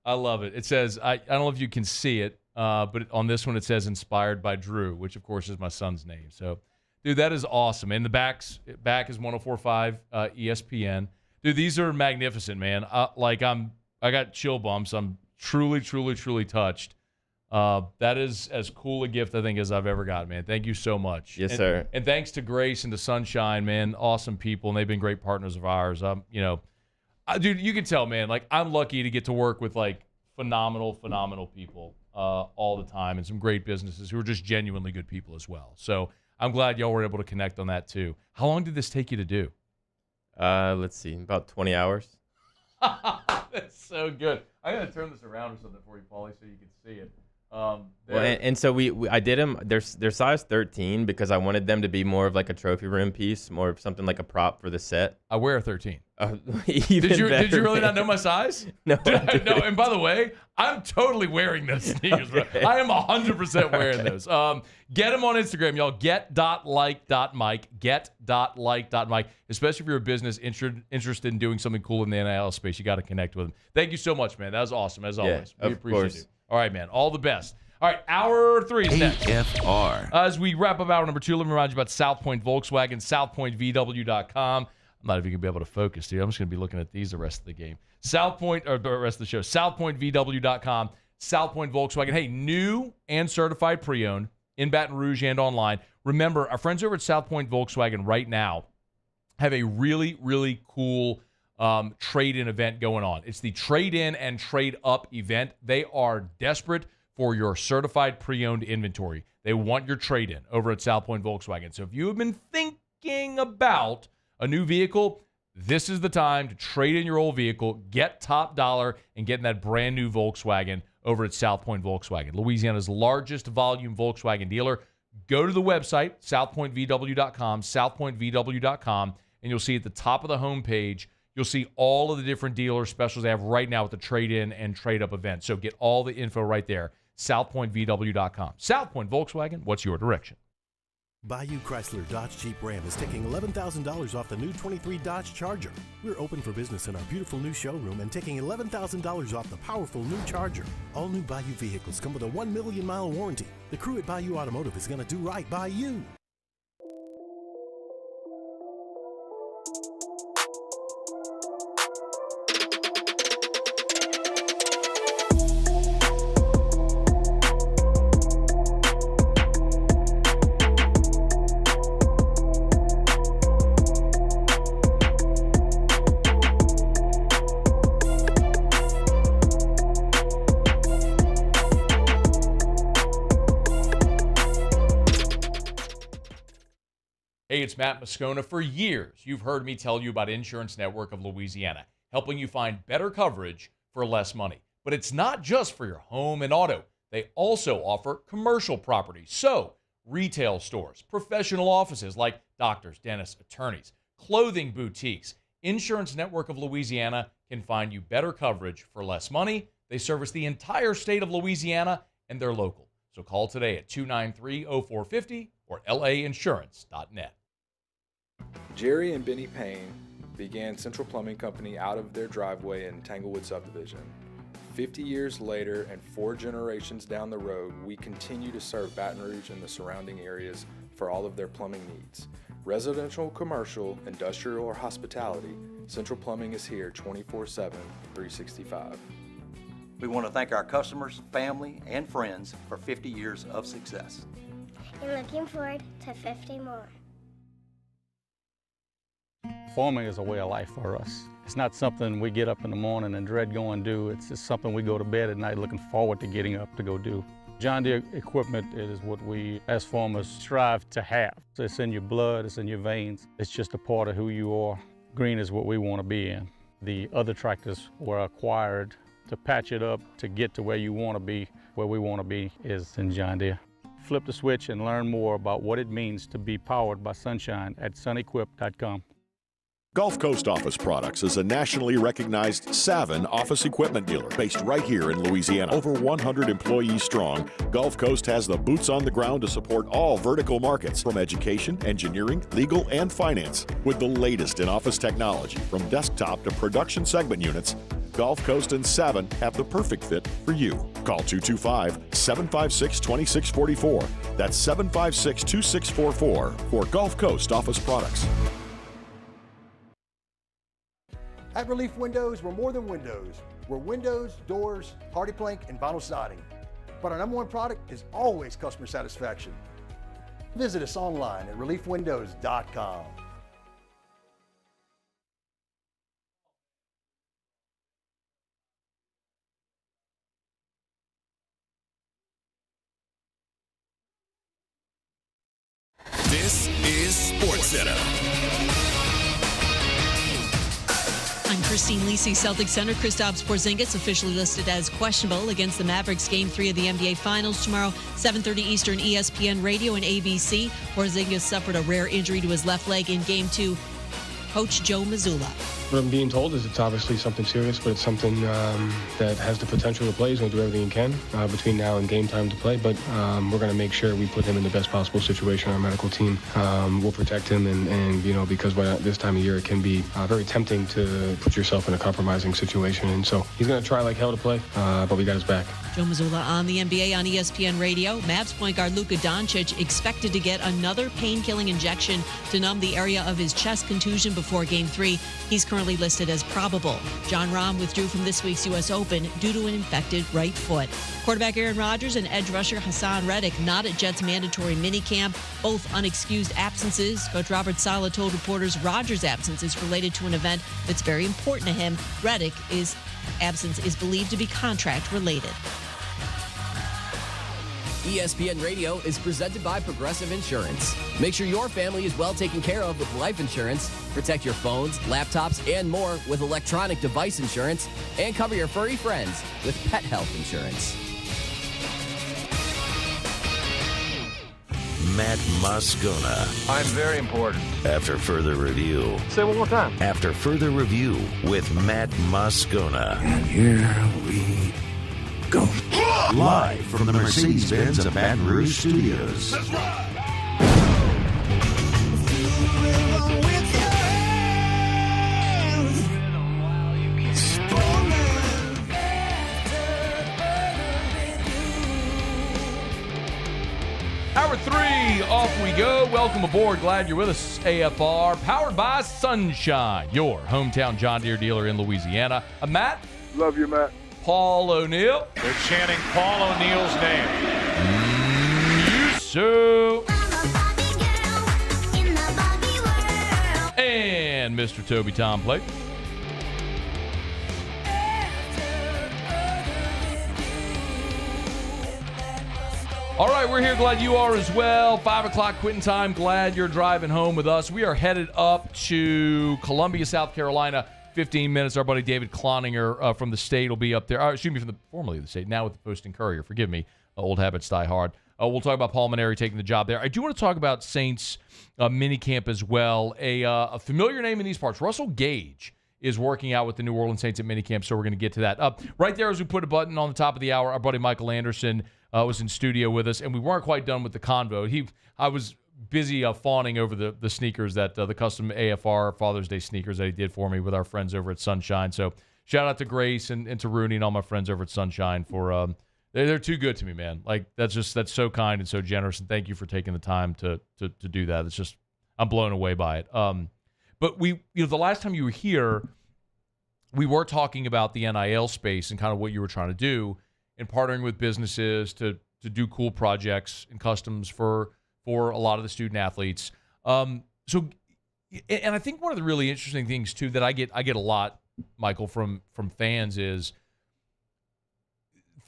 I love it. It says, I don't know if you can see it, but on this one it says inspired by Drew, which of course is my son's name. So, dude, that is awesome. And the back is 104.5 ESPN. Dude, these are magnificent, man. I got chill bumps. I'm truly, truly, truly touched. That is as cool a gift, I think, as I've ever got, man. Thank you so much. Yes, sir. And thanks to Grace and to Sunshine, man. Awesome people, and they've been great partners of ours. Dude, you can tell, man, like, I'm lucky to get to work with, like, phenomenal people all the time, and some great businesses who are just genuinely good people as well. So I'm glad y'all were able to connect on that, too. How long did this take you to do? Let's see, about 20 hours. That's so good. I got to turn this around or something for you, Paulie, so you can see it. So I did them. They're size 13 because I wanted them to be more of like a trophy room piece, more of something like a prop for the set. I wear a 13. Did Did you really not know my size? No. No. And by the way, I'm totally wearing those sneakers. Bro. I am 100% wearing those. Get them on Instagram, y'all. Get.like.mike. Get.like.mike. Especially if you're a business interested in doing something cool in the NIL space, you got to connect with them. Thank you so much, man. That was awesome as always. We appreciate it. All right, man. All the best. All right, hour 3 is next. AFR. As we wrap up hour number 2, let me remind you about South Point Volkswagen, southpointvw.com. I'm not even going to be able to focus, dude. I'm just going to be looking at these the rest of the game. The rest of the show. southpointvw.com, South Point Volkswagen. Hey, new and certified pre-owned in Baton Rouge and online. Remember, our friends over at South Point Volkswagen right now have a really, really cool trade-in event going on. It's the trade-in and trade-up event. They are desperate for your certified pre-owned inventory. They want your trade-in over at South Point Volkswagen. So if you have been thinking about a new vehicle, this is the time to trade in your old vehicle, get top dollar, and get in that brand new Volkswagen over at South Point Volkswagen, Louisiana's largest volume Volkswagen dealer. Go to the website, southpointvw.com, southpointvw.com, and you'll see at the top of the homepage, you'll see all of the different dealer specials they have right now with the trade-in and trade-up event. So get all the info right there, southpointvw.com. South Point Volkswagen, what's your direction? Bayou Chrysler Dodge Jeep Ram is taking $11,000 off the new 23 Dodge Charger. We're open for business in our beautiful new showroom and taking $11,000 off the powerful new Charger. All new Bayou vehicles come with a 1 million mile warranty. The crew at Bayou Automotive is going to do right by you. Hey, it's Matt Moscona. For years, you've heard me tell you about Insurance Network of Louisiana, helping you find better coverage for less money. But it's not just for your home and auto. They also offer commercial property. So, retail stores, professional offices like doctors, dentists, attorneys, clothing boutiques. Insurance Network of Louisiana can find you better coverage for less money. They service the entire state of Louisiana, and they're local. So call today at 293-0450 or lainsurance.net. Jerry and Benny Payne began Central Plumbing Company out of their driveway in Tanglewood Subdivision. 50 years later and 4 generations down the road, we continue to serve Baton Rouge and the surrounding areas for all of their plumbing needs. Residential, commercial, industrial, or hospitality, Central Plumbing is here 24/7, 365. We want to thank our customers, family, and friends for 50 years of success. And looking forward to 50 more. Farming is a way of life for us. It's not something we get up in the morning and dread going do. It's just something we go to bed at night looking forward to getting up to go do. John Deere equipment is what we as farmers strive to have. It's in your blood, it's in your veins. It's just a part of who you are. Green is what we want to be in. The other tractors were acquired to patch it up to get to where you want to be. Where we want to be is in John Deere. Flip the switch and learn more about what it means to be powered by sunshine at sunequip.com. Gulf Coast Office Products is a nationally recognized Savin office equipment dealer based right here in Louisiana. Over 100 employees strong, Gulf Coast has the boots on the ground to support all vertical markets from education, engineering, legal, and finance. With the latest in office technology from desktop to production segment units, Gulf Coast and Savin have the perfect fit for you. Call 225-756-2644. That's 756-2644 for Gulf Coast Office Products. At Relief Windows, we're more than windows. We're windows, doors, hardy plank, and vinyl siding. But our number one product is always customer satisfaction. Visit us online at reliefwindows.com. This is SportsCenter. I'm Christine Lisi. Celtics center Kristaps Porzingis officially listed as questionable against the Mavericks Game 3 of the NBA Finals tomorrow, 7:30 Eastern, ESPN Radio and ABC. Porzingis suffered a rare injury to his left leg in Game 2. Coach Joe Mazzulla. What I'm being told is it's obviously something serious, but it's something that has the potential to play. He's going to do everything he can between now and game time to play, but we're going to make sure we put him in the best possible situation. Our medical team will protect him, and you know, because by this time of year it can be very tempting to put yourself in a compromising situation, and so he's going to try like hell to play, but we got his back. Joe Mazzulla on the NBA on ESPN Radio. Mavs point guard Luka Doncic expected to get another pain-killing injection to numb the area of his chest contusion before Game 3. He's currently listed as probable. John Rahm withdrew from this week's U.S. Open due to an infected right foot. Quarterback Aaron Rodgers and edge rusher Hassan Reddick not at Jets' mandatory minicamp, both unexcused absences. Coach Robert Saleh told reporters Rodgers' absence is related to an event that's very important to him. Reddick's absence is believed to be contract related. ESPN Radio is presented by Progressive Insurance. Make sure your family is well taken care of with life insurance. Protect your phones, laptops, and more with electronic device insurance. And cover your furry friends with pet health insurance. Matt Moscona. I'm very important. After further review. Say it one more time. After further review with Matt Moscona. And here we go. Live from the Mercedes-Benz of Baton Rouge Studios. Let's ride. Hour 3, off we go. Welcome aboard. Glad you're with us. AFR, powered by Sunshine, your hometown John Deere dealer in Louisiana. I'm Matt. Love you, Matt. Paul O'Neill. They're chanting Paul O'Neill's name. So. And Mr. Toby Tom Plate. All right, we're here. Glad you are as well. 5 o'clock quitting time. Glad you're driving home with us. We are headed up to Columbia, South Carolina. 15 minutes. Our buddy David Cloninger from the state will be up there. Excuse me, from the formerly of the state, now with the Post and Courier. Forgive me. Old habits die hard. We'll talk about Paul Mainieri taking the job there. I do want to talk about Saints minicamp as well. A familiar name in these parts, Russell Gage, is working out with the New Orleans Saints at minicamp, so we're going to get to that. Right there, as we put a button on the top of the hour, our buddy Michael Anderson was in studio with us, and we weren't quite done with the convo. I was busy fawning over the sneakers that the custom AFR Father's Day sneakers that he did for me with our friends over at Sunshine. So shout out to Grace and to Rooney and all my friends over at Sunshine for they're too good to me, man. Like that's so kind and so generous, and thank you for taking the time to do that. It's just I'm blown away by it. But the last time you were here, we were talking about the NIL space and kind of what you were trying to do and partnering with businesses to do cool projects and customs for a lot of the student athletes. And I think one of the really interesting things too that I get a lot, Michael, from fans is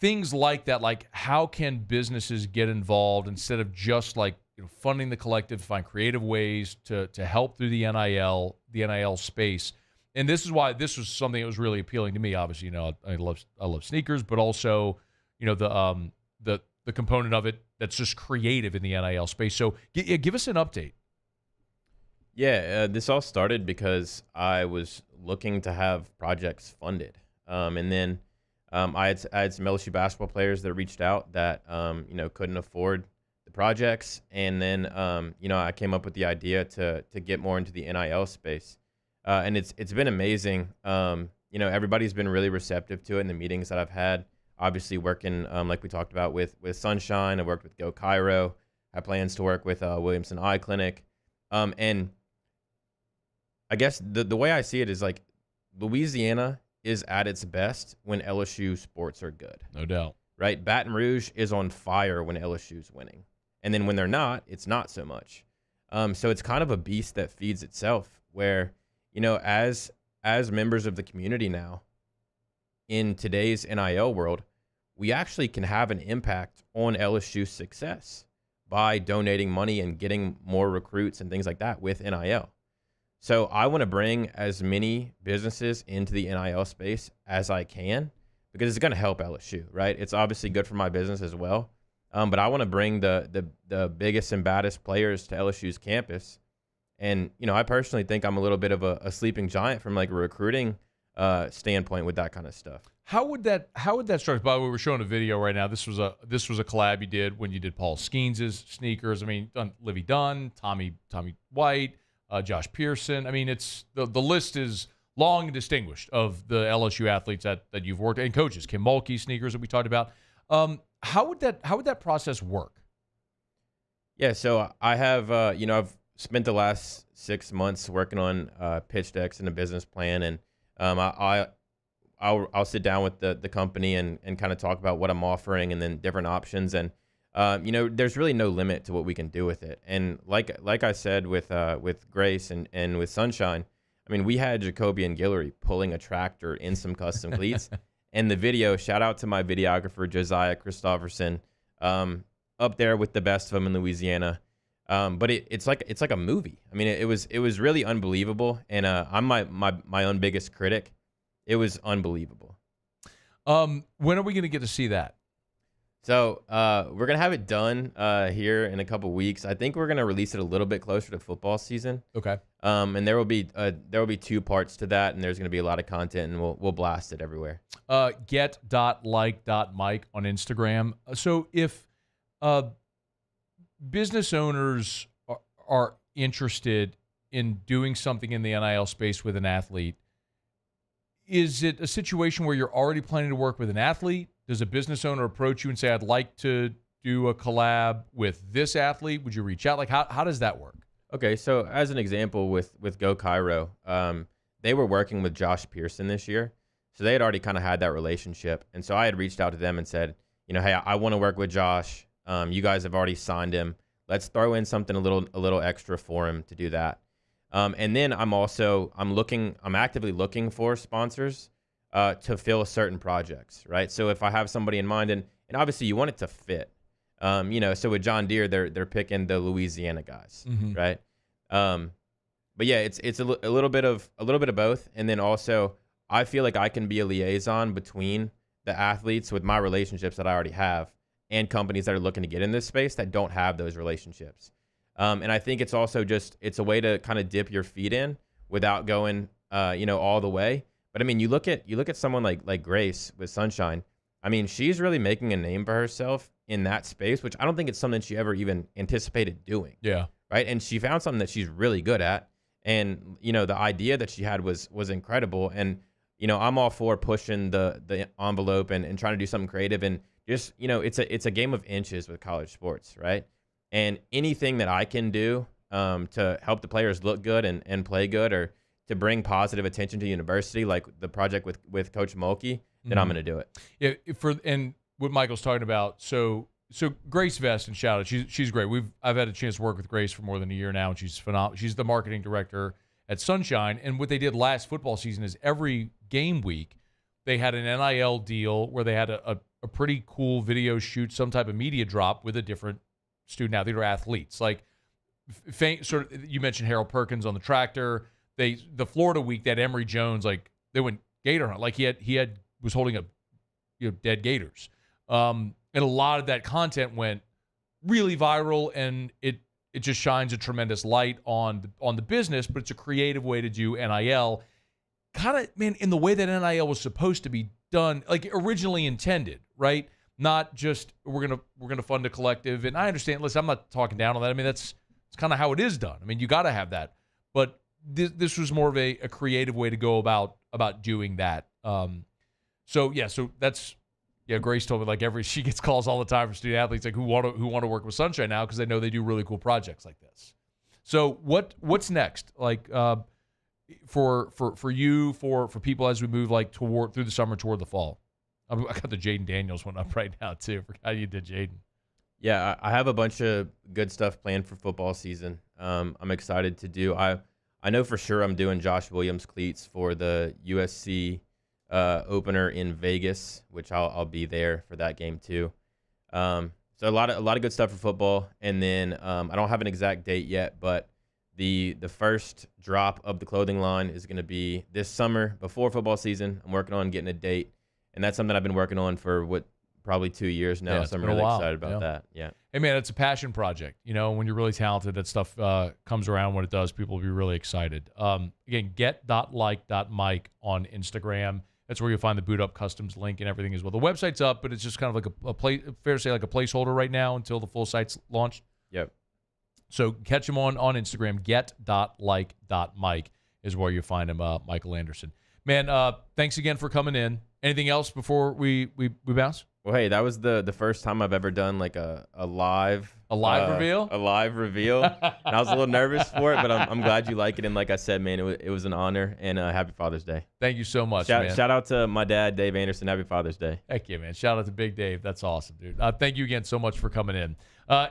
things like that, like how can businesses get involved instead of just like funding the collective, find creative ways to help through the NIL space. And this is why this was something that was really appealing to me. Obviously, I love sneakers, but also the component of it that's just creative in the NIL space. So give us an update. Yeah, this all started because I was looking to have projects funded. And then I had some LSU basketball players that reached out that, couldn't afford the projects. And then, I came up with the idea to get more into the NIL space. And it's been amazing. everybody's been really receptive to it in the meetings that I've had. Obviously working, like we talked about with Sunshine. I worked with Go Cairo. I have plans to work with Williamson Eye Clinic. And I guess the way I see it is like Louisiana is at its best when LSU sports are good. No doubt. Right? Baton Rouge is on fire when LSU's winning. And then when they're not, it's not so much. So it's kind of a beast that feeds itself where, as members of the community now, in today's NIL world, we actually can have an impact on LSU's success by donating money and getting more recruits and things like that with NIL. So I want to bring as many businesses into the NIL space as I can because it's going to help LSU, right? It's obviously good for my business as well. But I want to bring the biggest and baddest players to LSU's campus. And, I personally think I'm a little bit of a sleeping giant from like a recruiting standpoint with that kind of stuff. How would that strike? By the way, we're showing a video right now. This was a collab you did when you did Paul Skeens' sneakers. I mean, Livy Dunn, Tommy White, Josh Pearson. I mean, it's the list is long and distinguished of the LSU athletes that you've worked and coaches. Kim Mulkey sneakers that we talked about. How would that process work? Yeah, so I have I've spent the last 6 months working on pitch decks and a business plan, and I'll sit down with the company and kind of talk about what I'm offering and then different options. And, there's really no limit to what we can do with it. And like I said with Grace and with Sunshine, I mean, we had Jacoby and Guillory pulling a tractor in some custom cleats. And the video, shout out to my videographer, Josiah Christopherson, up there with the best of them in Louisiana. But it's like a movie. I mean, it was really unbelievable. And I'm my own biggest critic. It was unbelievable. When are we going to get to see that? So we're going to have it done here in a couple weeks. I think we're going to release it a little bit closer to football season. Okay. And there will be 2 parts to that, and there's going to be a lot of content, and we'll blast it everywhere. Get.like.mike on Instagram. So if business owners are interested in doing something in the NIL space with an athlete, is it a situation where you're already planning to work with an athlete? Does a business owner approach you and say, I'd like to do a collab with this athlete? Would you reach out? Like, how does that work? Okay, so as an example with Go Cairo, they were working with Josh Pearson this year. So they had already kind of had that relationship. And so I had reached out to them and said, hey, I want to work with Josh. You guys have already signed him. Let's throw in something a little extra for him to do that. And then I'm actively looking for sponsors to fill certain projects, right? So if I have somebody in mind, and obviously you want it to fit, so with John Deere, they're picking the Louisiana guys, Mm-hmm. right? But yeah, it's a little bit of both, and then also I feel like I can be a liaison between the athletes with my relationships that I already have and companies that are looking to get in this space that don't have those relationships. And I think it's also it's a way to kind of dip your feet in without going, all the way. But I mean, you look at someone like Grace with Sunshine. I mean, she's really making a name for herself in that space, which I don't think it's something she ever even anticipated doing. Yeah. Right. And she found something that she's really good at. And, the idea that she had was incredible. And, I'm all for pushing the envelope and trying to do something creative. And just, it's a game of inches with college sports. Right. And anything that I can do to help the players look good and play good, or to bring positive attention to the university, like the project with Coach Mulkey, then I'm going to do it. Yeah, and what Michael's talking about, so Grace Vest, and shout out, she's great. I've had a chance to work with Grace for more than a year now, and she's phenomenal. She's the marketing director at Sunshine, and what they did last football season is every game week they had an NIL deal where they had a pretty cool video shoot, some type of media drop with a different student athlete or athletes. Like, sort of, you mentioned Harold Perkins on the tractor. The Florida week, that Emory Jones, like, they went gator hunt. Like, he was holding up, dead gators. And a lot of that content went really viral, and it just shines a tremendous light on the business, but it's a creative way to do NIL. Kind of, man, in the way that NIL was supposed to be done, like originally intended, right? Not just we're gonna fund a collective. And I understand. Listen, I'm not talking down on that. I mean, it's kind of how it is done. I mean, you got to have that. But this was more of a creative way to go about about doing that. So that's Grace told me like she gets calls all the time from student athletes like who want to work with Sunshine now because they know they do really cool projects like this. So what's next? Like for you, for people as we move like through the summer toward the fall. I got the Jaden Daniels one up right now too. Forgot you did Jaden. Yeah, I have a bunch of good stuff planned for football season. I'm excited to do. I know for sure I'm doing Josh Williams cleats for the USC opener in Vegas, which I'll be there for that game too. So a lot of good stuff for football. And then I don't have an exact date yet, but the first drop of the clothing line is going to be this summer before football season. I'm working on getting a date, and that's something I've been working on for probably 2 years now. So I'm really excited about that. Yeah. Hey man, it's a passion project. You know, when you're really talented, that stuff comes around. When it does, people will be really excited. Again, get.like.mike on Instagram. That's where you'll find the Boot Up Customs link and everything as well. The website's up, but it's just kind of like fair to say like a placeholder right now until the full site's launched. Yep. So catch him on Instagram. Get.like.mike is where you find him, Michael Anderson. Man, thanks again for coming in. Anything else before we bounce? Well, hey, that was the first time I've ever done like a live reveal. A live reveal. And I was a little nervous for it, but I'm glad you like it. And like I said, man, it was an honor. And happy Father's Day. Thank you so much, man. Shout out to my dad, Dave Anderson. Happy Father's Day. Heck yeah, man. Shout out to Big Dave. That's awesome, dude. Thank you again so much for coming in.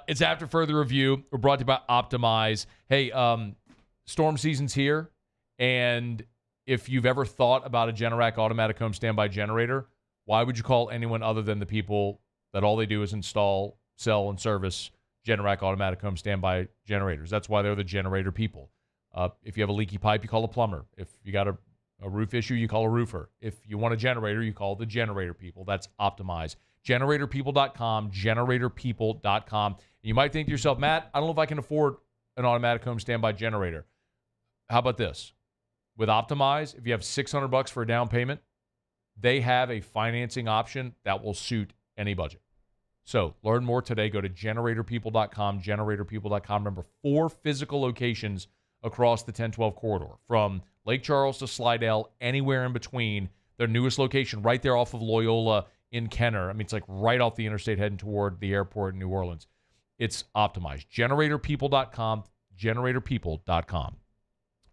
It's After Further Review. We're brought to you by Optimize. Hey, storm season's here, and if you've ever thought about a Generac automatic home standby generator, why would you call anyone other than the people that all they do is install, sell, and service Generac automatic home standby generators? That's why they're the generator people. If you have a leaky pipe, you call a plumber. If you got a roof issue, you call a roofer. If you want a generator, you call the generator people. That's Optimize. GeneratorPeople.com, GeneratorPeople.com. You might think to yourself, Matt, I don't know if I can afford an automatic home standby generator. How about this? With Optimize, if you have $600 for a down payment, they have a financing option that will suit any budget. So learn more today. Go to GeneratorPeople.com, GeneratorPeople.com. Remember, 4 physical locations across the 1012 corridor, from Lake Charles to Slidell, anywhere in between. Their newest location right there off of Loyola in Kenner. I mean, it's like right off the interstate heading toward the airport in New Orleans. It's Optimized. GeneratorPeople.com, GeneratorPeople.com.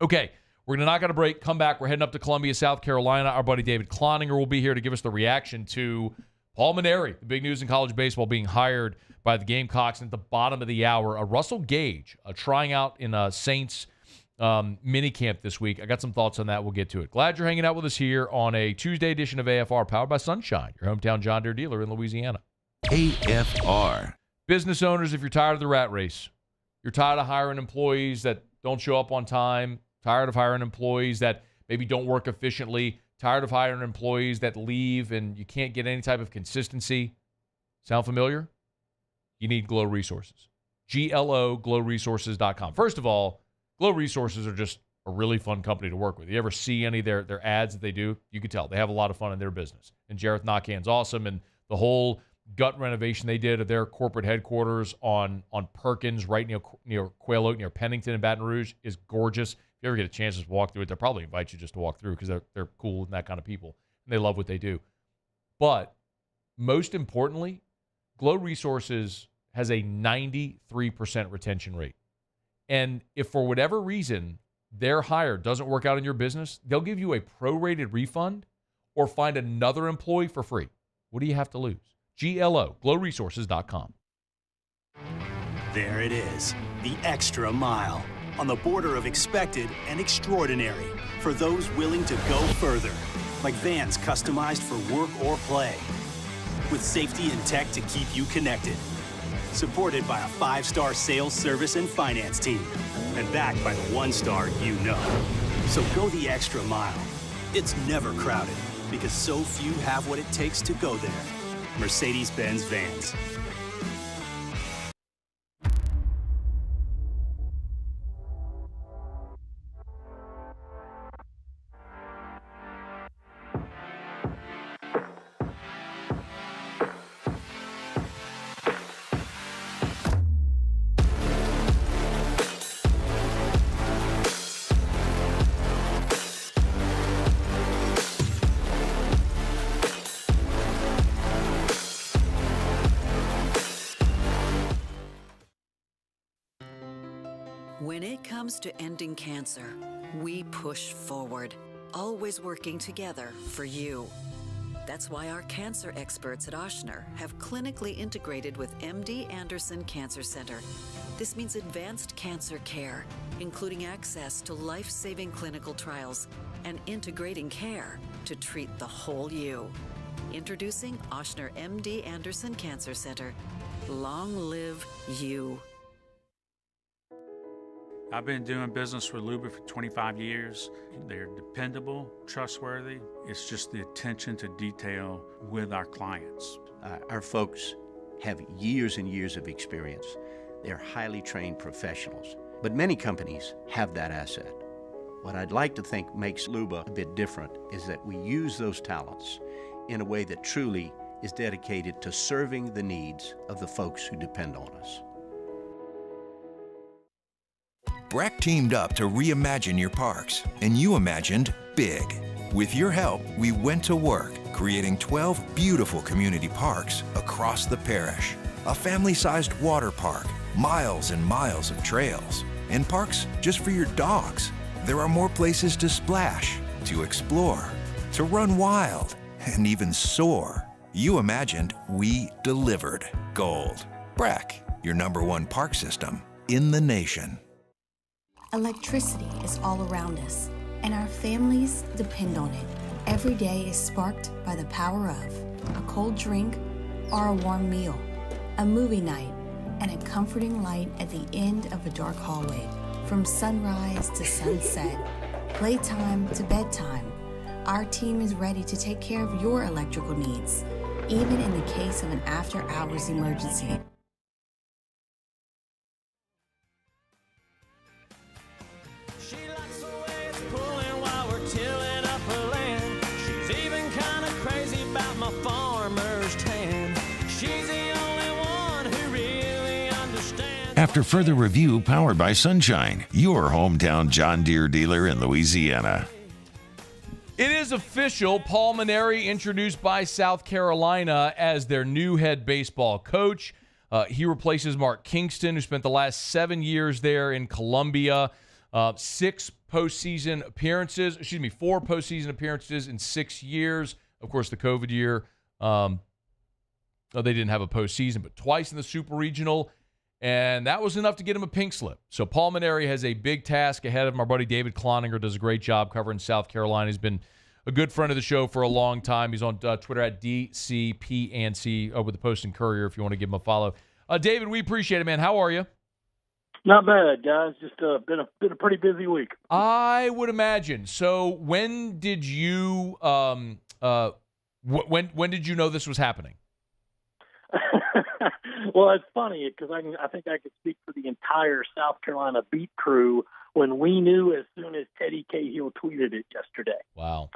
Okay, we're going to knock out a break, come back. We're heading up to Columbia, South Carolina. Our buddy David Cloninger will be here to give us the reaction to Paul Mainieri, the big news in college baseball, being hired by the Gamecocks. At the bottom of the hour, Russell Gage trying out in a Saints minicamp this week. I got some thoughts on that. We'll get to it. Glad you're hanging out with us here on a Tuesday edition of AFR, powered by Sunshine, your hometown John Deere dealer in Louisiana. AFR. Business owners, if you're tired of the rat race, you're tired of hiring employees that don't show up on time, tired of hiring employees that maybe don't work efficiently, tired of hiring employees that leave and you can't get any type of consistency. Sound familiar? You need Glow Resources. GLO-GlowResources.com. First of all, Glow Resources are just a really fun company to work with. You ever see any of their ads that they do? You can tell. They have a lot of fun in their business. And Jareth Nakhan's awesome. And the whole gut renovation they did of their corporate headquarters on Perkins, right near Quail Oak, near Pennington and Baton Rouge, is gorgeous. If you ever get a chance to walk through it, they'll probably invite you just to walk through because they're cool and that kind of people. And they love what they do. But most importantly, Glow Resources has a 93% retention rate. And if for whatever reason their hire doesn't work out in your business, they'll give you a prorated refund or find another employee for free. What do you have to lose? GLO-GlowResources.com. There it is, the extra mile, on the border of expected and extraordinary, for those willing to go further, like vans customized for work or play, with safety and tech to keep you connected. Supported by a 5-star sales, service, and finance team. And backed by the 1-star you know. So go the extra mile. It's never crowded, because so few have what it takes to go there. Mercedes-Benz Vans. When it comes to ending cancer, we push forward, always working together for you. That's why our cancer experts at Ochsner have clinically integrated with MD Anderson Cancer Center. This means advanced cancer care, including access to life-saving clinical trials and integrating care to treat the whole you. Introducing Ochsner MD Anderson Cancer Center. Long live you. I've been doing business with Luba for 25 years. They're dependable, trustworthy. It's just the attention to detail with our clients. Our folks have years and years of experience. They're highly trained professionals, but many companies have that asset. What I'd like to think makes Luba a bit different is that we use those talents in a way that truly is dedicated to serving the needs of the folks who depend on us. Breck teamed up to reimagine your parks, and you imagined big. With your help, we went to work, creating 12 beautiful community parks across the parish. A family-sized water park, miles and miles of trails, and parks just for your dogs. There are more places to splash, to explore, to run wild, and even soar. You imagined, we delivered. Gold. Breck, your #1 park system in the nation. Electricity is all around us, and our families depend on it. Every day is sparked by the power of a cold drink or a warm meal, a movie night, and a comforting light at the end of a dark hallway. From sunrise to sunset, playtime to bedtime, our team is ready to take care of your electrical needs, even in the case of an after-hours emergency. After further review, powered by Sunshine, your hometown John Deere dealer in Louisiana. It is official. Paul Mainieri introduced by South Carolina as their new head baseball coach. He replaces Mark Kingston, who spent the last 7 years there in Columbia. 4 postseason appearances in 6 years. Of course, the COVID year, they didn't have a postseason, but twice in the Super Regional. And that was enough to get him a pink slip. So Paul Mainieri has a big task ahead of him. Our buddy David Cloninger does a great job covering South Carolina. He's been a good friend of the show for a long time. He's on Twitter at DCPNC with the Post and Courier if you want to give him a follow. David, we appreciate it, man. How are you? Not bad, guys. Just been a pretty busy week. I would imagine. So when did you when did you know this was happening? Well, it's funny because I think I could speak for the entire South Carolina beat crew when we knew as soon as Teddy Cahill tweeted it yesterday. Wow.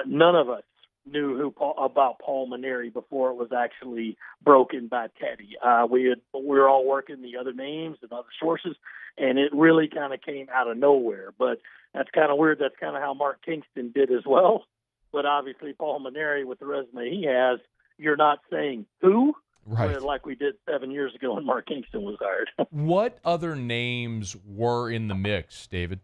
None of us knew about Paul Mainieri before it was actually broken by Teddy. We were all working the other names and other sources, and it really kind of came out of nowhere. But that's kind of weird. That's kind of how Mark Kingston did as well. But obviously, Paul Mainieri, with the resume he has, you're not saying who. Right. Like we did 7 years ago when Mark Kingston was hired. What other names were in the mix, David?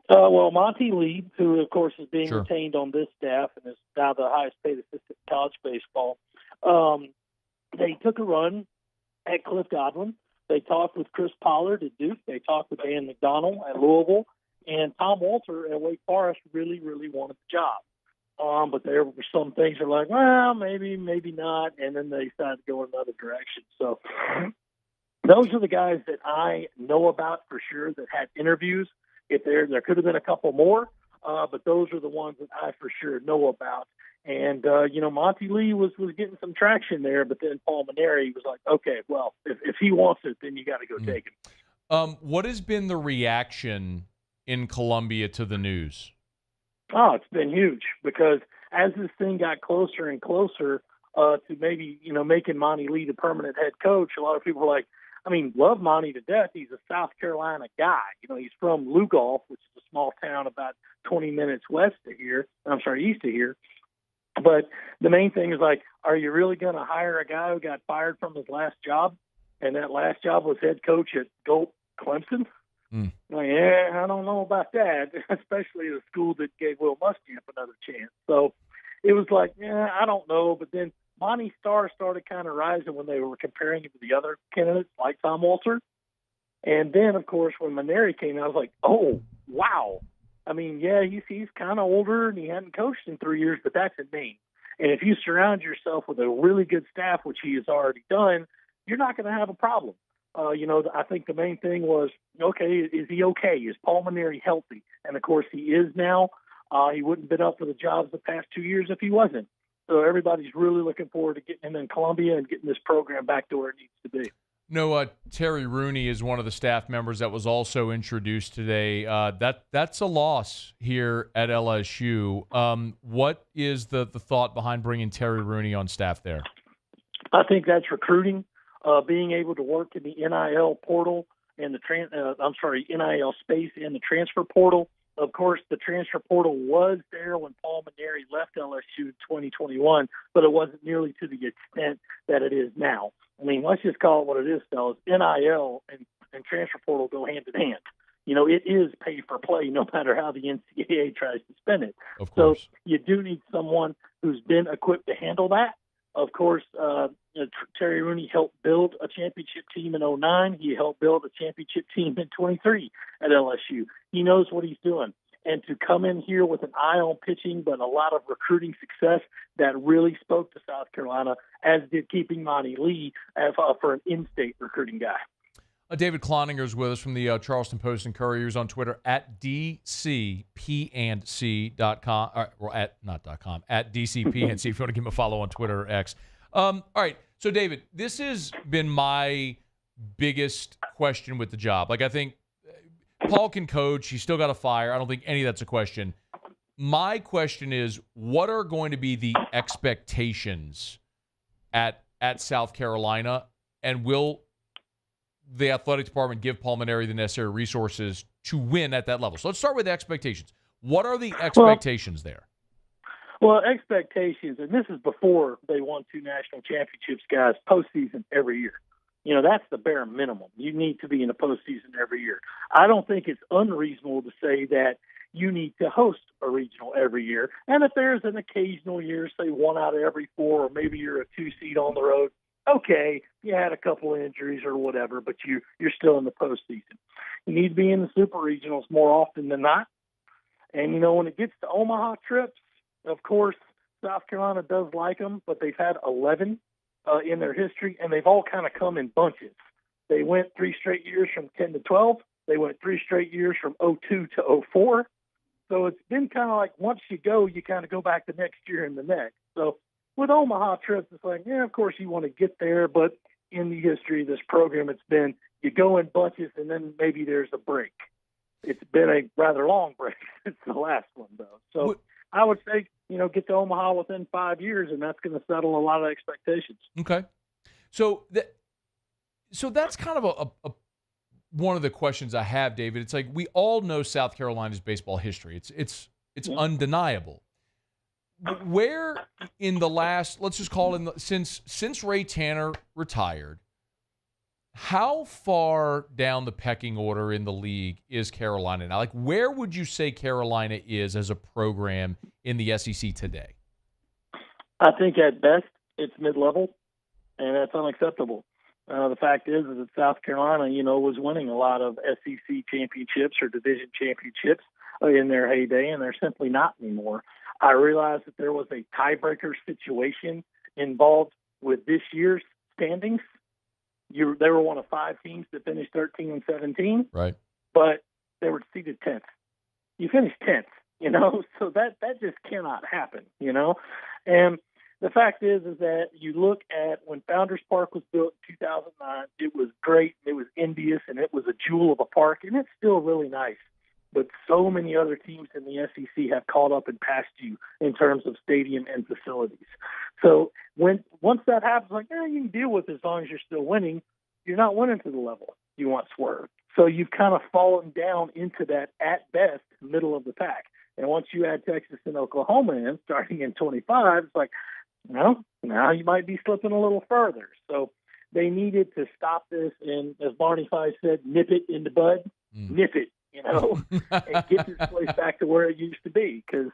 Well, Monty Lee, who, of course, is being Sure. retained on this staff and is now the highest-paid assistant in college baseball. They took a run at Cliff Godwin. They talked with Chris Pollard at Duke. They talked with Dan McDonnell at Louisville. And Tom Walter at Wake Forest really, really wanted the job. But there were some things that were like, well, maybe not, and then they decided to go in another direction. So those are the guys that I know about for sure that had interviews. If there could have been a couple more, but those are the ones that I for sure know about. And, Monty Lee was getting some traction there, but then Paul Mainieri was like, okay, well, if he wants it, then you got to go take him. What has been the reaction in Columbia to the news? Oh, it's been huge because as this thing got closer and closer to maybe, making Monty Lee the permanent head coach, a lot of people were like, love Monty to death. He's a South Carolina guy. He's from Lugolf, which is a small town about 20 minutes east of here. But the main thing is like, are you really going to hire a guy who got fired from his last job? And that last job was head coach at Clemson. Like, yeah, I don't know about that, especially a school that gave Will Muschamp another chance. So it was like, yeah, I don't know. But then Monty Starr started kind of rising when they were comparing him to the other candidates like Tom Walter. And then, of course, when Mainieri came out, I was like, oh, wow. I mean, yeah, he's kind of older and he hadn't coached in 3 years, but that's a name. And if you surround yourself with a really good staff, which he has already done, you're not going to have a problem. I think the main thing was, okay, is he okay? Is Paul Mainieri healthy? And, of course, he is now. He wouldn't have been up for the jobs the past 2 years if he wasn't. So everybody's really looking forward to getting him in Columbia and getting this program back to where it needs to be. No, Terry Rooney is one of the staff members that was also introduced today. That's a loss here at LSU. What is the thought behind bringing Terry Rooney on staff there? I think that's recruiting. Being able to work in the NIL portal and NIL space and the transfer portal. Of course, the transfer portal was there when Paul Mainieri left LSU in 2021, but it wasn't nearly to the extent that it is now. I mean, let's just call it what it is, fellas. NIL and transfer portal go hand in hand. It is pay for play no matter how the NCAA tries to spin it. Of course. So you do need someone who's been equipped to handle that. Of course, Terry Rooney helped build a championship team in 2009. He helped build a championship team in 23 at LSU. He knows what he's doing. And to come in here with an eye on pitching, but a lot of recruiting success, that really spoke to South Carolina, as did keeping Monty Lee for an in-state recruiting guy. David Cloninger is with us from the Charleston Post and Courier's on Twitter at DCPNC.com, at DCPNC if you want to give him a follow on Twitter or X. All right, so David, this has been my biggest question with the job. Like, I think Paul can coach. He's still got to fire. I don't think any of that's a question. My question is, what are going to be the expectations at South Carolina, and will the athletic department give Paul Mainieri the necessary resources to win at that level? So let's start with expectations. What are the expectations there? Well, expectations, and this is before they won 2 national championships, guys, postseason every year. That's the bare minimum. You need to be in the postseason every year. I don't think it's unreasonable to say that you need to host a regional every year. And if there's an occasional year, say 1 out of every 4, or maybe you're a 2 seed on the road, okay, you had a couple of injuries or whatever, but you're still in the postseason. You need to be in the super regionals more often than not. And, when it gets to Omaha trips, of course, South Carolina does like them, but they've had 11 in their history, and they've all kind of come in bunches. They went 3 straight years from 10 to 12. They went 3 straight years from 02 to 04. So it's been kind of like once you go, you kind of go back the next year and the next. So with Omaha trips, it's like, yeah, of course you want to get there, but in the history of this program, it's been you go in bunches and then maybe there's a break. It's been a rather long break since the last one, though. So I would say, get to Omaha within 5 years, and that's going to settle a lot of expectations. Okay. So that's kind of a one of the questions I have, David. It's like we all know South Carolina's baseball history. It's undeniable. But where in the last, let's just call it since Ray Tanner retired, how far down the pecking order in the league is Carolina now? Like, where would you say Carolina is as a program in the SEC today? I think at best it's mid-level, and that's unacceptable. The fact is that South Carolina, was winning a lot of SEC championships or division championships in their heyday, and they're simply not anymore. I realized that there was a tiebreaker situation involved with this year's standings. They were one of 5 teams that finished 13 and 17. Right. But they were seeded 10th. You finished 10th, so that just cannot happen, And the fact is that you look at when Founders Park was built in 2009, it was great, it was envious, and it was a jewel of a park, and it's still really nice. But so many other teams in the SEC have caught up and passed you in terms of stadium and facilities. So once that happens, you can deal with it as long as you're still winning. You're not winning to the level you once were. So you've kind of fallen down into that, at best, middle of the pack. And once you add Texas and Oklahoma in, starting in 25, it's like, now you might be slipping a little further. So they needed to stop this and, as Barney Fife said, nip it in the bud. Nip it, and get this place back to where it used to be. Because,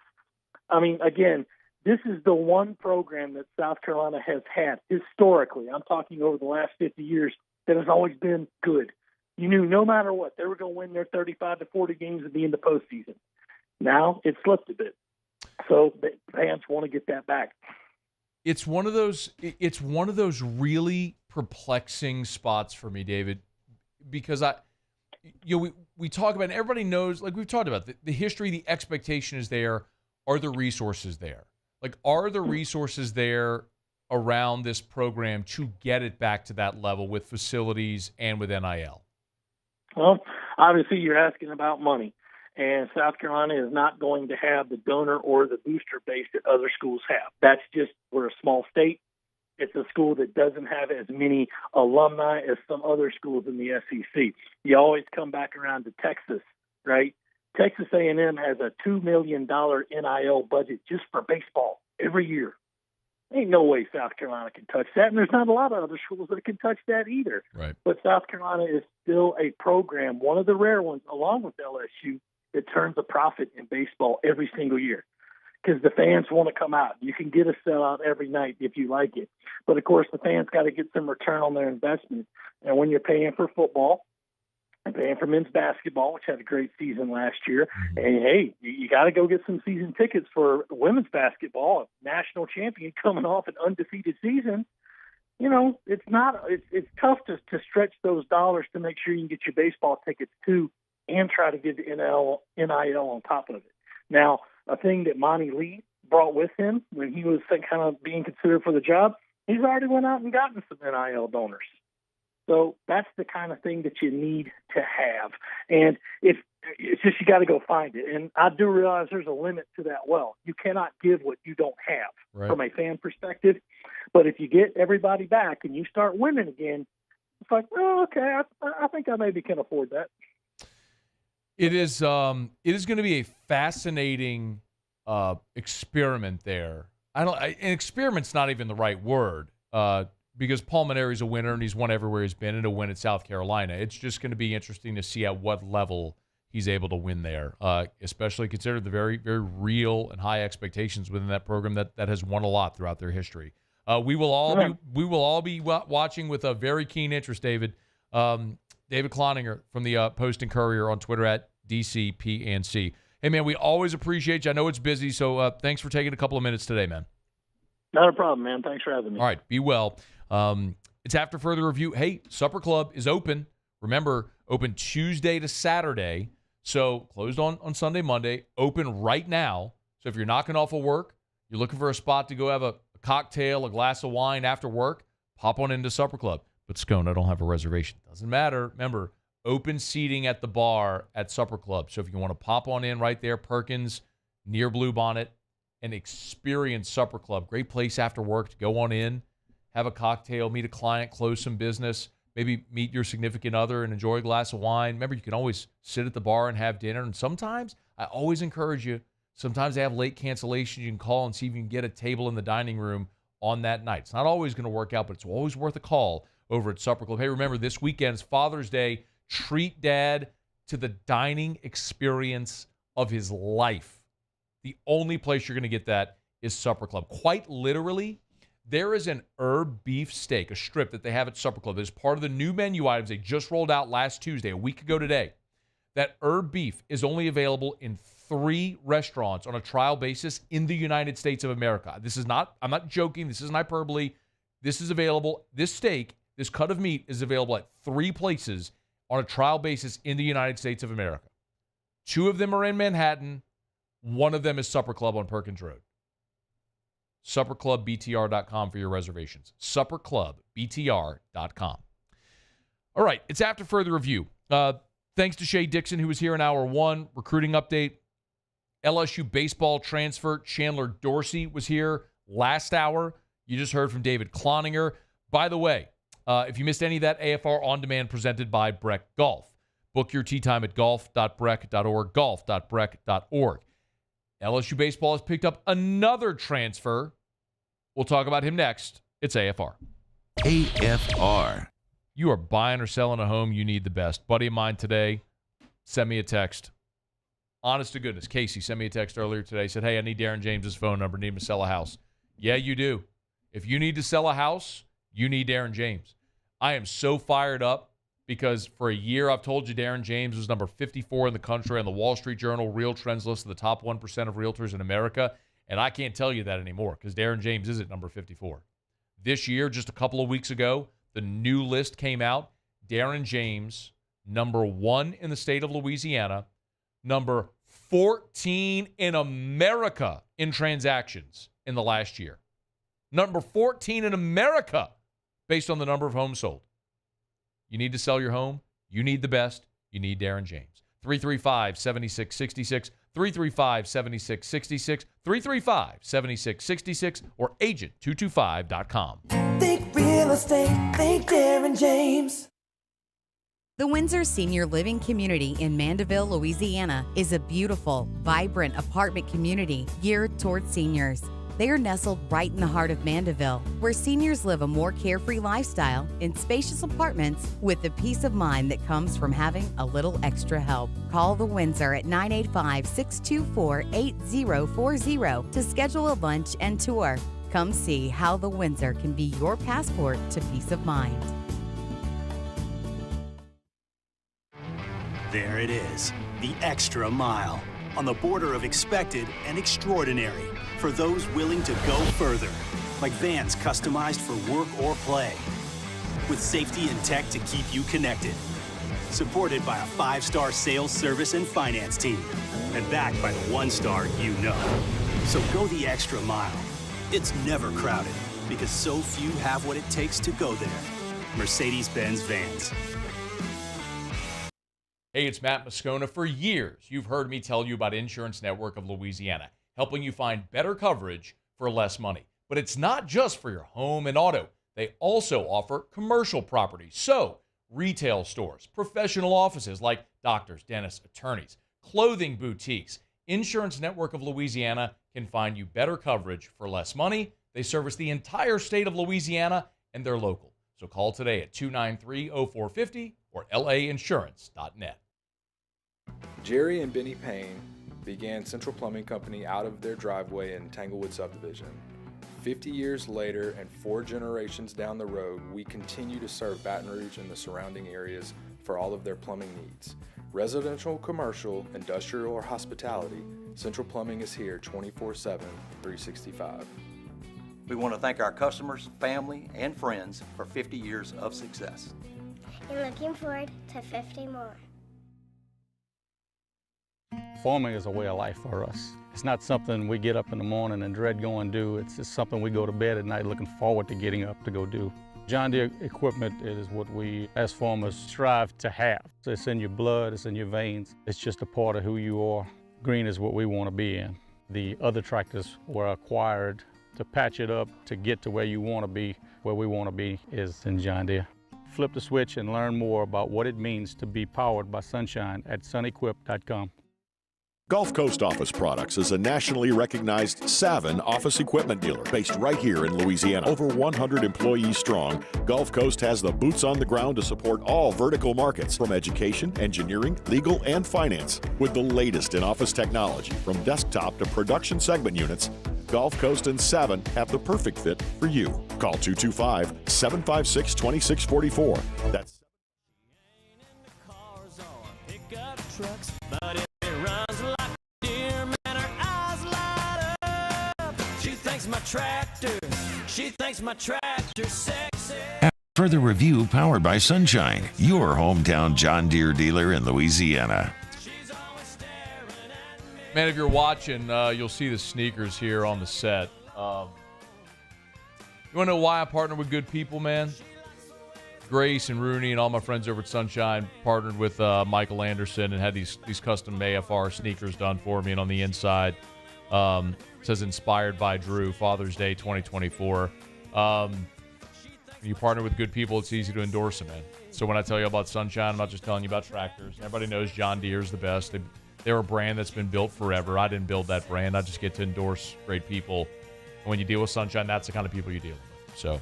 again, this is the one program that South Carolina has had historically. I'm talking over the last 50 years that has always been good. You knew no matter what, they were going to win their 35 to 40 games and be in the postseason. Now it slipped a bit. So the fans want to get that back. It's one of those really perplexing spots for me, David, because we talk about, and everybody knows, like we've talked about, the history, the expectation is there. Are the resources there? Like, are the resources there around this program to get it back to that level with facilities and with NIL? Well, obviously you're asking about money, and South Carolina is not going to have the donor or the booster base that other schools have. That's just, we're a small state. It's a school that doesn't have as many alumni as some other schools in the SEC. You always come back around to Texas, right? Texas A&M has a $2 million NIL budget just for baseball every year. Ain't no way South Carolina can touch that, and there's not a lot of other schools that can touch that either. Right. But South Carolina is still a program, one of the rare ones, along with LSU, that turns a profit in baseball every single year because the fans want to come out. You can get a sellout every night if you like it. But, of course, the fans got to get some return on their investment. And when you're paying for football and paying for men's basketball, which had a great season last year, and, hey, you got to go get some season tickets for women's basketball, a national champion coming off an undefeated season. It's tough to stretch those dollars to make sure you can get your baseball tickets too and try to get the NIL on top of it. Now, a thing that Monty Lee brought with him when he was kind of being considered for the job, he's already went out and gotten some NIL donors. So that's the kind of thing that you need to have. And it's just you got to go find it. And I do realize there's a limit to that well. You cannot give what you don't have from a fan perspective. But if you get everybody back and you start winning again, it's like, oh, okay, I think I maybe can afford that. It is going to be a fascinating experiment there. An experiment's not even the right word because Paul Mainieri is a winner and he's won everywhere he's been and a win at South Carolina. It's just going to be interesting to see at what level he's able to win there, especially considering the very, very real and high expectations within that program that has won a lot throughout their history. We will all be watching with a very keen interest, David. David Cloninger from the Post and Courier on Twitter at DCPNC. Hey, man, we always appreciate you. I know it's busy, so thanks for taking a couple of minutes today, man. Not a problem, man. Thanks for having me. All right, be well. It's after further review. Hey, Supper Club is open. Remember, open Tuesday to Saturday, so closed on Sunday, Monday, open right now. So if you're knocking off of work, you're looking for a spot to go have a cocktail, a glass of wine after work, pop on into Supper Club. But Scone, I don't have a reservation. Doesn't matter. Remember, open seating at the bar at Supper Club. So if you want to pop on in right there, Perkins, near Bluebonnet, and experience Supper Club. Great place after work to go on in, have a cocktail, meet a client, close some business, maybe meet your significant other and enjoy a glass of wine. Remember, you can always sit at the bar and have dinner. And sometimes, I always encourage you, sometimes they have late cancellations. You can call and see if you can get a table in the dining room on that night. It's not always going to work out, but it's always worth a call over at Supper Club. Hey, remember, this weekend's Father's Day. Treat Dad to the dining experience of his life. The only place you're going to get that is Supper Club. Quite literally, there is an herb beef steak, a strip that they have at Supper Club. That is part of the new menu items they just rolled out last Tuesday, a week ago today. That herb beef is only available in 3 restaurants on a trial basis in the United States of America. I'm not joking. This isn't hyperbole. This is available. This steak, this cut of meat is available at 3 places on a trial basis in the United States of America. 2 of them are in Manhattan. 1 of them is Supper Club on Perkins Road. SupperClubBTR.com for your reservations. SupperClubBTR.com. All right, it's after further review. Thanks to Shea Dixon, who was here in hour 1. Recruiting update. LSU baseball transfer Chandler Dorsey was here last hour. You just heard from David Cloninger. By the way, if you missed any of that, AFR On Demand presented by Breck Golf. Book your tee time at golf.breck.org, golf.breck.org. LSU baseball has picked up another transfer. We'll talk about him next. It's AFR. AFR. You are buying or selling a home, you need the best. Buddy of mine today sent me a text. Honest to goodness, Casey sent me a text earlier today. Said, hey, I need Darren James's phone number. Need him to sell a house. Yeah, you do. If you need to sell a house, you need Darren James. I am so fired up because for a year I've told you Darren James was number 54 in the country on the Wall Street Journal Real Trends list of the top 1% of realtors in America. And I can't tell you that anymore because Darren James is at number 54. This year, just a couple of weeks ago, the new list came out. Darren James, number 1 in the state of Louisiana, number 14 in America in transactions in the last year. Number 14 in America based on the number of homes sold. You need to sell your home. You need the best. You need Darren James. 335-7666, 335-7666, 335-7666, or agent225.com. Think real estate, think Darren James. The Windsor Senior Living Community in Mandeville, Louisiana is a beautiful, vibrant apartment community geared towards seniors. They are nestled right in the heart of Mandeville, where seniors live a more carefree lifestyle in spacious apartments with the peace of mind that comes from having a little extra help. Call the Windsor at 985-624-8040 to schedule a lunch and tour. Come see how the Windsor can be your passport to peace of mind. There it is, the extra mile, on the border of expected and extraordinary for those willing to go further, like vans customized for work or play, with safety and tech to keep you connected, supported by a 5-star sales, service, and finance team, and backed by the 1-star you know. So go the extra mile. It's never crowded, because so few have what it takes to go there. Mercedes-Benz Vans. Hey, it's Matt Moscona. For years, you've heard me tell you about Insurance Network of Louisiana, helping you find better coverage for less money. But it's not just for your home and auto. They also offer commercial property. So, retail stores, professional offices like doctors, dentists, attorneys, clothing boutiques. Insurance Network of Louisiana can find you better coverage for less money. They service the entire state of Louisiana, and they're local. So call today at 293-0450 or lainsurance.net. Jerry and Benny Payne began Central Plumbing Company out of their driveway in Tanglewood subdivision. 50 years later and 4 generations down the road, we continue to serve Baton Rouge and the surrounding areas for all of their plumbing needs. Residential, commercial, industrial, or hospitality, Central Plumbing is here 24/7, 365. We want to thank our customers, family, and friends for 50 years of success. And looking forward to 50 more. Farming is a way of life for us. It's not something we get up in the morning and dread going do. It's just something we go to bed at night looking forward to getting up to go do. John Deere equipment is what we as farmers strive to have. It's in your blood, it's in your veins. It's just a part of who you are. Green is what we want to be in. The other tractors were acquired to patch it up to get to where you want to be. Where we want to be is in John Deere. Flip the switch and learn more about what it means to be powered by sunshine at sunequip.com. Gulf Coast Office Products is a nationally recognized Savin office equipment dealer based right here in Louisiana. Over 100 employees strong, Gulf Coast has the boots on the ground to support all vertical markets, from education, engineering, legal, and finance. With the latest in office technology, from desktop to production segment units, Gulf Coast and Savin have the perfect fit for you. Call 225-756-2644. That's Trucks, but it runs like a deer, man, her eyes light up. She thinks my tractor sexy. Further review powered by Sunshine, your hometown John Deere dealer in Louisiana. Man, if you're watching, you'll see the sneakers here on the set. You want to know why I partner with good people, man? Grace and Rooney and all my friends over at Sunshine partnered with Michael Anderson and had these custom AFR sneakers done for me. And on the inside, says inspired by Drew, Father's Day 2024. When you partner with good people, it's easy to endorse them, man. So when I tell you about Sunshine, I'm not just telling you about tractors. Everybody knows John Deere's the best. They're a brand that's been built forever. I didn't build that brand. I just get to endorse great people. And when you deal with Sunshine, that's the kind of people you deal with. So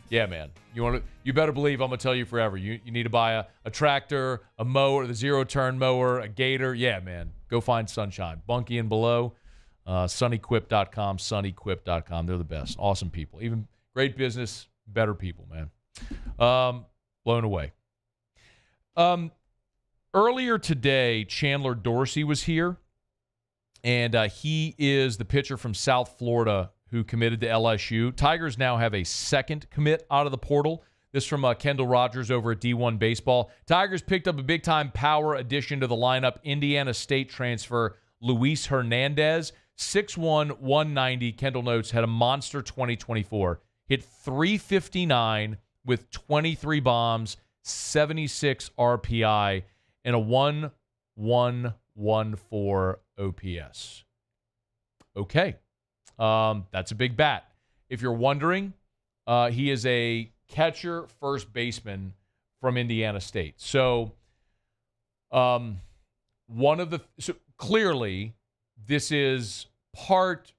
Yeah, man. You better believe I'm gonna tell you forever. You need to buy a tractor, a mower, the zero-turn mower, a gator. Yeah, man. Go find Sunshine. Bunky and below. Sunnyquip.com, sunnyquip.com. They're the best. Awesome people. Even great business, better people, man. Blown away. Earlier today, Chandler Dorsey was here, and he is the pitcher from South Florida who committed to LSU. Tigers now have a second commit out of the portal. This from Kendall Rogers over at D1 Baseball. Tigers picked up a big-time power addition to the lineup. Indiana State transfer Luis Hernandez, 6'1", 190. Kendall notes, had a monster 2024. Hit .359 with 23 bombs, 76 RPI, and a 1.114 OPS. Okay. That's a big bat. If you're wondering, he is a catcher, first baseman from Indiana State. So, clearly, this is part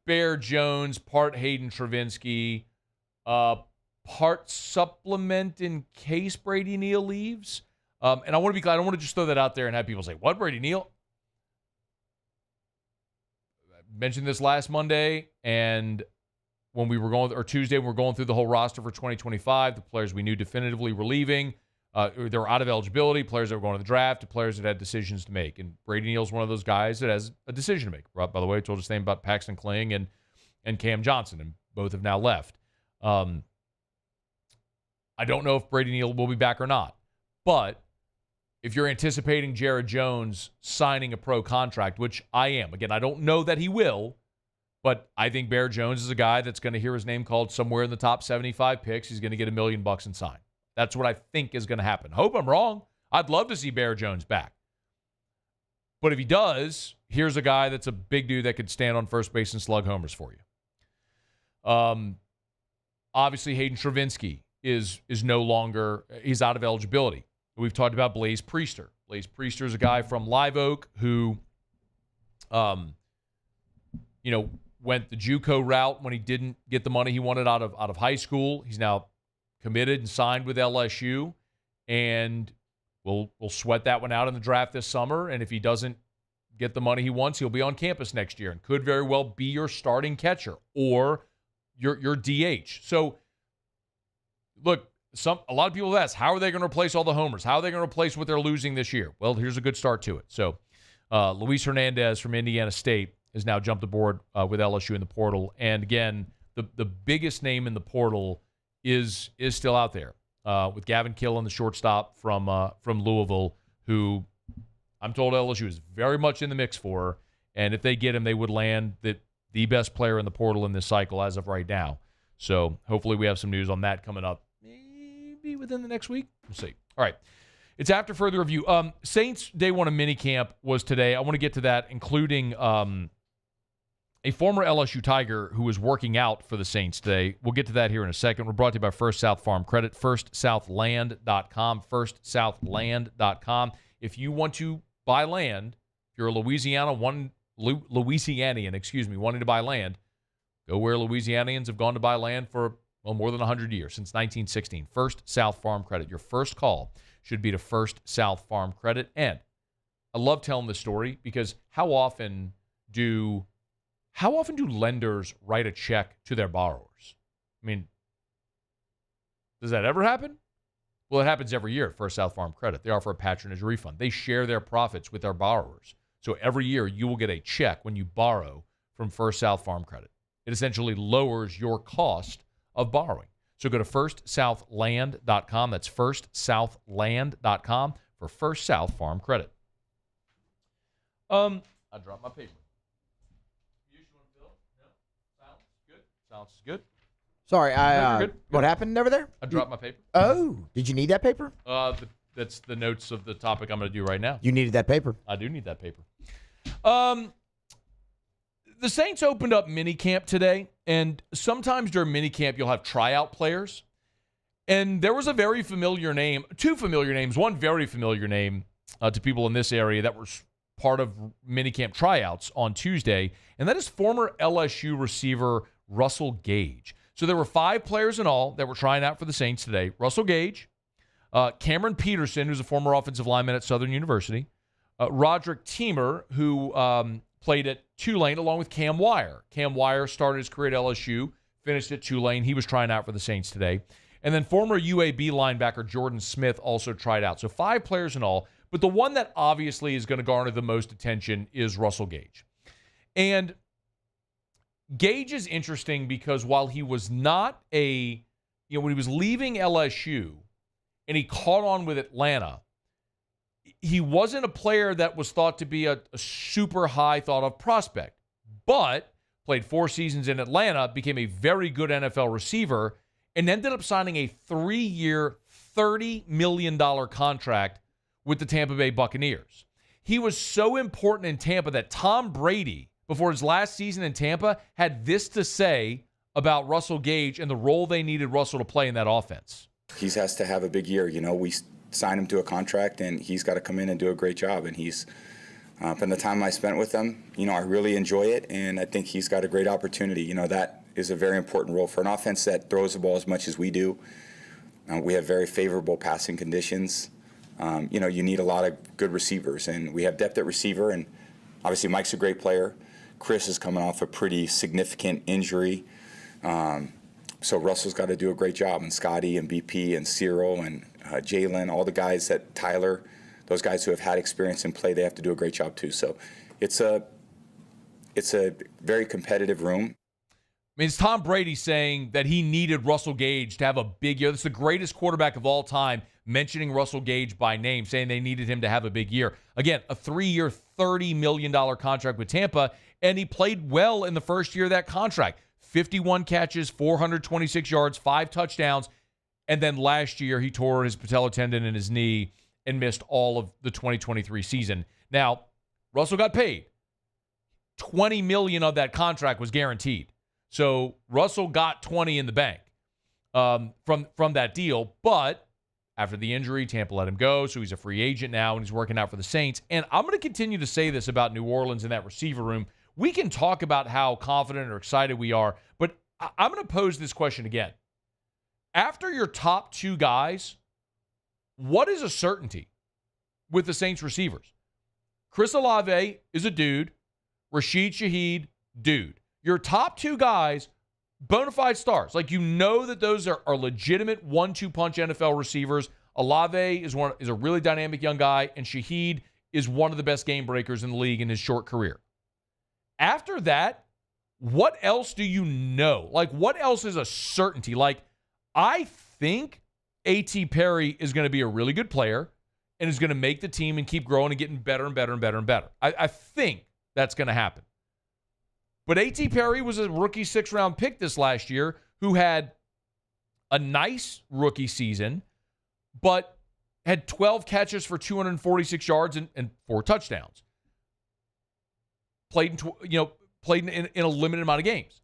Bear Jones, part Hayden Travinski, part supplement in case Brady Neal leaves. And I want to be clear. I don't want to just throw that out there and have people say, "What, Brady Neal?" Mentioned this last Monday, and when we were going, or Tuesday, when we were going through the whole roster for 2025, the players we knew definitively were leaving. They were out of eligibility, players that were going to the draft, to players that had decisions to make. And Brady Neal's one of those guys that has a decision to make. By the way, I told you the same about Paxton Kling and Cam Johnson, and both have now left. I don't know if Brady Neal will be back or not, but if you're anticipating Jared Jones signing a pro contract, which I am, again, I don't know that he will, but I think Bear Jones is a guy that's going to hear his name called somewhere in the top 75 picks. He's going to get $1 million and sign. That's what I think is going to happen. Hope I'm wrong. I'd love to see Bear Jones back. But if he does, here's a guy that's a big dude that could stand on first base and slug homers for you. Obviously, Hayden Travinski is no longer, he's out of eligibility. We've talked about Blaze Priester. Blaze Priester is a guy from Live Oak who, went the JUCO route when he didn't get the money he wanted out of high school. He's now committed and signed with LSU, and we'll sweat that one out in the draft this summer. And if he doesn't get the money he wants, he'll be on campus next year and could very well be your starting catcher or your DH. So, look. A lot of people have asked, how are they going to replace all the homers? How are they going to replace what they're losing this year? Well, here's a good start to it. So, Luis Hernandez from Indiana State has now jumped aboard with LSU in the portal. And again, the biggest name in the portal is still out there with Gavin Killen, the shortstop from Louisville, who I'm told LSU is very much in the mix for. And if they get him, they would land the best player in the portal in this cycle as of right now. So hopefully we have some news on that coming up. Within the next week. We'll see. All right. It's after further review. Saints Day 1 of minicamp was today. I want to get to that, including a former LSU Tiger who was working out for the Saints today. We'll get to that here in a second. We're brought to you by First South Farm Credit, firstsouthland.com, firstsouthland.com. If you want to buy land, if you're a Louisianian, wanting to buy land, go where Louisianians have gone to buy land for more than 100 years, since 1916. First South Farm Credit. Your first call should be to First South Farm Credit. And I love telling this story because how often do lenders write a check to their borrowers? I mean, does that ever happen? Well, it happens every year at First South Farm Credit. They offer a patronage refund. They share their profits with their borrowers. So every year you will get a check when you borrow from First South Farm Credit. It essentially lowers your cost of borrowing. So go to firstsouthland.com. That's firstsouthland.com for First South Farm Credit. I dropped my paper. Sounds good. Sorry, Good. What happened over there? I dropped my paper. Oh, did you need that paper? That's the notes of the topic I'm going to do right now. You needed that paper. I do need that paper. The Saints opened up minicamp today, and sometimes during minicamp you'll have tryout players. And there was a very familiar name, two familiar names, one very familiar name to people in this area that were part of minicamp tryouts on Tuesday, and that is former LSU receiver Russell Gage. So there were 5 players in all that were trying out for the Saints today. Russell Gage, Cameron Peterson, who's a former offensive lineman at Southern University, Roderick Teamer, who played at Tulane, along with Cam Wire. Cam Wire started his career at LSU, finished at Tulane. He was trying out for the Saints today. And then former UAB linebacker Jordan Smith also tried out. So 5 players in all. But the one that obviously is going to garner the most attention is Russell Gage. And Gage is interesting because while he was not when he was leaving LSU and he caught on with Atlanta, he wasn't a player that was thought to be a super high thought of prospect, but played 4 seasons in Atlanta, became a very good NFL receiver, and ended up signing a 3-year, $30 million contract with the Tampa Bay Buccaneers. He was so important in Tampa that Tom Brady, before his last season in Tampa, had this to say about Russell Gage and the role they needed Russell to play in that offense. He has to have a big year. We signed him to a contract, and he's got to come in and do a great job. And he's, from the time I spent with him, I really enjoy it, and I think he's got a great opportunity. That is a very important role for an offense that throws the ball as much as we do. We have very favorable passing conditions. You need a lot of good receivers, and we have depth at receiver, and obviously Mike's a great player. Chris is coming off a pretty significant injury. So Russell's got to do a great job, and Scotty and BP and Cyril and Jalen, all the guys that Tyler, those guys who have had experience in play, they have to do a great job too. So it's a very competitive room. I mean, it's Tom Brady saying that he needed Russell Gage to have a big year. This is the greatest quarterback of all time, mentioning Russell Gage by name, saying they needed him to have a big year. Again, a 3-year, $30 million contract with Tampa, and he played well in the first year of that contract. 51 catches, 426 yards, 5 touchdowns, and then last year he tore his patellar tendon in his knee and missed all of the 2023 season. Now, Russell got paid. $20 million of that contract was guaranteed. So Russell got 20 in the bank from that deal, but after the injury, Tampa let him go, so he's a free agent now, and he's working out for the Saints. And I'm going to continue to say this about New Orleans in that receiver room. We can talk about how confident or excited we are, but I'm going to pose this question again. After your top 2 guys, what is a certainty with the Saints receivers? Chris Olave is a dude. Rashid Shaheed, dude. Your top 2 guys, bona fide stars. Like, that those are legitimate 1-2 punch NFL receivers. Olave is a really dynamic young guy, and Shaheed is one of the best game breakers in the league in his short career. After that, what else do you know? Like, what else is a certainty? Like, I think A.T. Perry is going to be a really good player and is going to make the team and keep growing and getting better and better and better and better. I think that's going to happen. But A.T. Perry was a rookie 6th-round pick this last year who had a nice rookie season, but had 12 catches for 246 yards and 4 touchdowns. Played in a limited amount of games.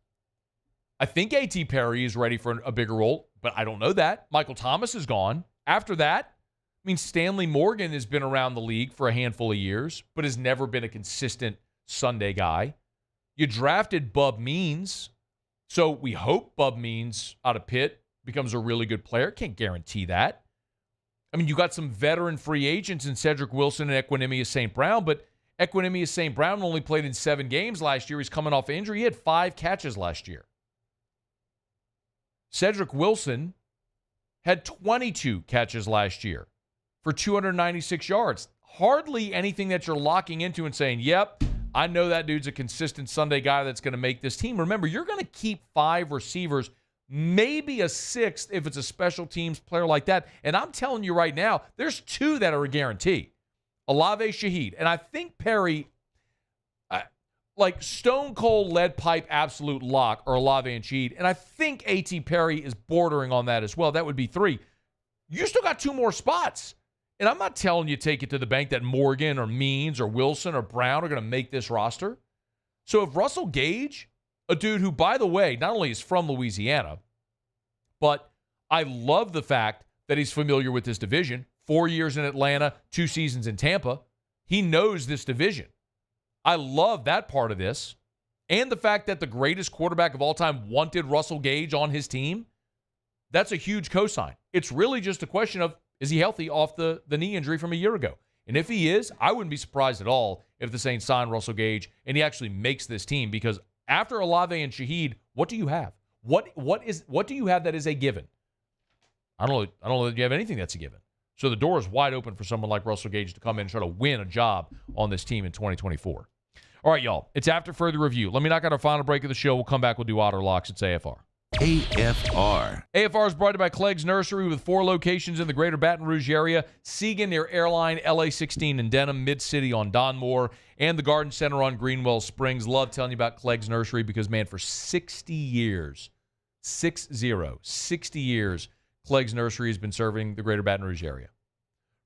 I think A.T. Perry is ready for a bigger role, but I don't know that. Michael Thomas is gone. After that, Stanley Morgan has been around the league for a handful of years, but has never been a consistent Sunday guy. You drafted Bub Means, so we hope Bub Means out of Pitt becomes a really good player. Can't guarantee that. You got some veteran free agents in Cedric Wilson and Equinemius St. Brown, but Equinemius St. Brown only played in 7 games last year. He's coming off injury. He had 5 catches last year. Cedric Wilson had 22 catches last year for 296 yards. Hardly anything that you're locking into and saying, yep, I know that dude's a consistent Sunday guy that's going to make this team. Remember, you're going to keep 5 receivers, maybe a 6th if it's a special teams player like that. And I'm telling you right now, there's 2 that are a guarantee. Olave Shaheed. And I think Perry, like stone cold lead pipe absolute lock, or Olave and Shaheed. And I think A.T. Perry is bordering on that as well. That would be 3. You still got 2 more spots. And I'm not telling you take it to the bank that Morgan or Means or Wilson or Brown are going to make this roster. So if Russell Gage, a dude who, by the way, not only is from Louisiana, but I love the fact that he's familiar with this division. 4 years in Atlanta, 2 seasons in Tampa. He knows this division. I love that part of this. and the fact that the greatest quarterback of all time wanted Russell Gage on his team, that's a huge cosign. It's really just a question of, is he healthy off the knee injury from a year ago? And if he is, I wouldn't be surprised at all if the Saints sign Russell Gage and he actually makes this team, because after Olave and Shaheed, what do you have? What do you have that is a given? I don't know that you have anything that's a given. So the door is wide open for someone like Russell Gage to come in and try to win a job on this team in 2024. All right, y'all. It's after further review. Let me knock out our final break of the show. We'll come back. We'll do Otter Locks. It's AFR. AFR. AFR is brought to you by Clegg's Nursery with 4 locations in the greater Baton Rouge area. Siegen near Airline, LA 16 in Denham, Mid-City on Donmore, and the Garden Center on Greenwell Springs. Love telling you about Clegg's Nursery because, man, for 60 years, 60 years, Clegg's Nursery has been serving the greater Baton Rouge area.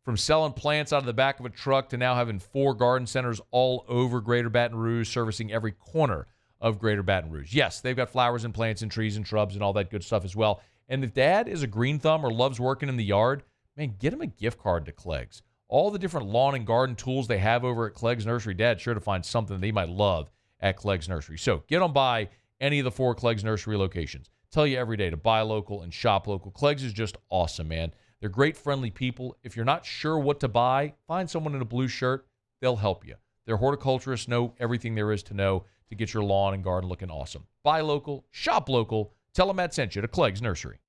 From selling plants out of the back of a truck to now having 4 garden centers all over greater Baton Rouge, servicing every corner of greater Baton Rouge. Yes, they've got flowers and plants and trees and shrubs and all that good stuff as well. And if dad is a green thumb or loves working in the yard, man, get him a gift card to Clegg's. All the different lawn and garden tools they have over at Clegg's Nursery, dad's sure to find something that he might love at Clegg's Nursery. So get on by any of the 4 Clegg's Nursery locations. Tell you every day to buy local and shop local. Clegg's is just awesome, man. They're great, friendly people. If you're not sure what to buy, find someone in a blue shirt. They'll help you. Their horticulturists know everything there is to know to get your lawn and garden looking awesome. Buy local, shop local. Tell them Matt sent you to Clegg's Nursery.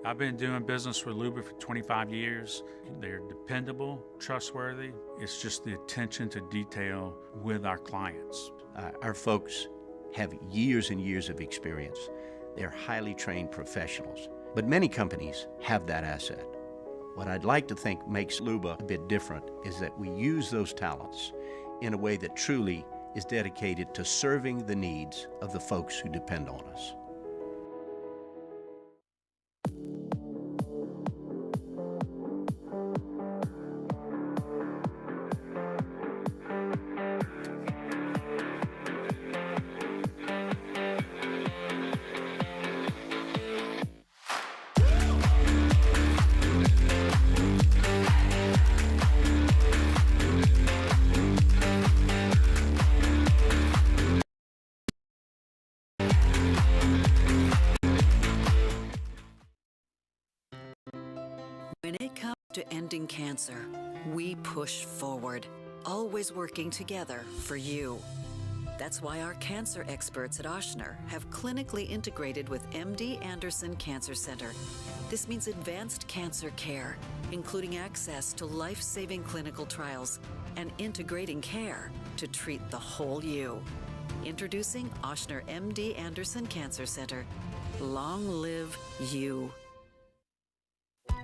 I've been doing business with Luba for 25 years. They're dependable, trustworthy. It's just the attention to detail with our clients. Our folks have years and years of experience. They're highly trained professionals, but many companies have that asset. What I'd like to think makes Luba a bit different is that we use those talents in a way that truly is dedicated to serving the needs of the folks who depend on us. When it comes to ending cancer, we push forward, always working together for you. That's why our cancer experts at Ochsner have clinically integrated with MD Anderson Cancer Center. This means advanced cancer care, including access to life-saving clinical trials and integrating care to treat the whole you. Introducing Ochsner MD Anderson Cancer Center. Long live you.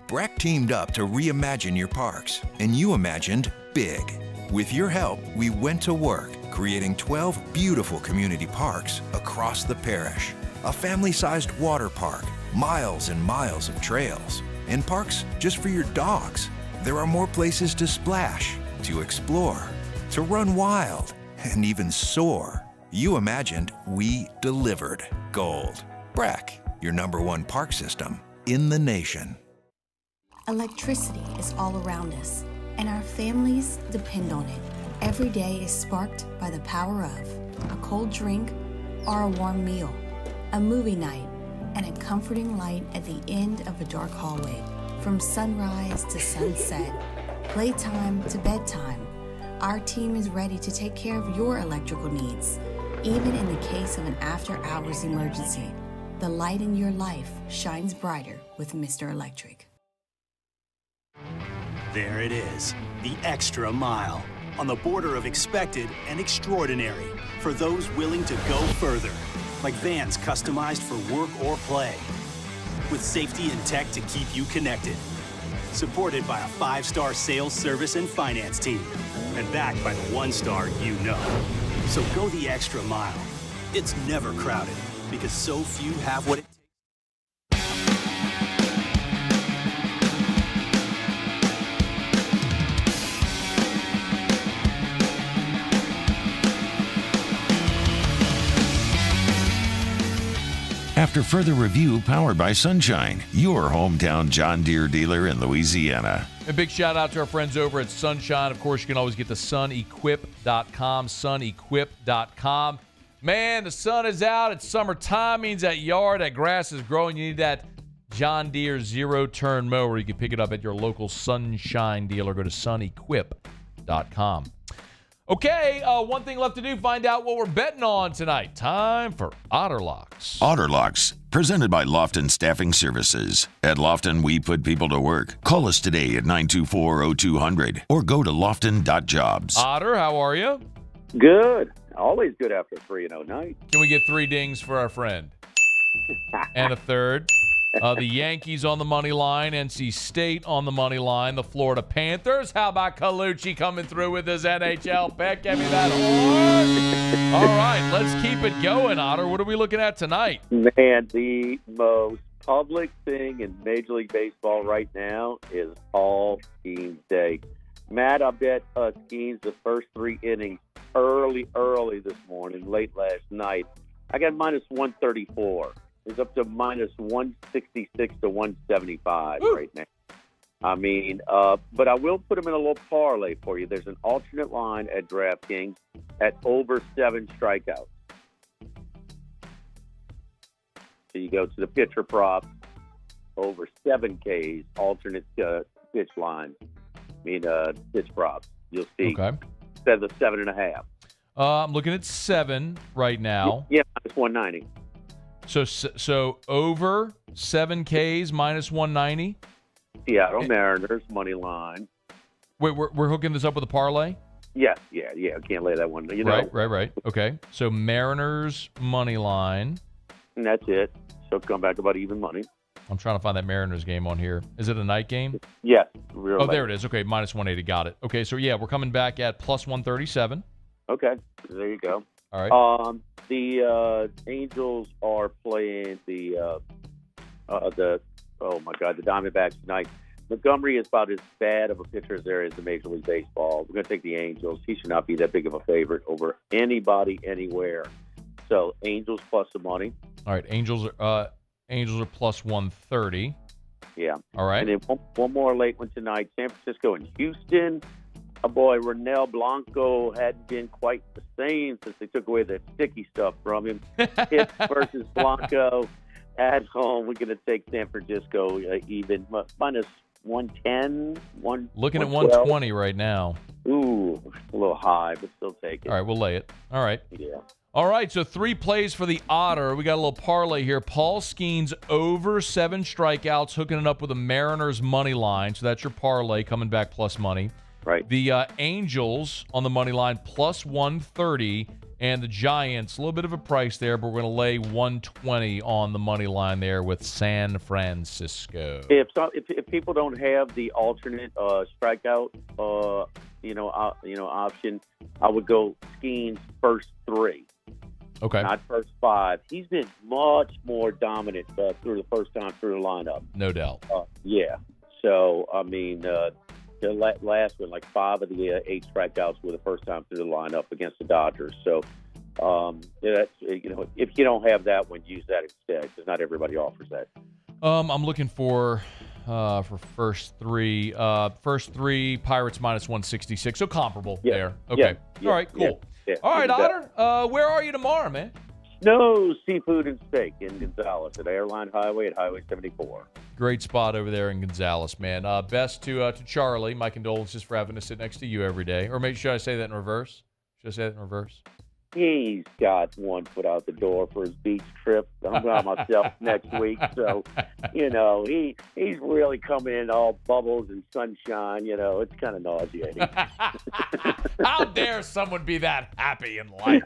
Breck teamed up to reimagine your parks, and you imagined big. With your help, we went to work, creating 12 beautiful community parks across the parish. A family-sized water park, miles and miles of trails, and parks just for your dogs. There are more places to splash, to explore, to run wild, and even soar. You imagined, we delivered gold. Breck, your #1 park system in the nation. Electricity is all around us, and our families depend on it. Every day is sparked by the power of a cold drink or a warm meal, a movie night, and a comforting light at the end of a dark hallway. From sunrise to sunset, playtime to bedtime, our team is ready to take care of your electrical needs. Even in the case of an after-hours emergency, the light in your life shines brighter with Mr. Electric. There it is, the extra mile, on the border of expected and extraordinary, for those willing to go further, like vans customized for work or play, with safety and tech to keep you connected, supported by a 5-star sales, service, and finance team, and backed by the 1-star you know. So go the extra mile. It's never crowded, because so few have what it takes. after further review powered by Sunshine, your hometown John Deere dealer in Louisiana. A big shout out to our friends over at Sunshine. Of course, you can always get to sunequip.com, sunequip.com. Man, the sun is out. It's summertime. Means that yard, that grass is growing. You need that John Deere zero-turn mower. You can pick it up at your local Sunshine dealer. Go to sunequip.com. Okay, one thing left to do, find out what we're betting on tonight. Time for Otter Locks. Otter Locks, presented by Lofton Staffing Services. At Lofton, we put people to work. Call us today at 924-0200 or go to lofton.jobs. Otter, how are you? Good. Always good after 3-0 night. Can we get 3 dings for our friend? And a third. The Yankees on the money line, NC State on the money line, the Florida Panthers. How about Colucci coming through with his NHL pick? Give me that horn. All right, let's keep it going, Otter. What are we looking at tonight? Man, the most public thing in Major League Baseball right now is All Skeens Day. Matt, I bet Skeens the first 3 innings early this morning, late last night. I got minus 134. It's up to minus 166 to 175 right now. I mean, but I will put them in a little parlay for you. There's an alternate line at DraftKings at over 7 strikeouts. So you go to the pitcher prop, over 7 Ks, alternate pitch line. Pitch props. You'll see. Okay. Instead of the 7.5. I'm looking at 7 right now. Yeah, minus 190. So over 7 Ks, minus 190? Seattle Mariners, money line. Wait, we're hooking this up with a parlay? Yeah. I can't lay that one. Right. Okay. So Mariners, money line. And that's it. So come back about even money. I'm trying to find that Mariners game on here. Is it a night game? Yes. There it is. Okay, minus 180. Got it. Okay, so yeah, we're coming back at plus 137. Okay, there you go. All right. The Angels are playing the Diamondbacks tonight. Montgomery is about as bad of a pitcher as there is in Major League Baseball. We're going to take the Angels. He should not be that big of a favorite over anybody anywhere. So Angels plus the money. All right, Angels are plus 130. Yeah. All right. And then one more late one tonight. San Francisco and Houston. Our boy Ronel Blanco hadn't been quite the same since they took away the sticky stuff from him. Hits versus Blanco at home. We're going to take San Francisco even minus 110. Looking at 120 right now. Ooh, a little high, but still take it. All right, we'll lay it. All right. Yeah. All right, so 3 plays for the Otter. We got a little parlay here. Paul Skeens over 7 strikeouts, hooking it up with a Mariners money line. So that's your parlay coming back plus money. Right. The Angels on the money line plus 130, and the Giants, a little bit of a price there, but we're going to lay 120 on the money line there with San Francisco. If people don't have the alternate strikeout, option, I would go Skeens first 3. Okay. Not first 5. He's been much more dominant through the first time through the lineup. No doubt. Yeah. So, the last one, like 5 of the 8 strikeouts were the first time through the lineup against the Dodgers. So, that's if you don't have that one, use that instead because not everybody offers that. I'm looking for first 3. First 3 Pirates minus 166, so comparable there. Okay. All right. Cool. Yeah. All right, Otter. Where are you tomorrow, man? Snow Seafood and Steak in Gonzales at Airline Highway at Highway 74. Great spot over there in Gonzales, man. Best to Charlie. My condolences for having to sit next to you every day. Or maybe should I say that in reverse? Should I say that in reverse? He's got one foot out the door for his beach trip. I'm going myself next week. So, he's really coming in all bubbles and sunshine. It's kind of nauseating. How dare someone be that happy in life?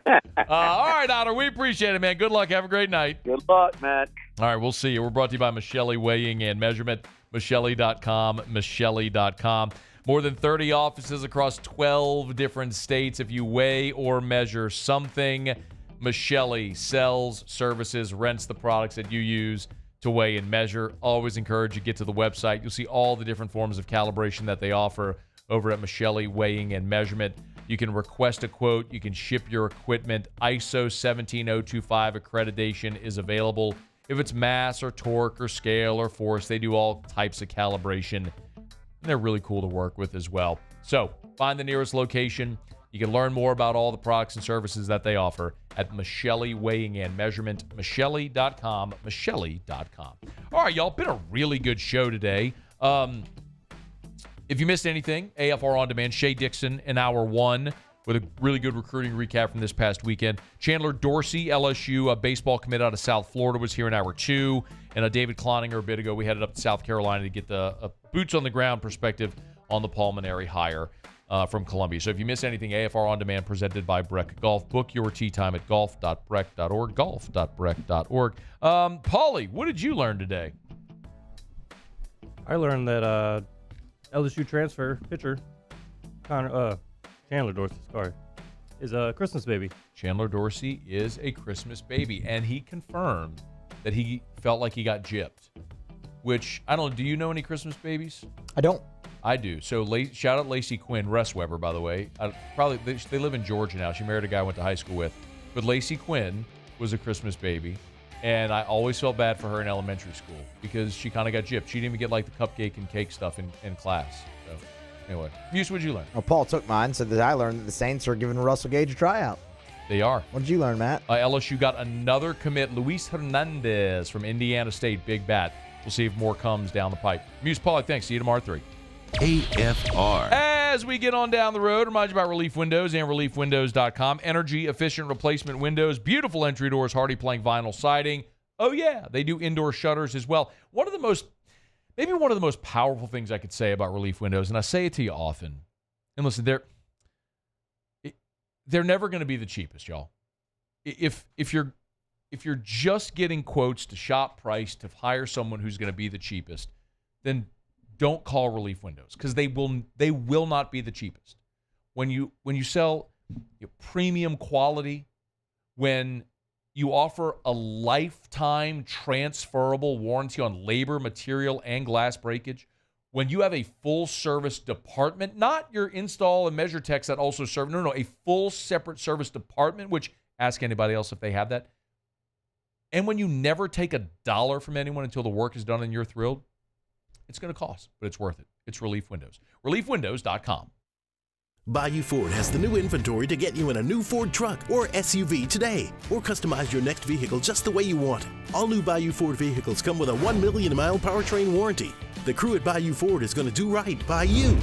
All right, Otter, we appreciate it, man. Good luck. Have a great night. Good luck, Matt. All right, we'll see you. We're brought to you by Michele Weighing and Measurement. Michele.com, Michele.com. More than 30 offices across 12 different states. If you weigh or measure something, Michele sells, services, rents the products that you use to weigh and measure. Always encourage you to get to the website. You'll see all the different forms of calibration that they offer over at Michele Weighing and Measurement. You can request a quote. You can ship your equipment. ISO 17025 accreditation is available. If it's mass or torque or scale or force, they do all types of calibration. And they're really cool to work with as well. So find the nearest location. You can learn more about all the products and services that they offer at Michelli Weighing and Measurement, Michelli.com, Michelli.com. All right, y'all, been a really good show today. If you missed anything, AFR On Demand, Shea Dixon in hour one with a really good recruiting recap from this past weekend. Chandler Dorsey, LSU, a baseball commit out of South Florida, was here in hour two. And David Cloninger a bit ago, we headed up to South Carolina to get the boots-on-the-ground perspective on the Paul Mainieri hire from Columbia. So if you miss anything, AFR On Demand presented by Breck Golf. Book your tee time at golf.breck.org, golf.breck.org. Paulie, what did you learn today? I learned that LSU transfer pitcher Chandler Dorsey, is a Christmas baby. Chandler Dorsey is a Christmas baby, and he confirmed that he felt like he got gypped, which, I don't know, do you know any Christmas babies? I don't. I do. So shout out Lacey Quinn, Russ Weber, by the way. They live in Georgia now. She married a guy I went to high school with. But Lacey Quinn was a Christmas baby, and I always felt bad for her in elementary school because she kind of got gypped. She didn't even get like the cupcake and cake stuff in class. So anyway, Muse, what'd you learn? Well, Paul took mine, so that I learned that the Saints are giving Russell Gage a tryout. They are. What did you learn, Matt? LSU got another commit, Luis Hernandez from Indiana State, big bat. We'll see if more comes down the pipe. Muse, Paulie, thanks. See you tomorrow at 3. AFR. As we get on down the road, remind you about Relief Windows and reliefwindows.com. Energy-efficient replacement windows, beautiful entry doors, hardy plank vinyl siding. Oh, yeah, they do indoor shutters as well. Maybe one of the most powerful things I could say about Relief Windows, and I say it to you often, and listen, they're never going to be the cheapest, y'all. If you're just getting quotes to shop price to hire someone who's going to be the cheapest, then don't call Relief Windows because they will not be the cheapest. When you sell premium quality, when you offer a lifetime transferable warranty on labor, material, and glass breakage, when you have a full service department, not your install and measure techs that also serve, a full separate service department, which ask anybody else if they have that. And when you never take $1 from anyone until the work is done and you're thrilled, it's going to cost, but it's worth it. It's Relief Windows. ReliefWindows.com. Bayou Ford has the new inventory to get you in a new Ford truck or SUV today, or customize your next vehicle just the way you want. All new Bayou Ford vehicles come with a 1 million mile powertrain warranty. The crew at Bayou Ford is going to do right by you.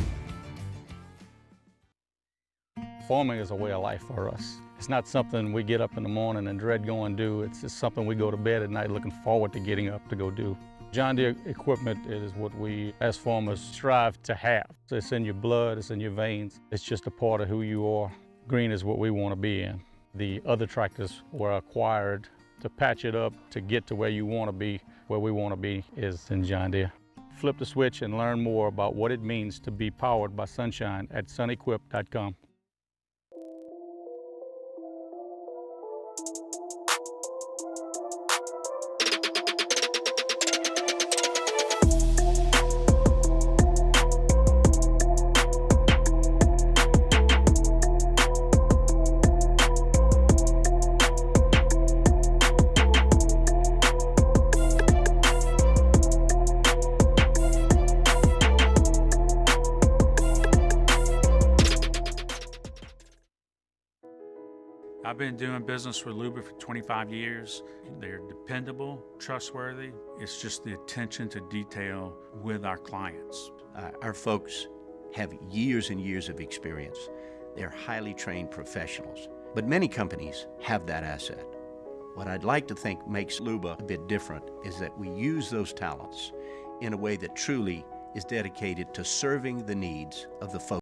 Farming is a way of life for us. It's not something we get up in the morning and dread going do. It's just something we go to bed at night looking forward to getting up to go do. John Deere equipment is what we as farmers strive to have. It's in your blood, it's in your veins. It's just a part of who you are. Green is what we want to be in. The other tractors were acquired to patch it up to get to where you want to be. Where we want to be is in John Deere. Flip the switch and learn more about what it means to be powered by sunshine at sunequip.com. I've been doing business with Luba for 25 years. They're dependable, trustworthy. It's just the attention to detail with our clients. Our folks have years and years of experience. They're highly trained professionals. But many companies have that asset. What I'd like to think makes Luba a bit different is that we use those talents in a way that truly is dedicated to serving the needs of the folks